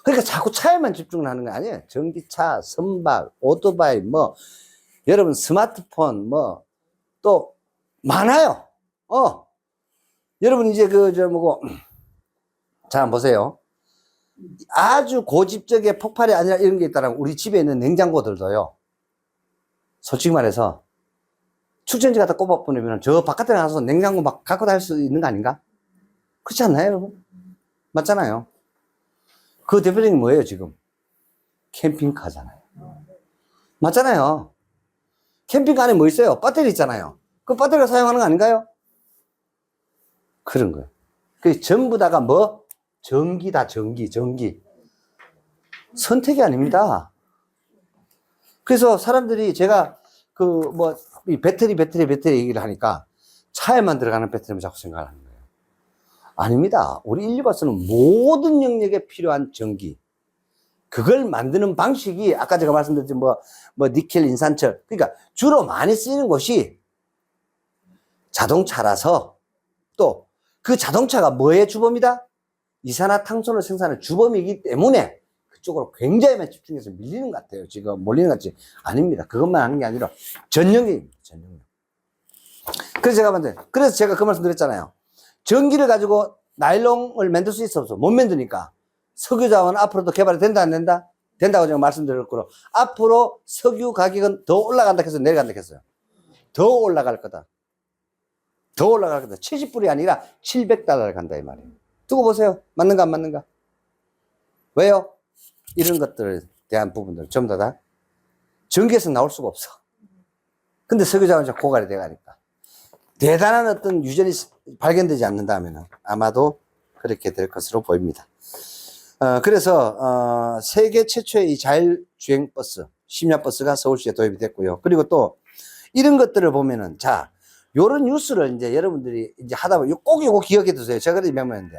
A: 그러니까 자꾸 차에만 집중을 하는 거 아니에요. 전기차, 선박, 오토바이, 뭐, 여러분 스마트폰, 뭐, 또, 많아요. 여러분 이제 자, 한번 보세요. 아주 고집적인 폭발이 아니라 이런 게 있다면 우리 집에 있는 냉장고들도요. 솔직히 말해서 축전지 갖다 꼽아보내면 저 바깥에 나가서 냉장고 막 갖고 다닐 수 있는 거 아닌가? 그렇지 않나요, 여러분? 맞잖아요. 그 대표적인 게 뭐예요, 지금? 캠핑카잖아요. 맞잖아요. 캠핑카 안에 뭐 있어요? 배터리 있잖아요. 그 배터리가 사용하는 거 아닌가요? 그런 거예요. 그 전부 다가 뭐? 전기다, 전기. 선택이 아닙니다. 그래서 사람들이 제가 이 배터리 얘기를 하니까 차에만 들어가는 배터리만 자꾸 생각을 하는 거예요. 아닙니다. 우리 인류가서는 모든 영역에 필요한 전기. 그걸 만드는 방식이 아까 제가 말씀드렸죠. 니켈, 인산철. 그러니까 주로 많이 쓰이는 곳이 자동차라서 또 그 자동차가 뭐의 주범이다? 이산화탄소를 생산하는 주범이기 때문에 그쪽으로 굉장히 많이 집중해서 밀리는 것 같아요. 지금 몰리는 것 같지? 아닙니다. 그것만 하는 게 아니라 전 영역입니다. 전 영역. 그래서 제가 그 말씀 드렸잖아요. 전기를 가지고 나일론을 만들 수 있어 없어? 못 만드니까 석유 자원 앞으로도 개발이 된다 안 된다? 된다고 제가 말씀드렸고 앞으로 석유 가격은 더 올라간다 해서 내려간다 했어요. 더 올라갈 거다. 70불이 아니라 700달러를 간다 이 말이에요. 두고 보세요. 맞는가 안 맞는가? 왜요? 이런 것들에 대한 부분들 전부 다 전기에서 나올 수가 없어. 근데 석유 자원이 고갈이 돼가니까 대단한 어떤 유전이 발견되지 않는다면 아마도 그렇게 될 것으로 보입니다. 그래서 세계 최초의 이 자율주행 버스, 심야버스가 서울시에 도입이 됐고요. 그리고 또 이런 것들을 보면은 자, 요런 뉴스를 이제 여러분들이 이제 하다 보면 꼭 이거 기억해 두세요. 제가 그래도 명명했는데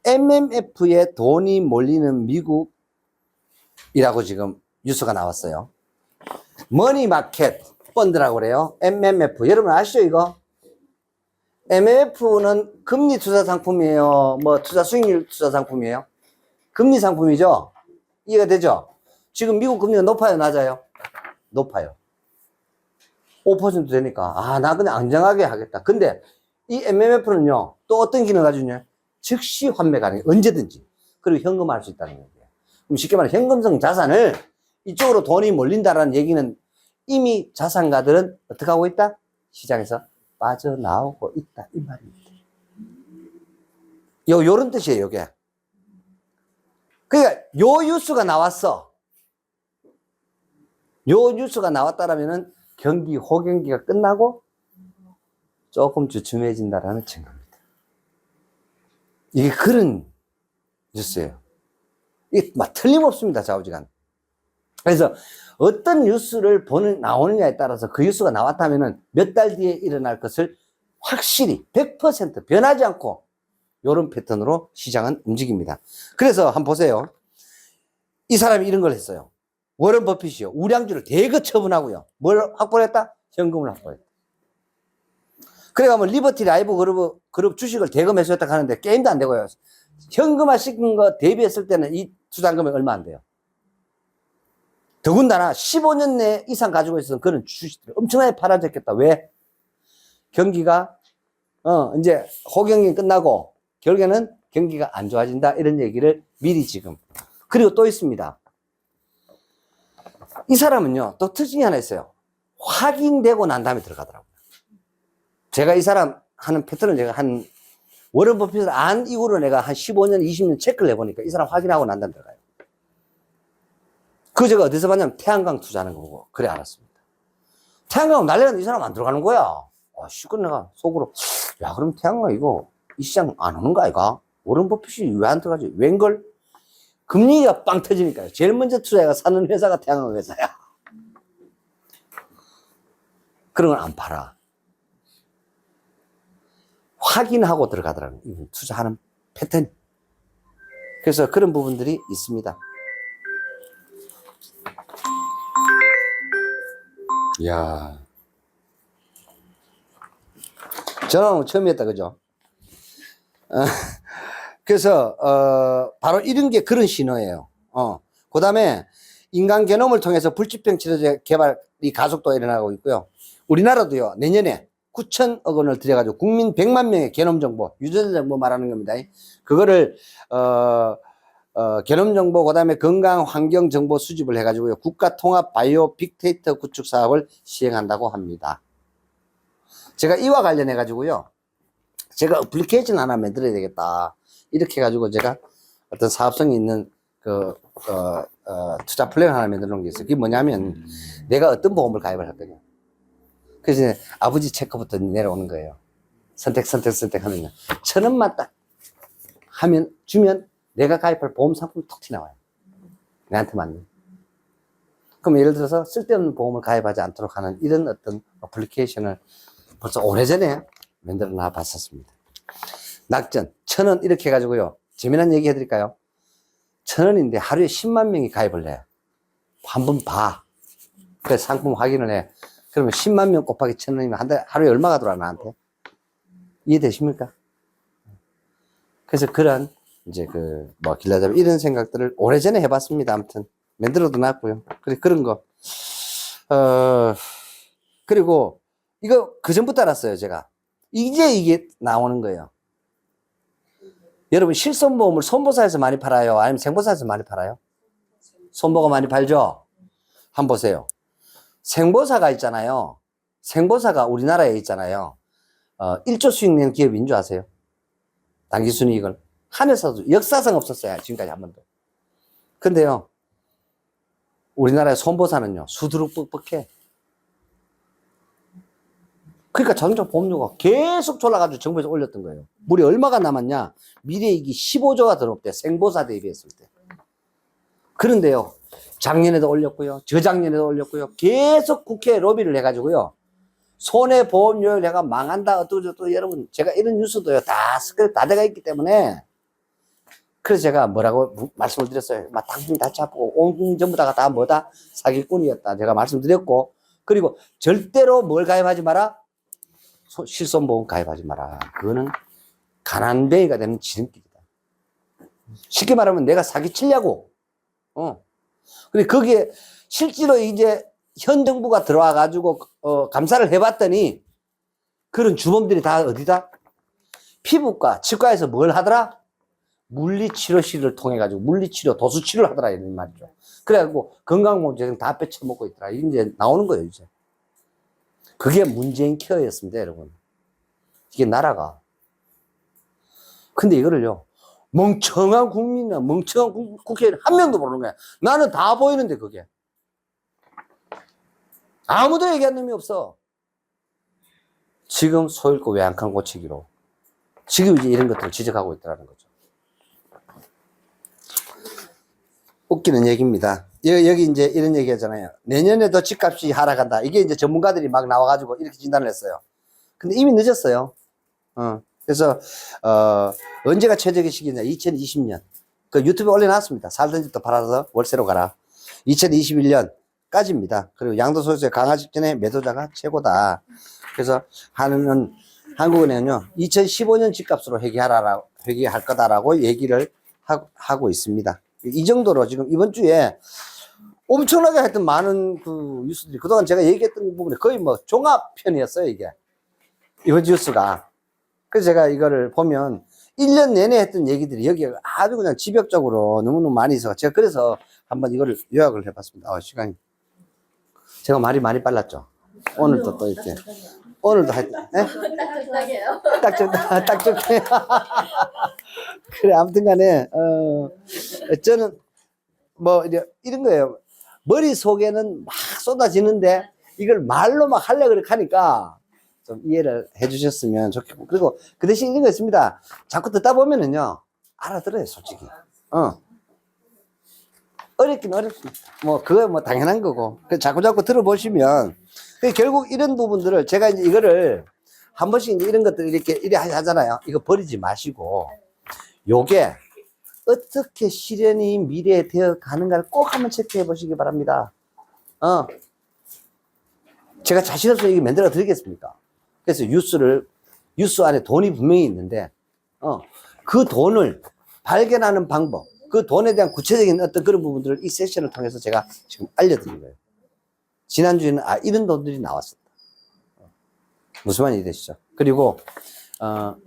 A: MMF에 돈이 몰리는 미국이라고 지금 뉴스가 나왔어요. 머니마켓 펀드라고 그래요. MMF. 여러분 아시죠 이거? MMF는 금리 투자 상품이에요. 투자 수익률 투자 상품이에요. 금리 상품이죠. 이해가 되죠? 지금 미국 금리가 높아요, 낮아요? 높아요. 5% 되니까 나 그냥 안정하게 하겠다. 근데 이 MMF는요 또 어떤 기능을 가지고 있냐? 즉시 환매 가능해. 언제든지. 그리고 현금화할 수 있다는 얘기예요. 그럼 쉽게 말해 현금성 자산을 이쪽으로 돈이 몰린다라는 얘기는 이미 자산가들은 어떻게 하고 있다? 시장에서 빠져나오고 있다 이 말입니다. 요런 뜻이에요, 이게. 그러니까 요 뉴스가 나왔어. 요 뉴스가 나왔다라면은 경기 호경기가 끝나고 조금 주춤해진다라는 증거입니다. 이게 그런 뉴스예요. 이게 막 틀림없습니다, 좌우지간. 그래서 어떤 뉴스를 나오느냐에 따라서 그 뉴스가 나왔다면은 몇 달 뒤에 일어날 것을 확실히 100% 변하지 않고 이런 패턴으로 시장은 움직입니다. 그래서 한번 보세요. 이 사람이 이런 걸 했어요. 워런 버핏이요. 우량주를 대거 처분하고요. 뭘 확보했다? 현금을 확보했다. 그래가 리버티 라이브 그룹 주식을 대거 매수했다 하는데 게임도 안 되고요. 현금화 시킨 거 대비했을 때는 이 투자금액 얼마 안 돼요. 더군다나 15년 내 이상 가지고 있었던 그런 주식들이 엄청나게 팔아졌겠다. 왜? 경기가 이제 호경기 끝나고 결국에는 경기가 안 좋아진다 이런 얘기를 미리 지금. 그리고 또 있습니다. 이 사람은요 또 특징이 하나 있어요. 확인되고 난 다음에 들어가더라고요. 제가 이 사람 하는 패턴을 제가 워런 버핏을 안 이후로 내가 한 15년 20년 체크를 해보니까 이 사람 확인하고 난 다음에 들어가요. 그거 제가 어디서 봤냐면 태양광 투자하는 거고 그래 알았습니다. 태양광 날려는 이 사람 안 들어가는 거야. 시끄러 내가 속으로 야 그럼 태양광 이거 이 시장 안 오는 거 아이가? 워런 버핏이 왜 안 들어가지? 웬걸? 금리가 빵 터지니까요. 제일 먼저 투자해가 사는 회사가 태양광 회사야. 그런 건 안 팔아. 확인하고 들어가더라고요. 투자하는 패턴. 그래서 그런 부분들이 있습니다. 이야. 전화는 처음이었다, 그죠? 그래서, 바로 이런 게 그런 신호예요. 그 다음에 인간 게놈을 통해서 불치병 치료제 개발이 가속도가 일어나고 있고요. 우리나라도요, 내년에 9천억 원을 들여가지고 국민 100만 명의 게놈 정보, 유전자 정보 말하는 겁니다. 그거를, 게놈 정보, 그 다음에 건강 환경 정보 수집을 해가지고요. 국가 통합 바이오 빅데이터 구축 사업을 시행한다고 합니다. 제가 이와 관련해가지고요. 제가 어플리케이션 하나 만들어야 되겠다. 이렇게 해가지고 제가 어떤 사업성이 있는 투자 플랜 하나 만들어 놓은 게 있어요. 그게 뭐냐면 내가 어떤 보험을 가입을 할 거냐. 그래서 이제 아버지 체크부터 내려오는 거예요. 선택 하는 거. 1,000원만 딱 주면 내가 가입할 보험 상품이 톡 튀나와요. 내한테 맞는. 그럼 예를 들어서 쓸데없는 보험을 가입하지 않도록 하는 이런 어떤 어플리케이션을 벌써 오래전에 만들어 놔 봤었습니다. 낙전 1,000원 이렇게 해가지고요. 재미난 얘기 해드릴까요? 1,000원인데 하루에 10만 명이 가입을 해. 한번 봐. 그래서 상품 확인을 해. 그러면 10만 명 곱하기 1,000원이면 하루에 얼마가 들어와 나한테? 이해되십니까? 그래서 그런 이제 길라잡이 이런 생각들을 오래전에 해봤습니다. 아무튼 만들어도 놨고요. 그런 거. 그리고 이거 그 전부터 알았어요. 제가 이제 이게 나오는 거예요. 여러분 실손보험을 손보사에서 많이 팔아요? 아니면 생보사에서 많이 팔아요? 손보가 많이 팔죠? 한번 보세요. 생보사가 있잖아요. 생보사가 우리나라에 있잖아요. 1조 수익 낸 기업인 줄 아세요? 당기순이익을. 한 회사도 역사상 없었어요. 지금까지 한 번도. 근데요, 우리나라의 손보사는요, 수두룩 뻑뻑해. 그러니까 자동차 보험료가 계속 졸라가지고 정부에서 올렸던 거예요. 물이 얼마가 남았냐? 미래이익이 15조가 들어옵대. 생보사 대비했을 때. 그런데요, 작년에도 올렸고요, 저작년에도 올렸고요, 계속 국회에 로비를 해가지고요, 손해보험료를 내가 망한다, 어쩌고저쩌고, 여러분, 제가 이런 뉴스도요, 다 스크립 다 돼가 있기 때문에, 그래서 제가 뭐라고 말씀을 드렸어요. 막 당신 다 잡고, 온 전부 다가 다 뭐다? 사기꾼이었다. 제가 말씀드렸고, 그리고 절대로 뭘 가입하지 마라? 실손보험 가입하지 마라. 그거는 가난뱅이가 되는 지름길이다. 쉽게 말하면 내가 사기치려고. 근데 거기에 실제로 이제 현 정부가 들어와 가지고 감사를 해봤더니 그런 주범들이 다 어디다? 피부과, 치과에서 뭘 하더라? 물리치료실을 통해 가지고 물리치료, 도수치료를 하더라 이런 말이죠. 그래가지고 건강보험제는 다 빼쳐먹고 있더라. 이제 나오는 거예요 이제. 그게 문재인 케어였습니다, 여러분. 이게 나라가. 근데 이거를요, 멍청한 국민이나 멍청한 국회의원 한 명도 모르는 거야. 나는 다 보이는데, 그게. 아무도 얘기한 놈이 없어. 지금 소잃고 외양간 고치기로. 지금 이제 이런 것들을 지적하고 있다는 거죠. 웃기는 얘기입니다. 여기 이제 이런 얘기 하잖아요. 내년에도 집값이 하락한다. 이게 이제 전문가들이 막 나와가지고 이렇게 진단을 했어요. 근데 이미 늦었어요. 그래서, 언제가 최적의 시기냐? 2020년. 그 유튜브에 올려놨습니다. 살던 집도 팔아서 월세로 가라. 2021년까지입니다. 그리고 양도소득세 강화 직전에 매도자가 최고다. 그래서 한국은행은요, 2015년 집값으로 회귀할 거다라고 얘기를 하고 있습니다. 이 정도로 지금 이번 주에 엄청나게 하여튼 많은 그 뉴스들이 그동안 제가 얘기했던 부분이 거의 뭐 종합편이었어요, 이게. 이번 뉴스가. 그래서 제가 이거를 보면 1년 내내 했던 얘기들이 여기에 아주 그냥 지벽적으로 너무너무 많이 있어. 제가 그래서 한번 이거를 요약을 해봤습니다. 시간이. 제가 말이 많이 빨랐죠. 오늘도 또 이렇게. 오늘도 하여튼.
B: 딱딱해요.
A: 딱 좋게. 그래, 아무튼 간에, 저는 뭐, 이런 거예요. 머릿속에는 막 쏟아지는데 이걸 말로 막 하려고 그렇게 하니까 좀 이해를 해 주셨으면 좋겠고. 그리고 그 대신 이런 거 있습니다. 자꾸 듣다 보면은요, 알아들어요, 솔직히. 어렵긴 어렵습니다. 뭐, 그거 뭐 당연한 거고. 자꾸 들어보시면, 결국 이런 부분들을 제가 이제 이거를 한 번씩 이제 이런 것들 이렇게 하잖아요. 이거 버리지 마시고, 요게 어떻게 실현이 미래에 되어 가는가를 꼭 한번 체크해 보시기 바랍니다. 제가 자신 없이 이게 만들어 드리겠습니까? 그래서 뉴스 안에 돈이 분명히 있는데, 그 돈을 발견하는 방법, 그 돈에 대한 구체적인 어떤 그런 부분들을 이 세션을 통해서 제가 지금 알려드린 거예요. 지난주에는, 이런 돈들이 나왔습니다. 무슨 말인지 되시죠? 그리고,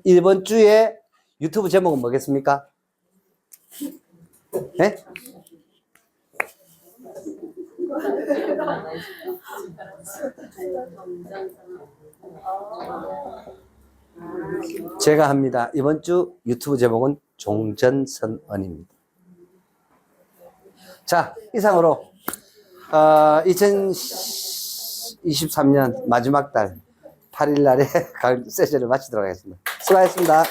A: 이번 주에 유튜브 제목은 뭐겠습니까? 네? 제가 합니다. 이번 주 유튜브 제목은 종전선언입니다. 자, 이상으로 2023년 마지막 달 8일 날에 가을 세션을 마치도록 하겠습니다. 수고하셨습니다.